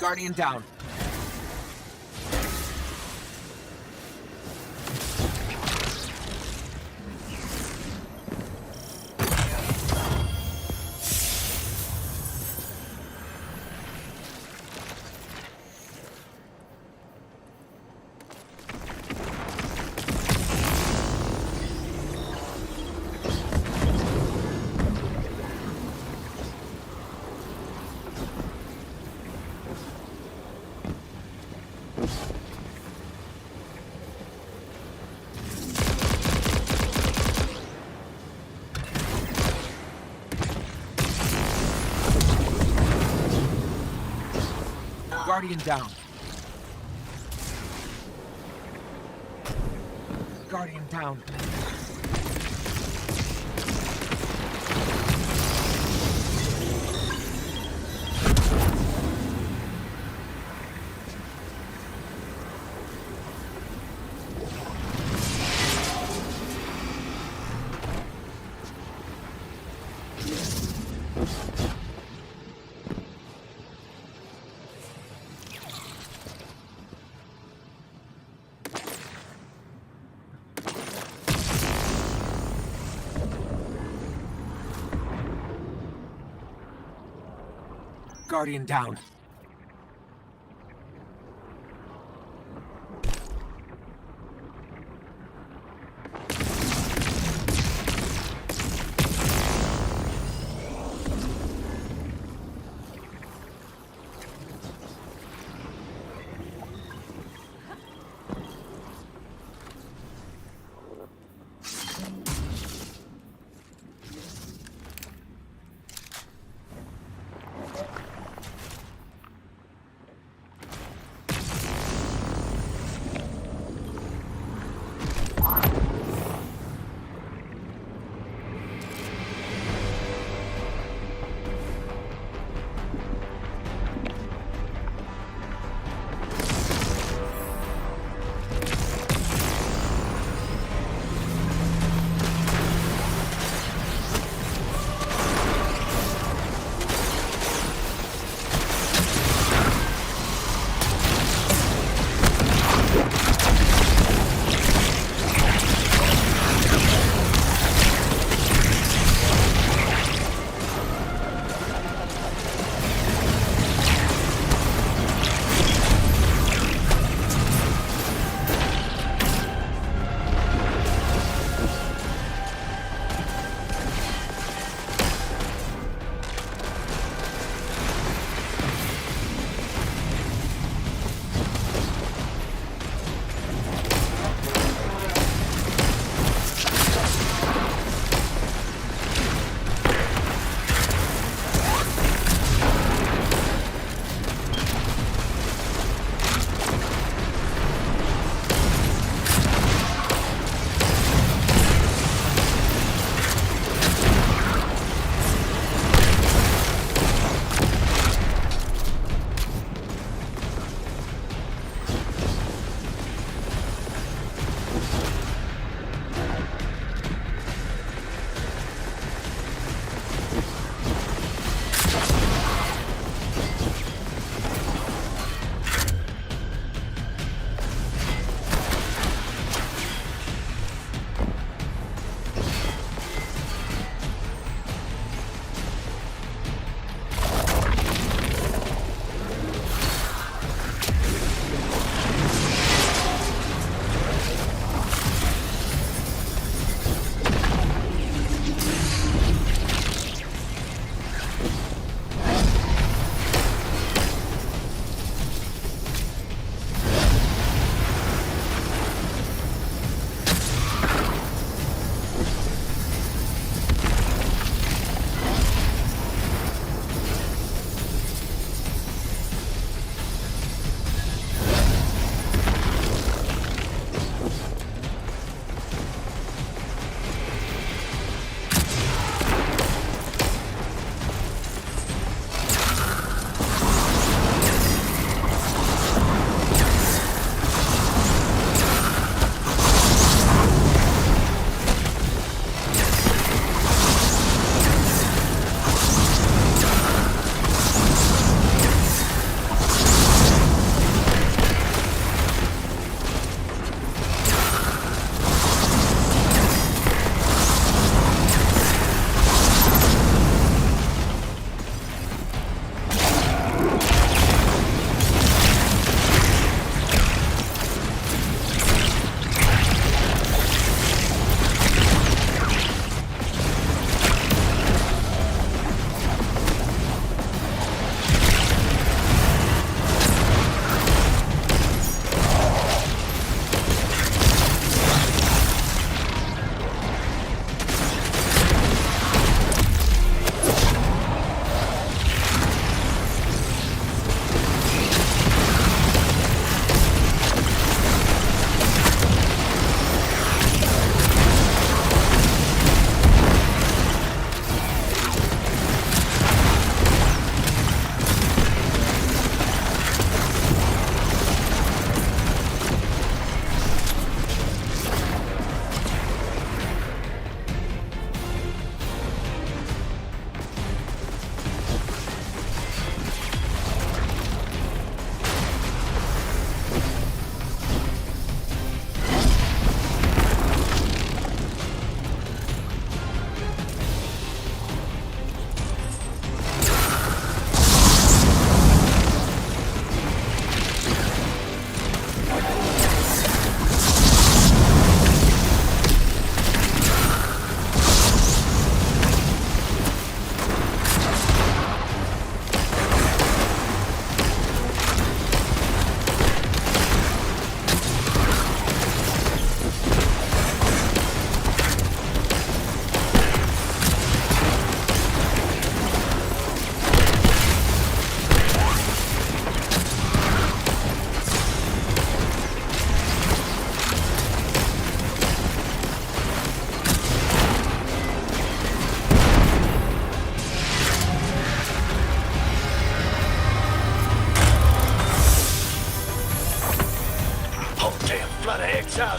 Guardian down. Guardian down. Guardian down. Guardian down.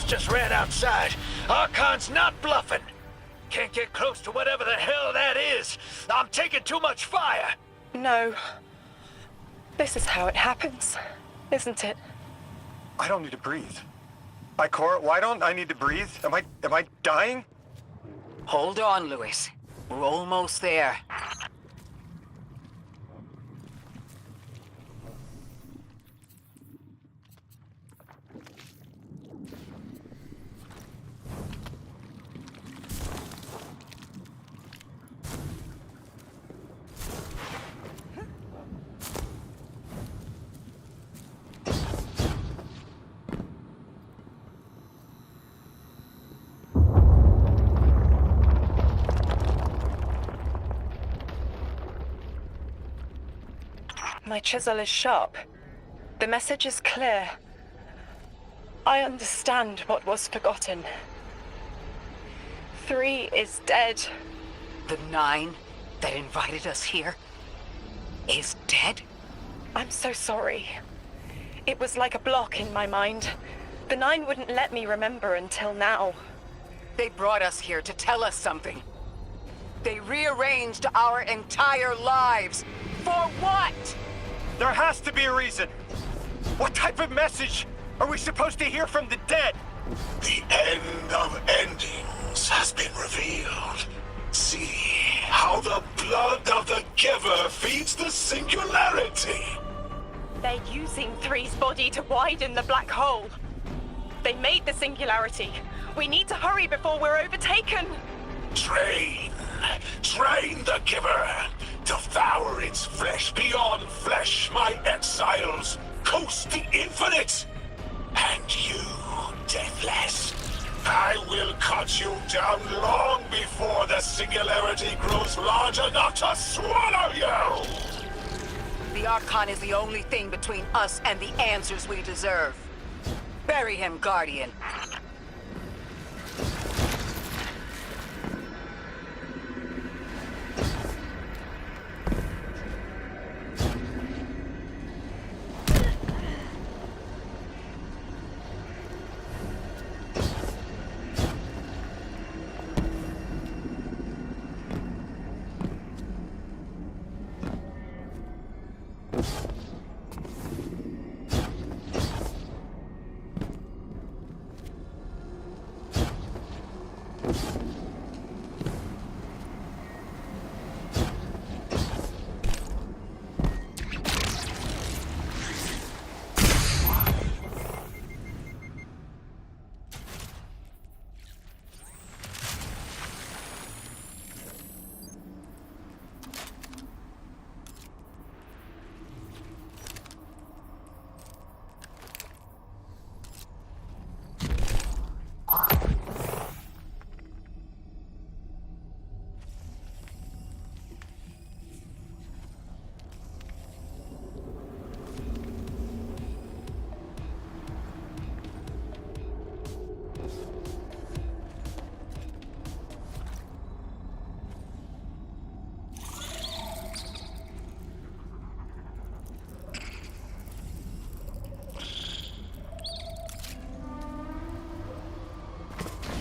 Boss just ran outside. Archon's not bluffing. Can't get close to whatever the hell that is. I'm taking too much fire. No. This is how it happens, isn't it? I don't need to breathe. Ikora, why don't I need to breathe? Am I dying? Hold on, Lewis. We're almost there. My chisel is sharp. The message is clear. I understand what was forgotten. 3 is dead. The 9 that invited us here is dead? I'm so sorry. It was like a block in my mind. The 9 wouldn't let me remember until now. They brought us here to tell us something. They rearranged our entire lives. For what? There has to be a reason. What type of message are we supposed to hear from the dead? The end of endings has been revealed. See how the blood of the giver feeds the singularity. They're using 3's body to widen the black hole. They made the singularity. We need to hurry before we're overtaken. Train the giver. Devour its flesh beyond flesh, my exiles. Coast the infinite. And you, Deathless, I will cut you down long before the singularity grows large enough to swallow you. The Archon is the only thing between us and the answers we deserve. Bury him, Guardian.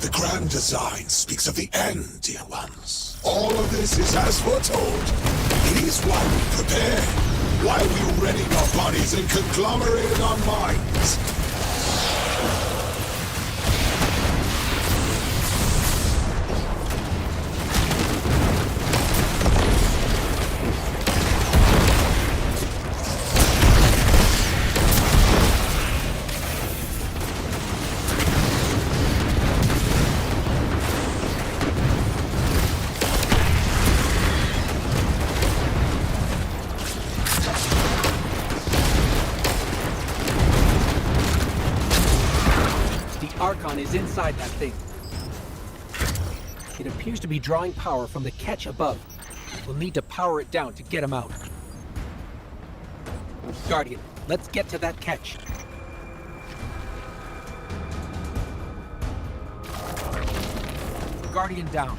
The grand design speaks of the end, dear ones. All of this is as foretold. It is why we prepared, why we readied our bodies and conglomerated our minds. Archon is inside that thing. It appears to be drawing power from the catch above. We'll need to power it down to get him out. Guardian, let's get to that catch. Guardian down.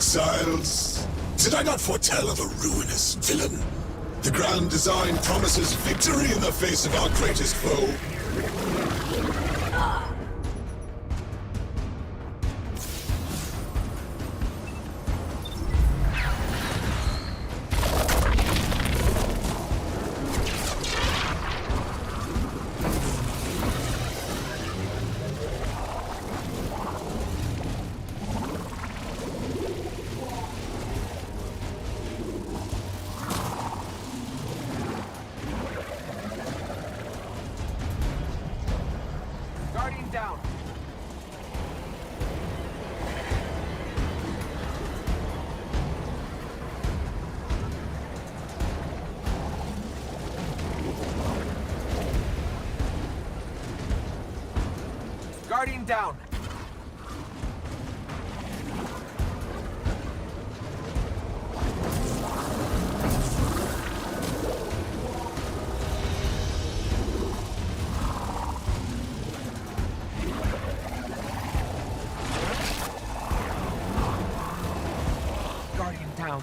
Exiles, did I not foretell of a ruinous villain? The Grand Design promises victory in the face of our greatest foe. Guardian down. Guardian down. Guardian down.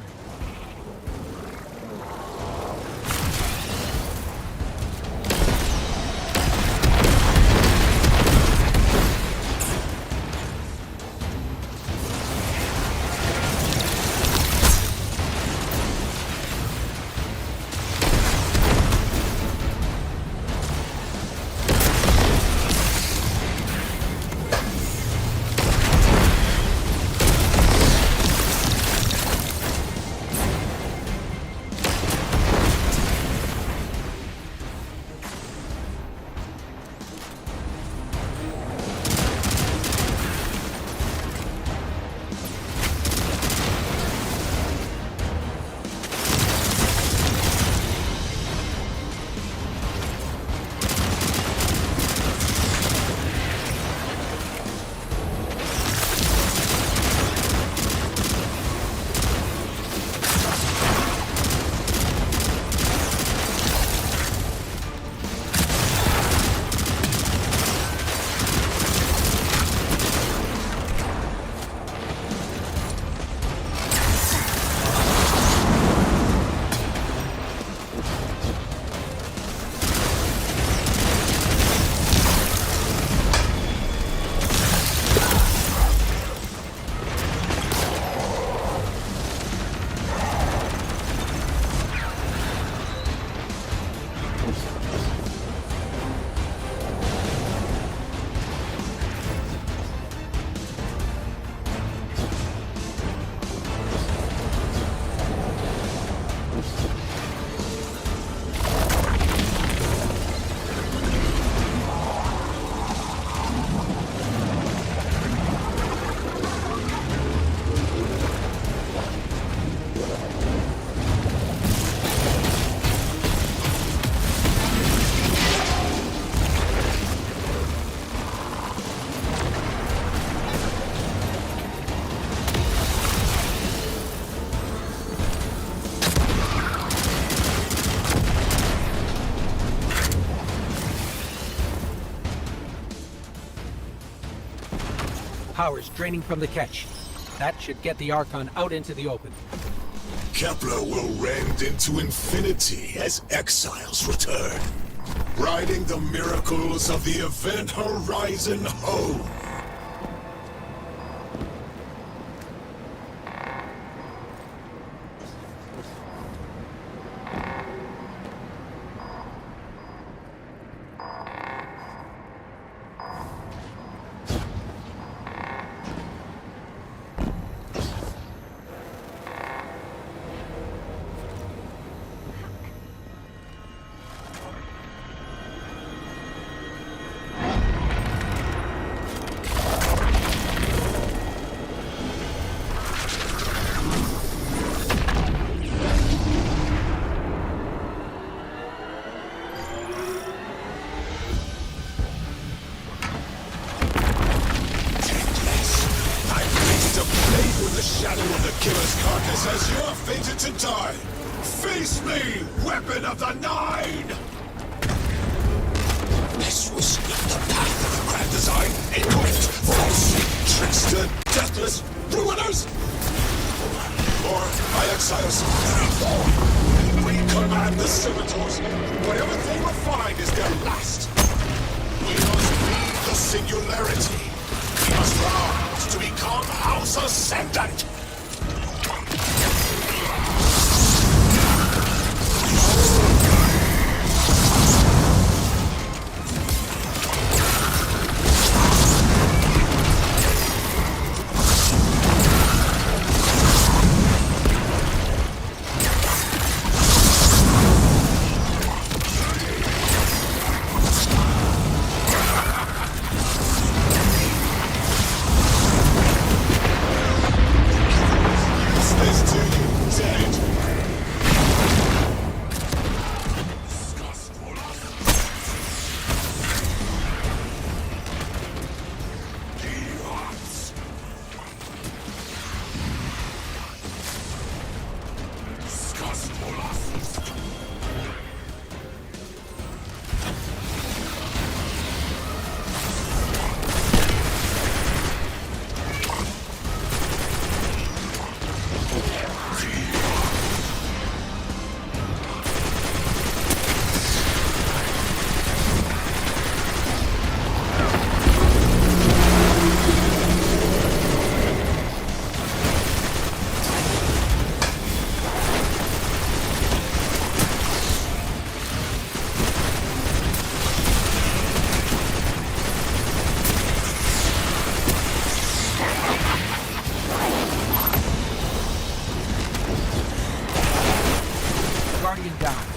Power's draining from the catch. That should get the Archon out into the open. Kepler will rend into infinity as exiles return, riding the miracles of the Event Horizon home. Shadow of the killer's carcass as you're fated to die. Face me, weapon of the Nine! This was not the path of the Grand Design. Ignorant, false, trickster, deathless, ruiners! Exiles. We command the Scimitars. Whatever they will find is their last. We must leave the singularity. We must rise to become House Ascendant. Guardian down.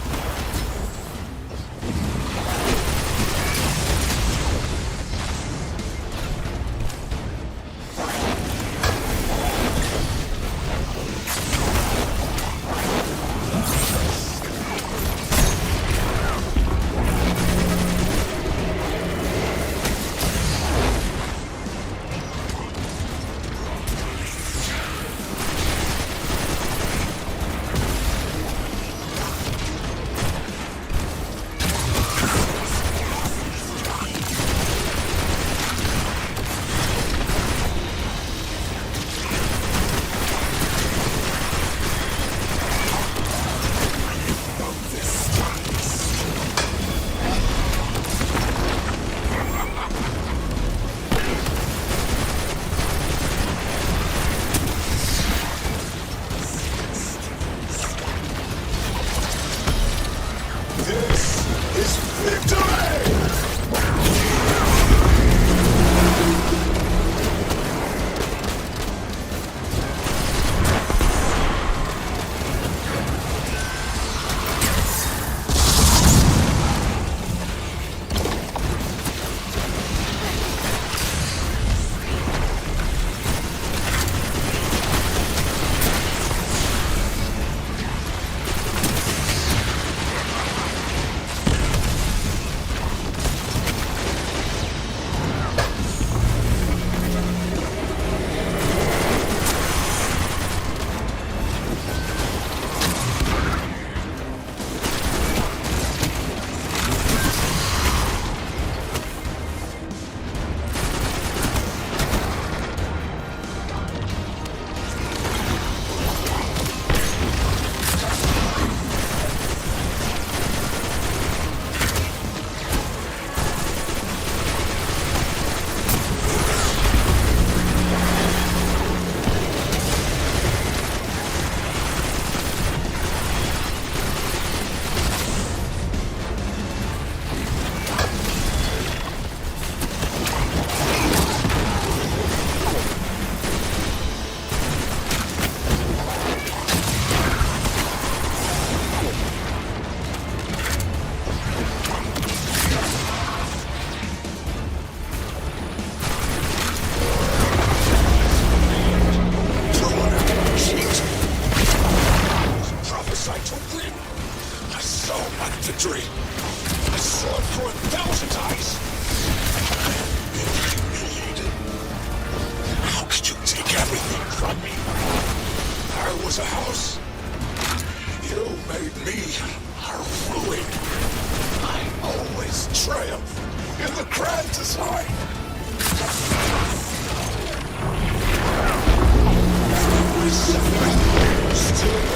victory. I saw it through 1,000 eyes. Humiliated. How could you take everything from me? I was a house. You made me a ruin. I always triumph in the grand design. My suffering still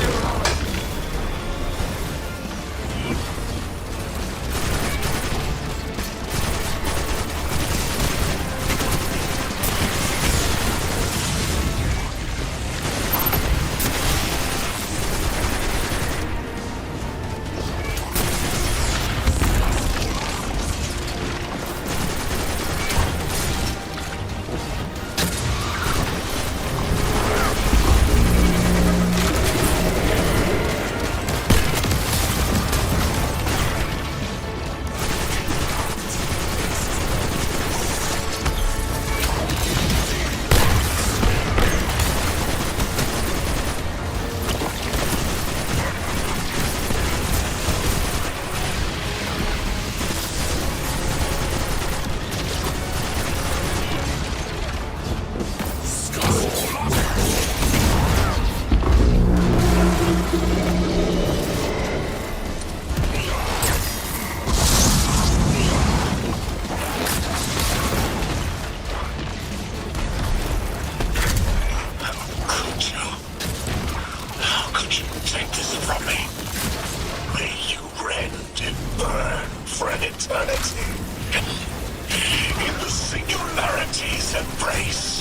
Take this from me. May you rend and burn for an eternity. In the singularity's embrace.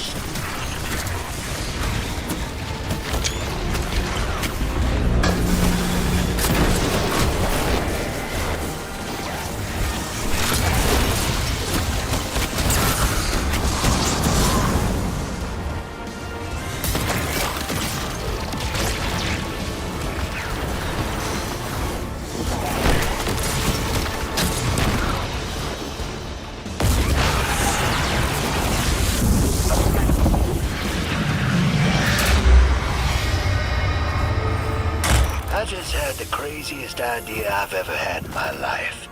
I just had the craziest idea I've ever had in my life.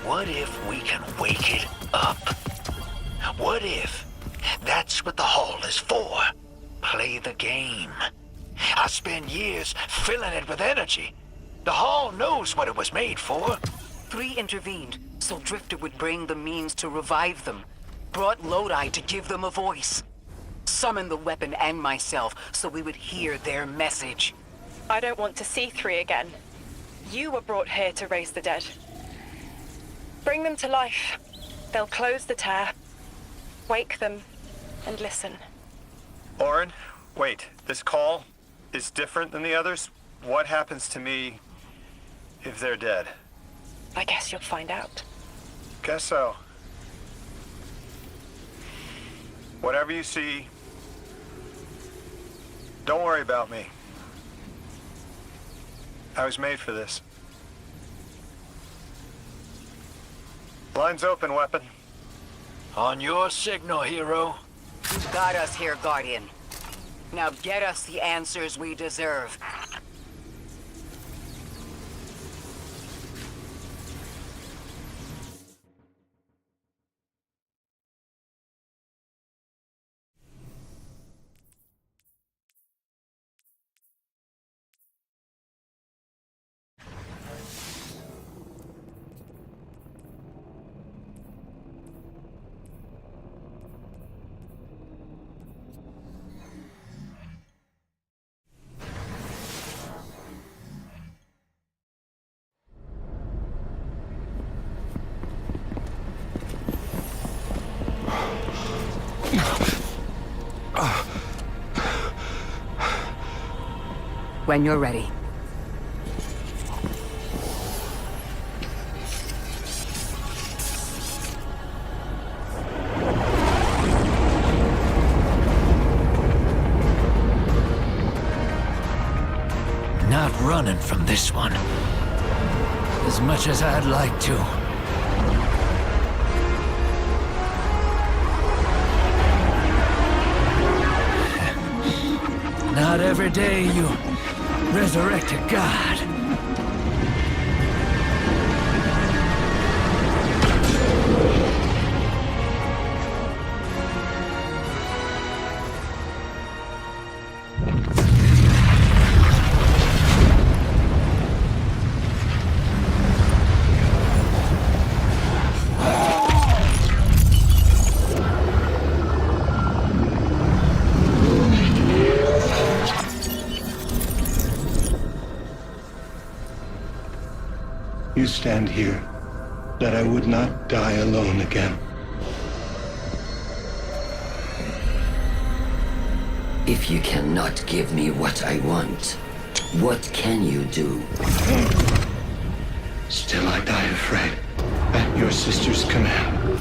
What if we can wake it up? What if that's what the Hall is for? Play the game. I spent years filling it with energy. The Hall knows what it was made for. 3 intervened, so Drifter would bring the means to revive them. Brought Lodi to give them a voice. Summoned the weapon and myself, so we would hear their message. I don't want to see 3 again. You were brought here to raise the dead. Bring them to life. They'll close the tear. Wake them and listen. Orin, wait. This call is different than the others? What happens to me if they're dead? I guess you'll find out. Guess so. Whatever you see, don't worry about me. I was made for this. Line's open, weapon. On your signal, hero. You got us here, Guardian. Now get us the answers we deserve. When you're ready. Not running from this one. As much as I'd like to. Not every day you resurrect a god. You stand here, that I would not die alone again. If you cannot give me what I want, what can you do? Still I die afraid, at your sister's command.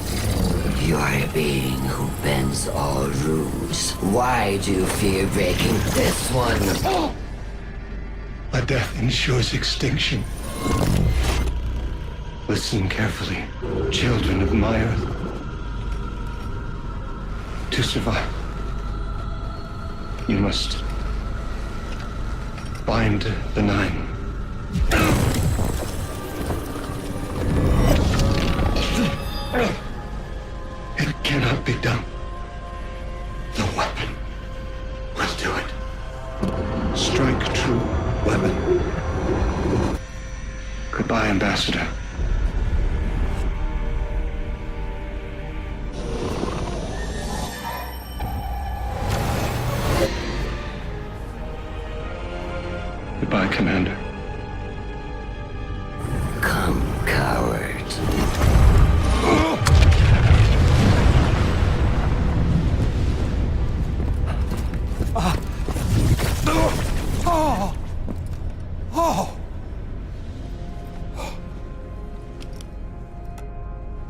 You are a being who bends all rules. Why do you fear breaking this one? A death ensures extinction. Listen carefully, children of my earth. To survive, you must bind the Nine. It cannot be done. The weapon will do it. Strike true, weapon. Goodbye, Ambassador. Goodbye, Commander. Come, coward.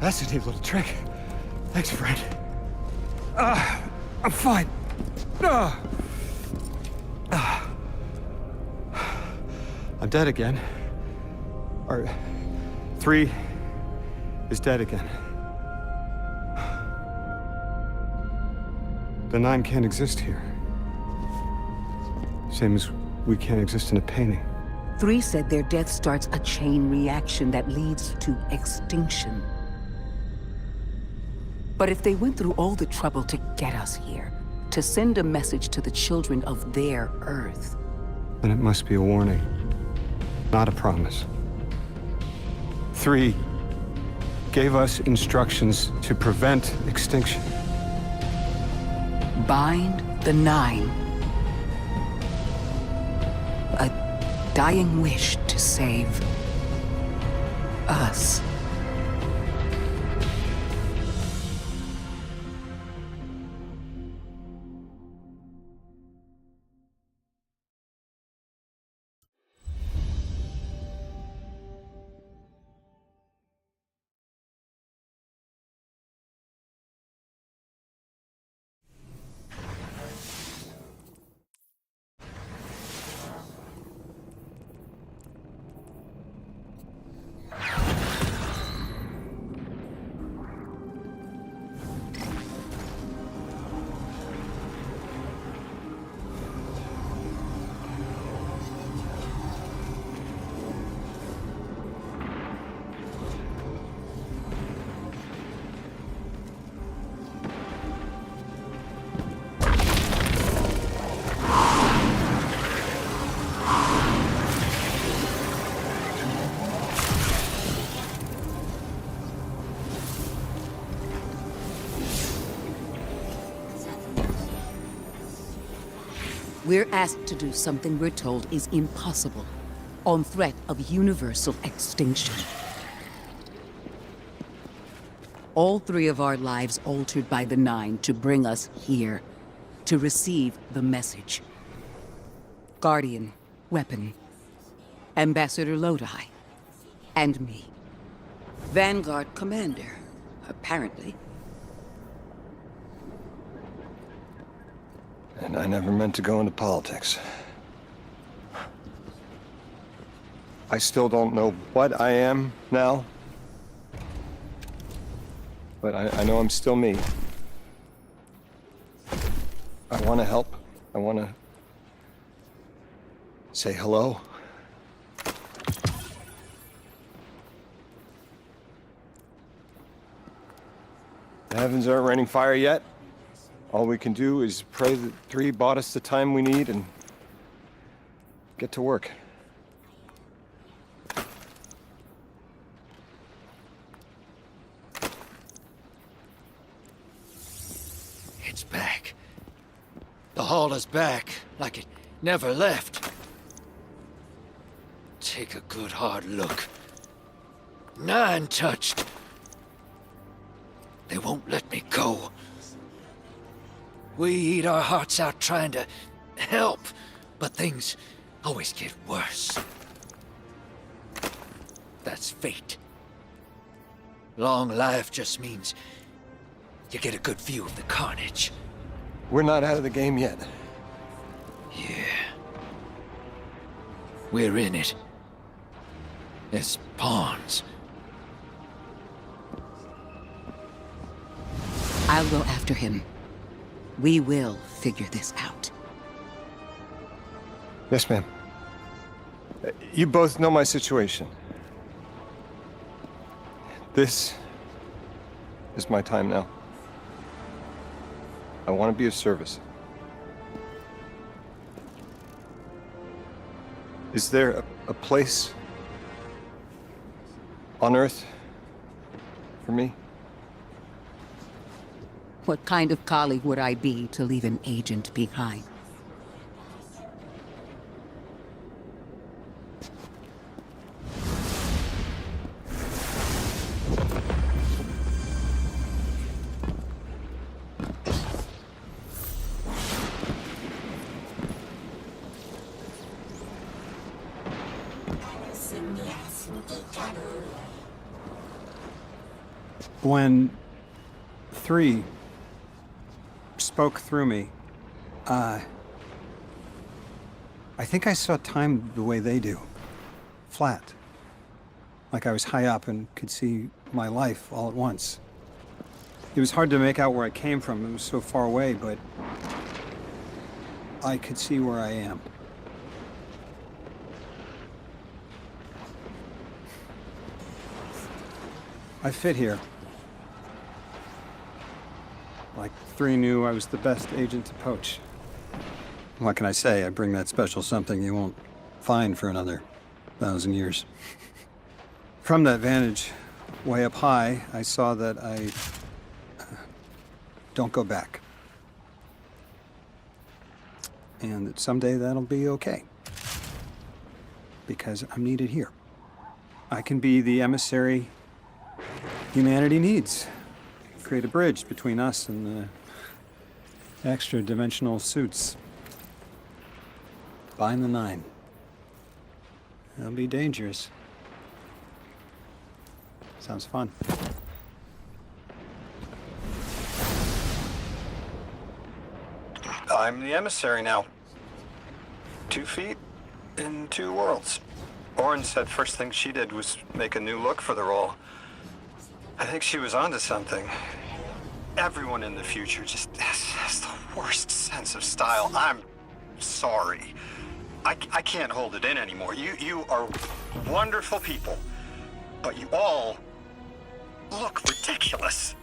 That's a neat little trick. Thanks, friend. I'm fine. I'm dead again. Or 3 is dead again. The 9 can't exist here. Same as we can't exist in a painting. 3 said their death starts a chain reaction that leads to extinction. But if they went through all the trouble to get us here, to send a message to the children of their Earth, then it must be a warning, not a promise. 3 gave us instructions to prevent extinction. bind the 9. A dying wish to save us. We're asked to do something we're told is impossible, on threat of universal extinction. All 3 of our lives altered by the 9 to bring us here, to receive the message. Guardian, Weapon, Ambassador Lodi, and me. Vanguard Commander, apparently. And I never meant to go into politics. I still don't know what I am now. But I know I'm still me. I want to help. I want to say hello. The heavens aren't raining fire yet. All we can do is pray that 3 bought us the time we need and get to work. It's back. The Hall is back, like it never left. Take a good hard look. 9 touched. They won't let me go. We eat our hearts out trying to help, but things always get worse. That's fate. Long life just means you get a good view of the carnage. We're not out of the game yet. Yeah. We're in it. As pawns. I'll go after him. We will figure this out. Yes, ma'am. You both know my situation. This is my time now. I want to be of service. Is there a place on Earth for me? What kind of colleague would I be to leave an agent behind? When 3 spoke through me, I think I saw time the way they do. Flat. Like I was high up and could see my life all at once. It was hard to make out where I came from. It was so far away, but I could see where I am. I fit here. Like 3 knew I was the best agent to poach. What can I say? I bring that special something you won't find for another 1,000 years. From that vantage, way up high, I saw that I don't go back. And that someday that'll be okay. Because I'm needed here. I can be the emissary humanity needs. Create a bridge between us and the extra-dimensional suits. Bind the 9. That'll be dangerous. Sounds fun. I'm the emissary now. 2 feet in 2 worlds. Orin said first thing she did was make a new look for the role. I think she was onto something. Everyone in the future just has the worst sense of style. I'm sorry. I can't hold it in anymore. You are wonderful people, but you all look ridiculous.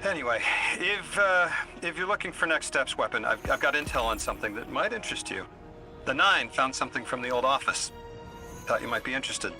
Anyway, if you're looking for next steps, Weapon, I've got intel on something that might interest you. The 9 found something from the old office. Thought you might be interested.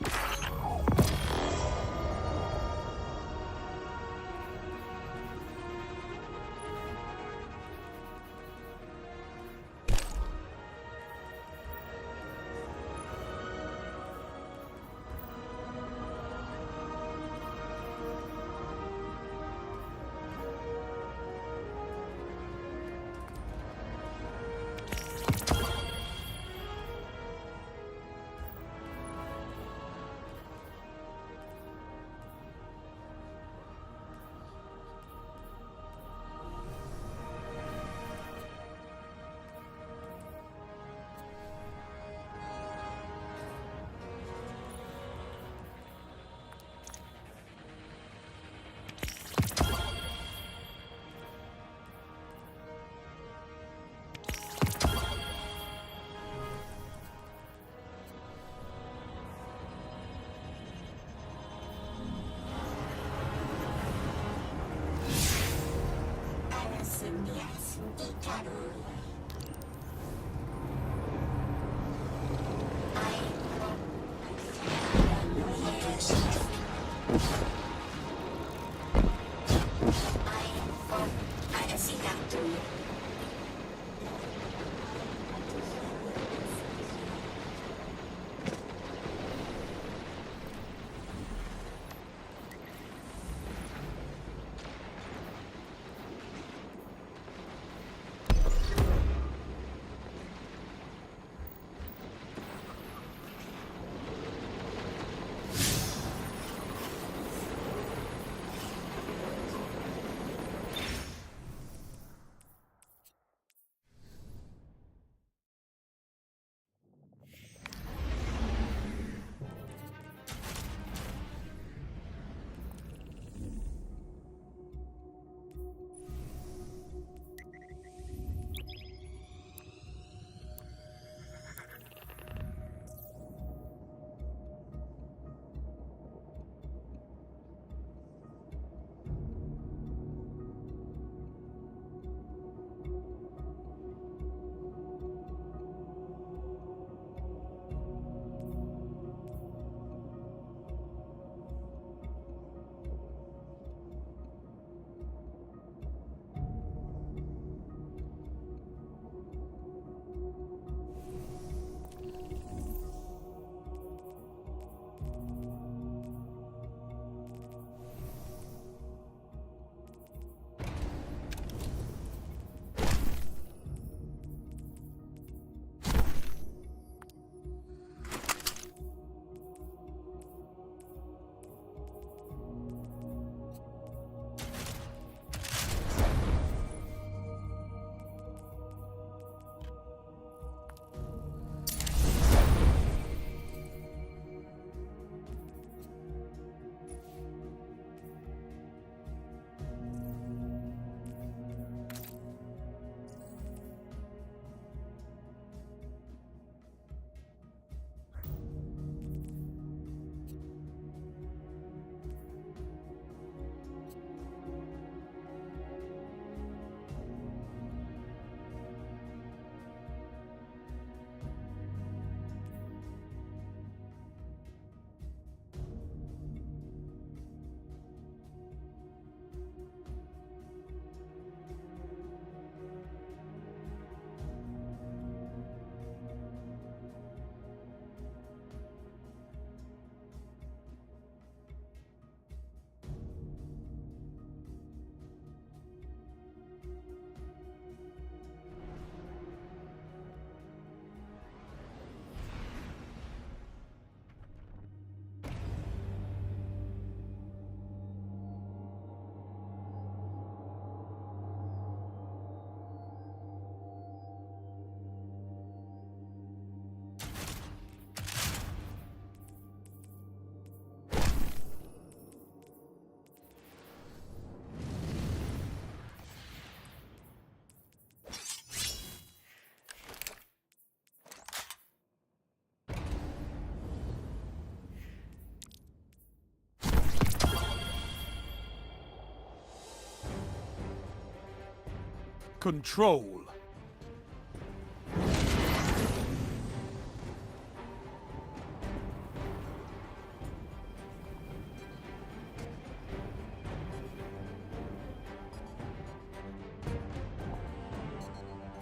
control.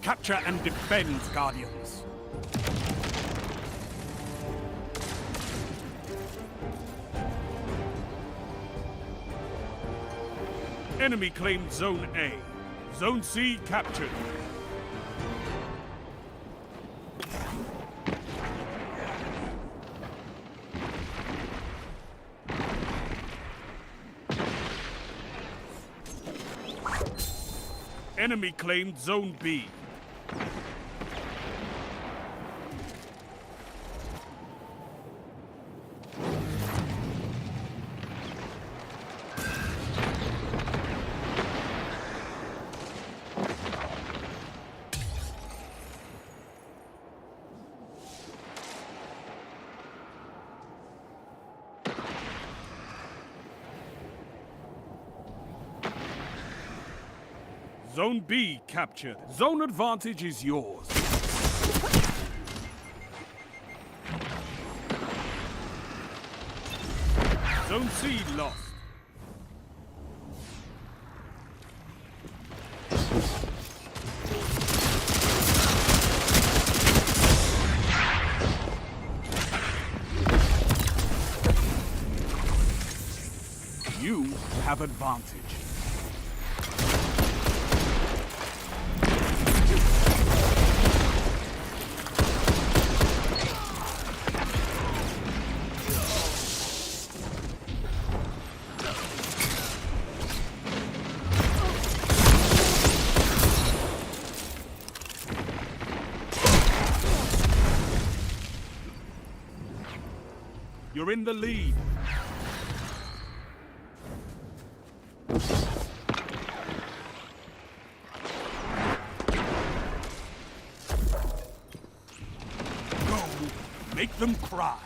Capture and defend, Guardians. Enemy claimed Zone A. Zone C captured. Enemy claimed Zone B. Zone B captured. Zone advantage is yours. Zone C lost. You have advantage. You're in the lead. Go, make them cry.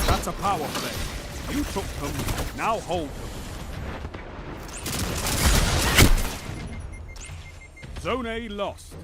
That's a power play. You took them, now hold them. Zone A lost.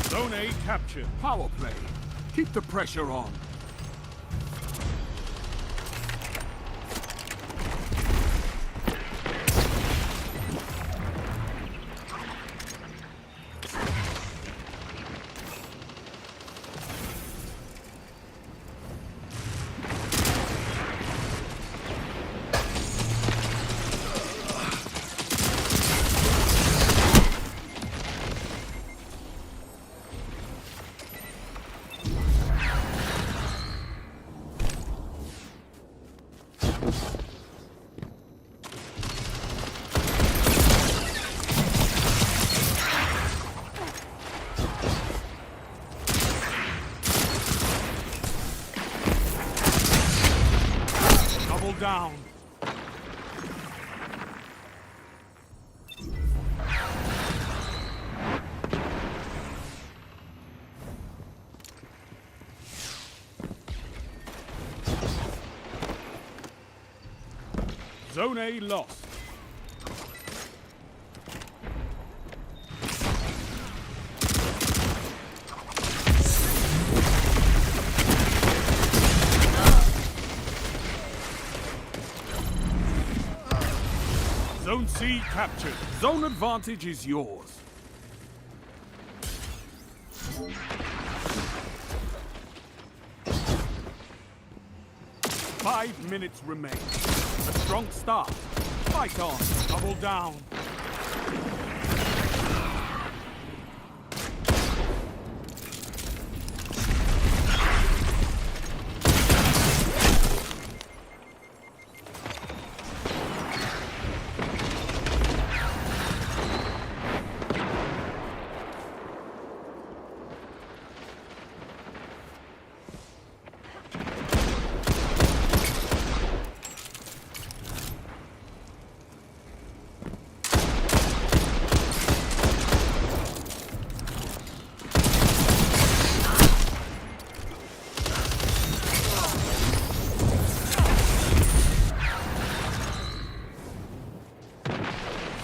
Zone A captured. Power play. Keep the pressure on. Double down. Zone A lost. Zone C captured. Zone advantage is yours. Five minutes remain. A strong start. Fight on. Double down.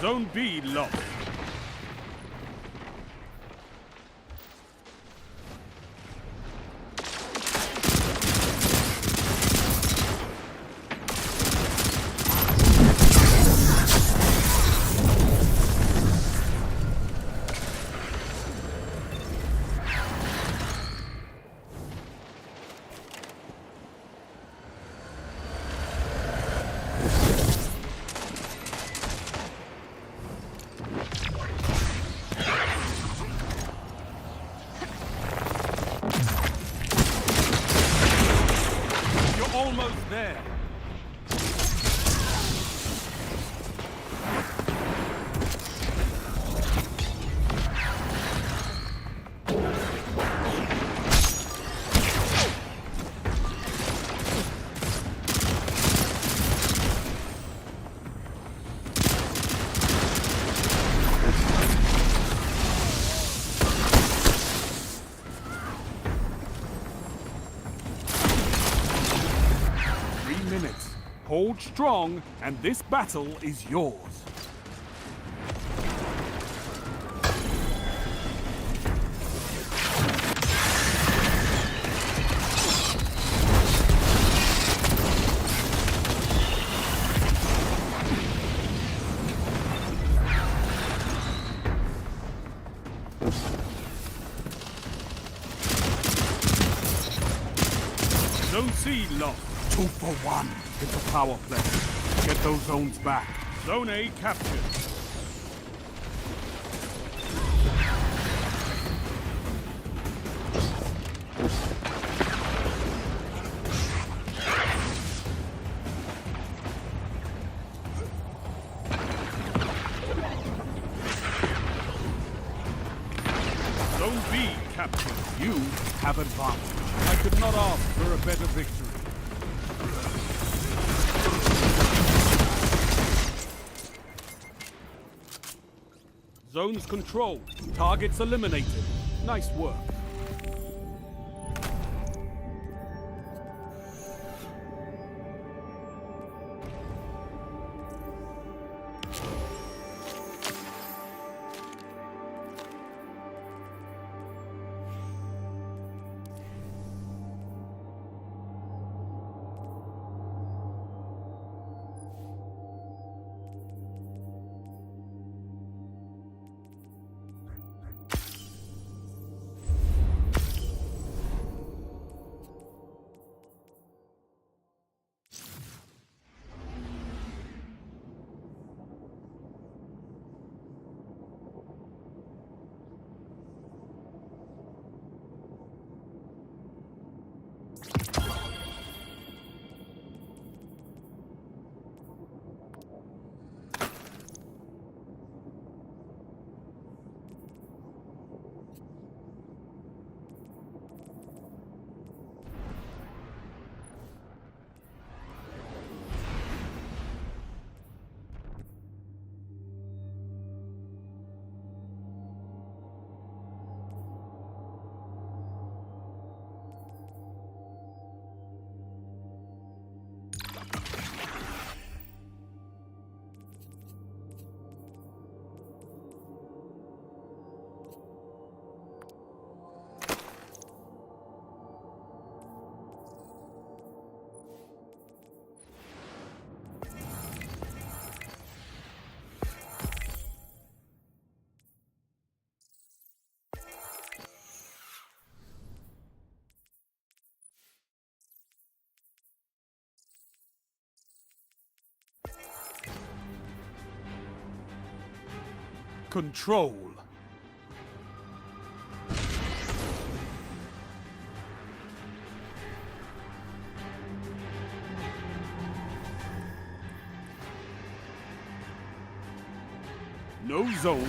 Zone B lost. Almost there. Hold strong, and this battle is yours. Zone C lost. 2 for 1. It's a power play. Get those zones back. Zone A captured. Zone B captured. You have advanced. I could not ask for a better victory. Zones controlled. Targets eliminated. Nice work. control. No zones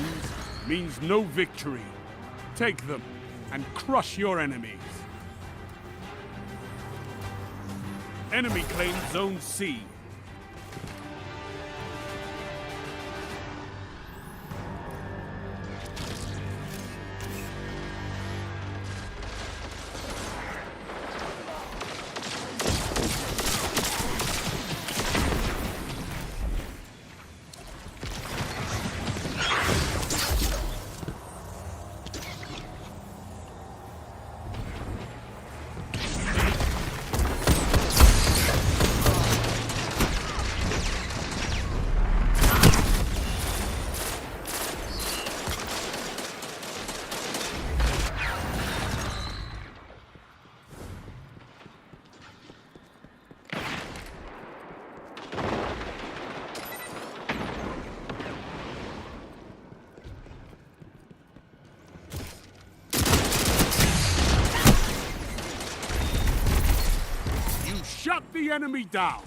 means no victory. Take them and crush your enemies. Enemy claims Zone C. Shut the enemy down!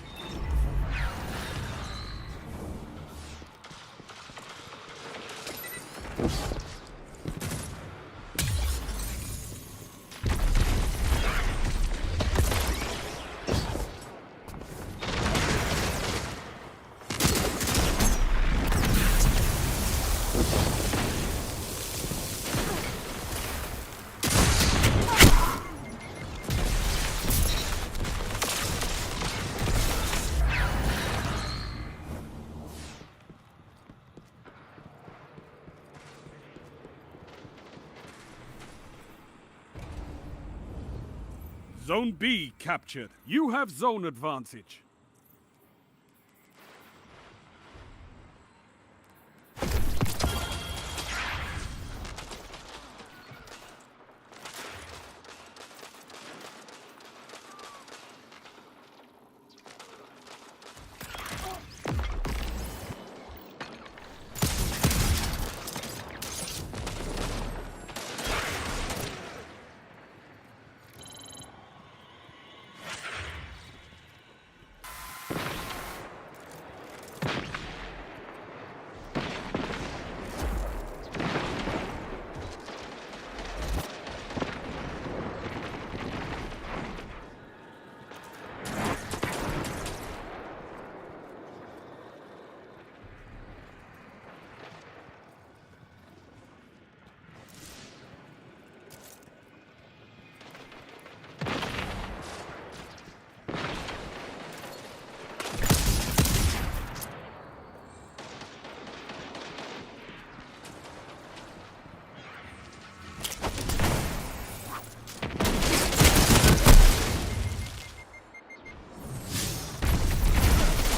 Zone B captured. You have zone advantage.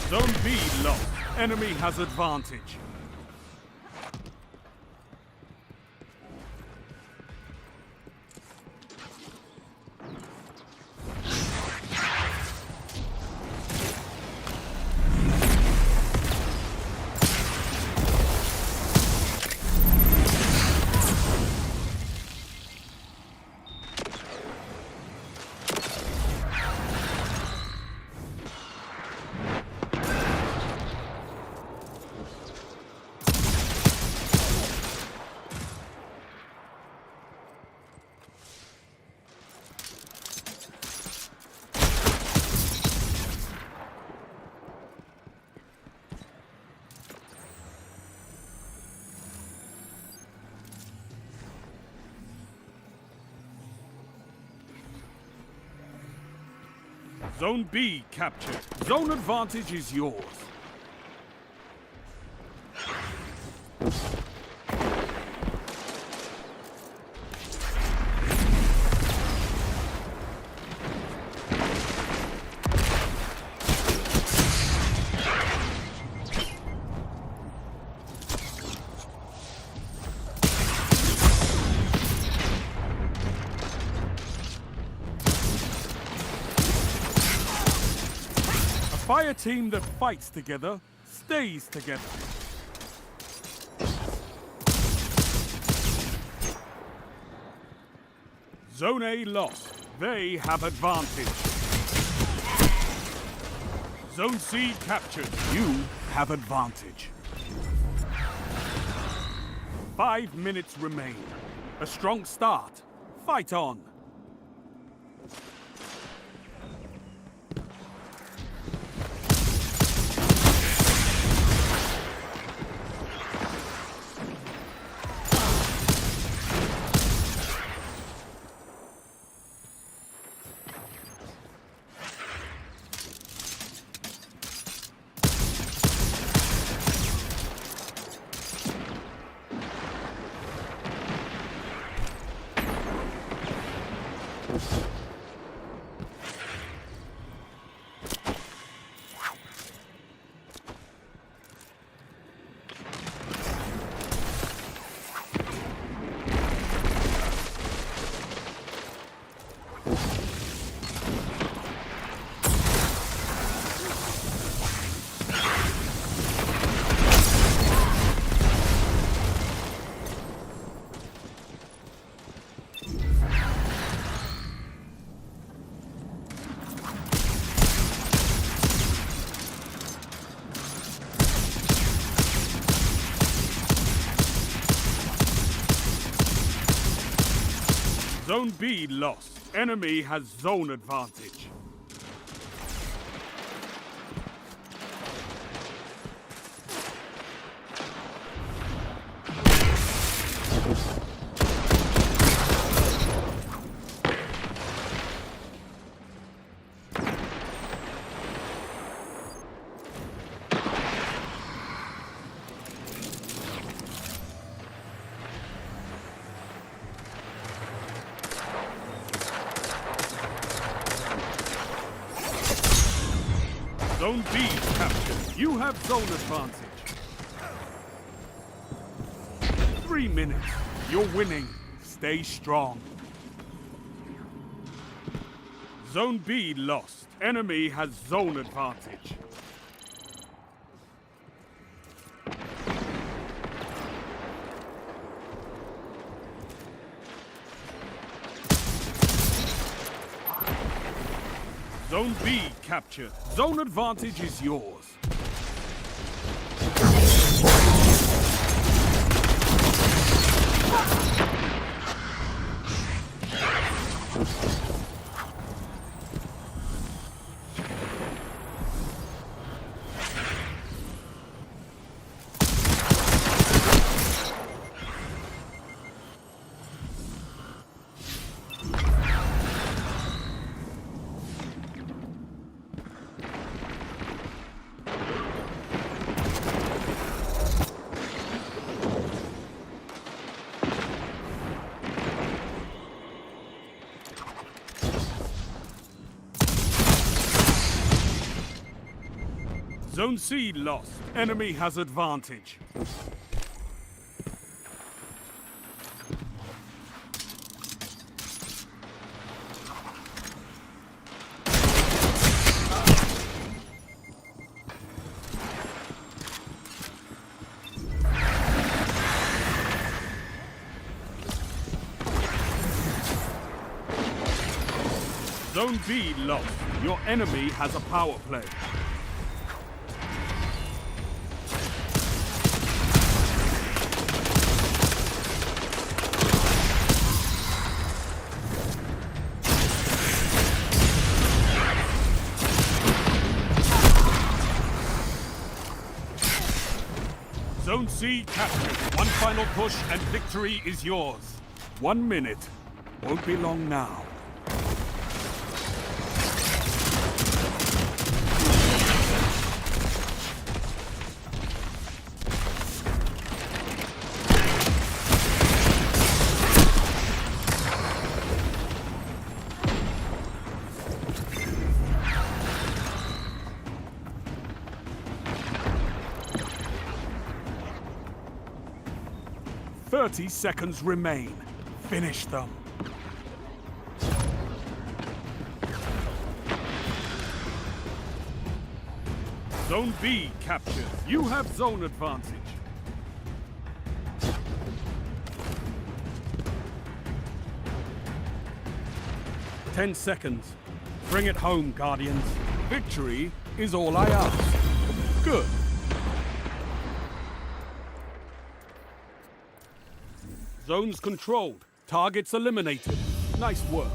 Zone B lost. Enemy has advantage. Zone B captured. Zone advantage is yours. Fire team that fights together stays together. Zone A lost. They have advantage. Zone C captured. You have advantage. 5 minutes remain. A strong start. Fight on. Zone B lost. Enemy has zone advantage. Zone B captured. You have zone advantage. 3 minutes. You're winning. Stay strong. Zone B lost. Enemy has zone advantage. Zone B captured. Zone advantage is yours. Zone C lost. Enemy has advantage. Zone B lost. Your enemy has a power play. Zone C captured. One final push and victory is yours. 1 minute. Won't be long now. Thirty seconds remain. Finish them. Zone B captured. You have zone advantage. 10 seconds. Bring it home, Guardians. Victory is all I ask. Good. Zones controlled. Targets eliminated. Nice work.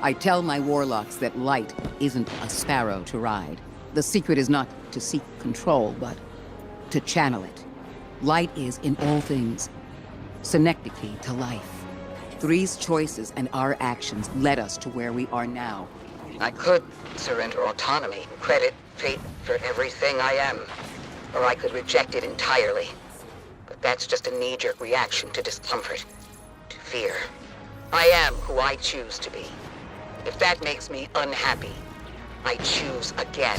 I tell my warlocks that light isn't a sparrow to ride. The secret is not to seek control, but to channel it. Light is, in all things, synecdoche to life. Three's choices and our actions led us to where we are now. I could surrender autonomy, credit fate for everything I am. Or I could reject it entirely. But that's just a knee-jerk reaction to discomfort, to fear. I am who I choose to be. If that makes me unhappy, I choose again.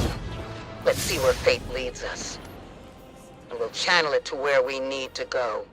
Let's see where fate leads us. And we'll channel it to where we need to go.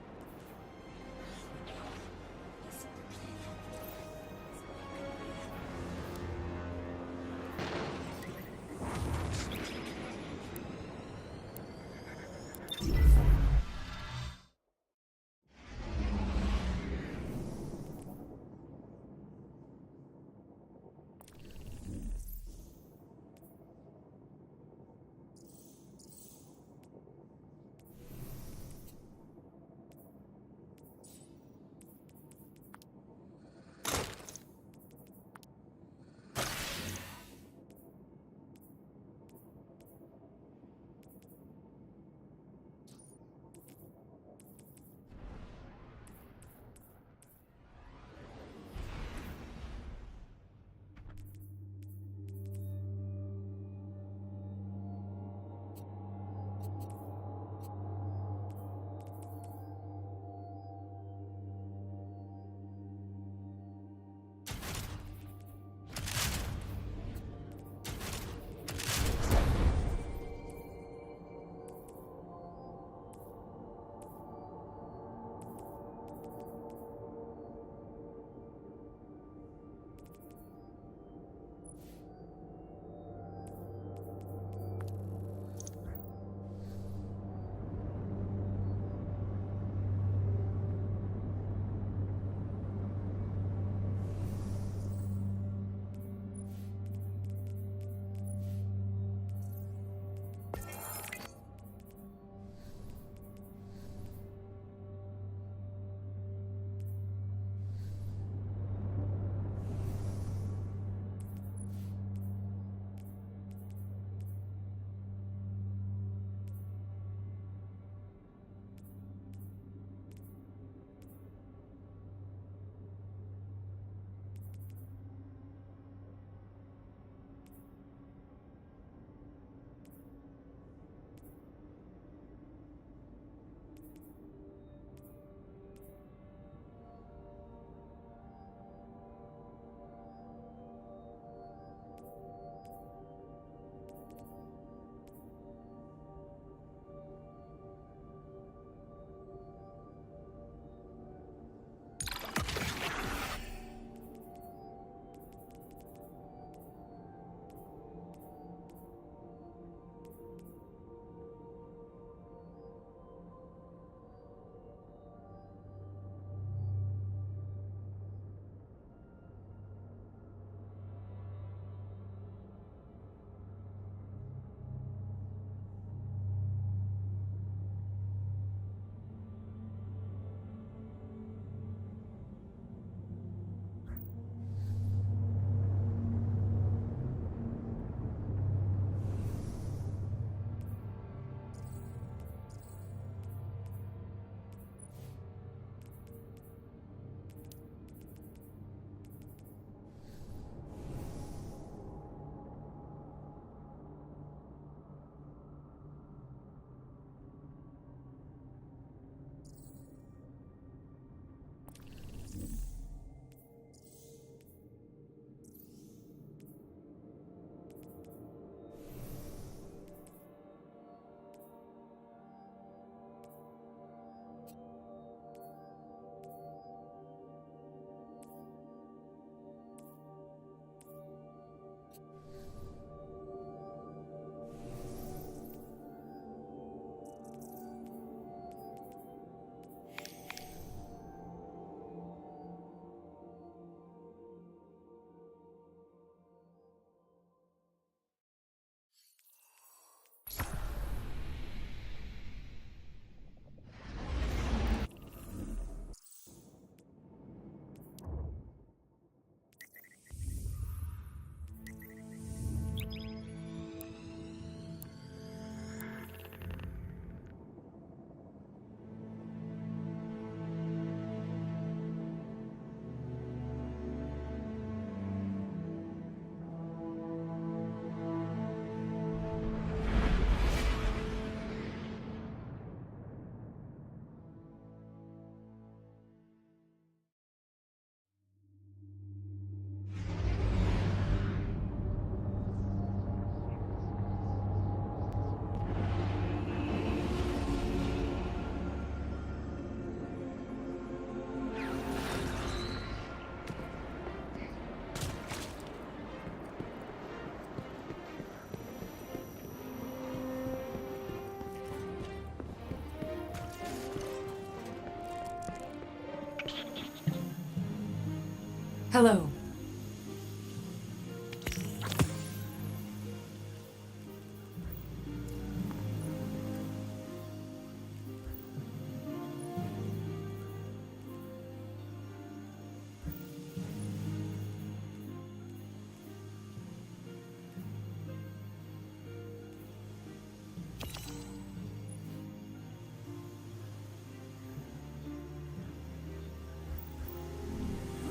Hello.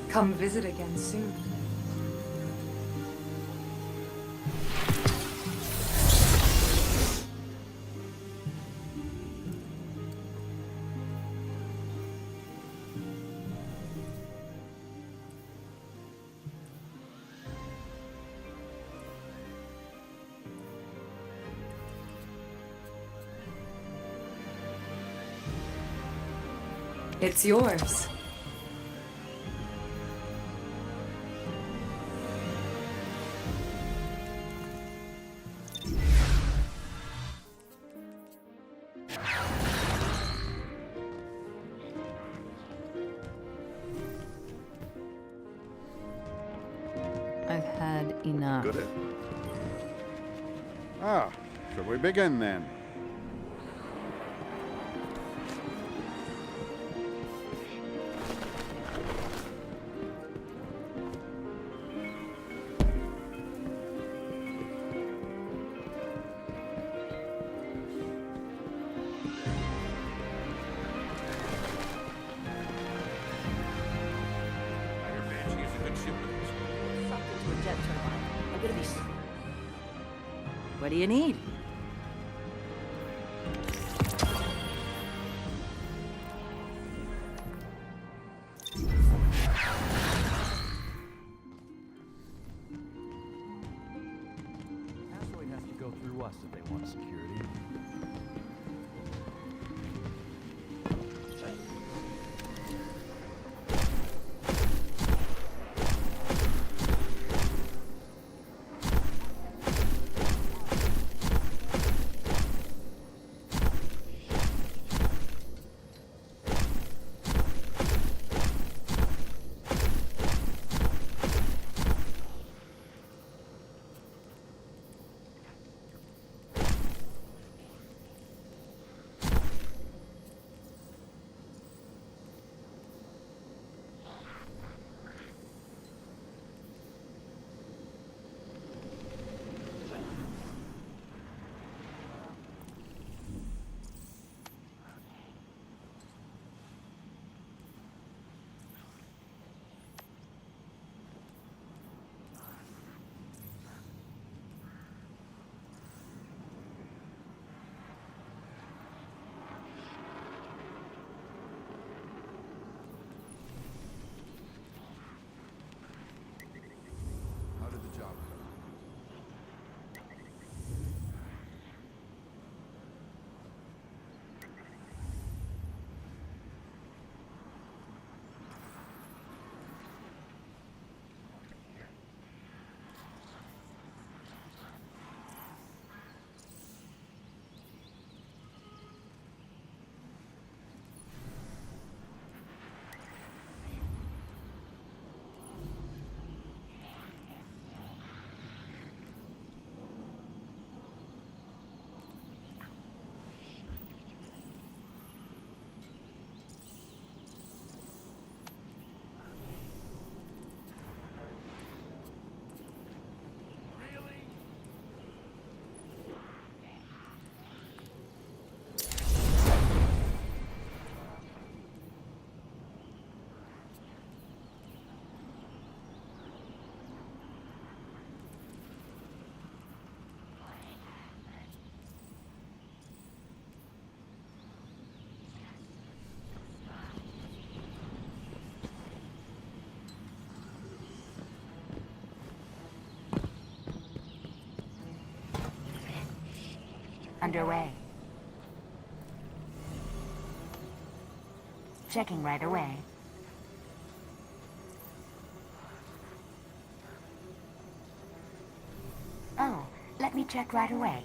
Come visit again soon. It's yours. I've had enough. Good. Ah, shall we begin then? What do you need? Asteroid has to go through us if they want security. Underway. Checking right away. Oh, let me check right away.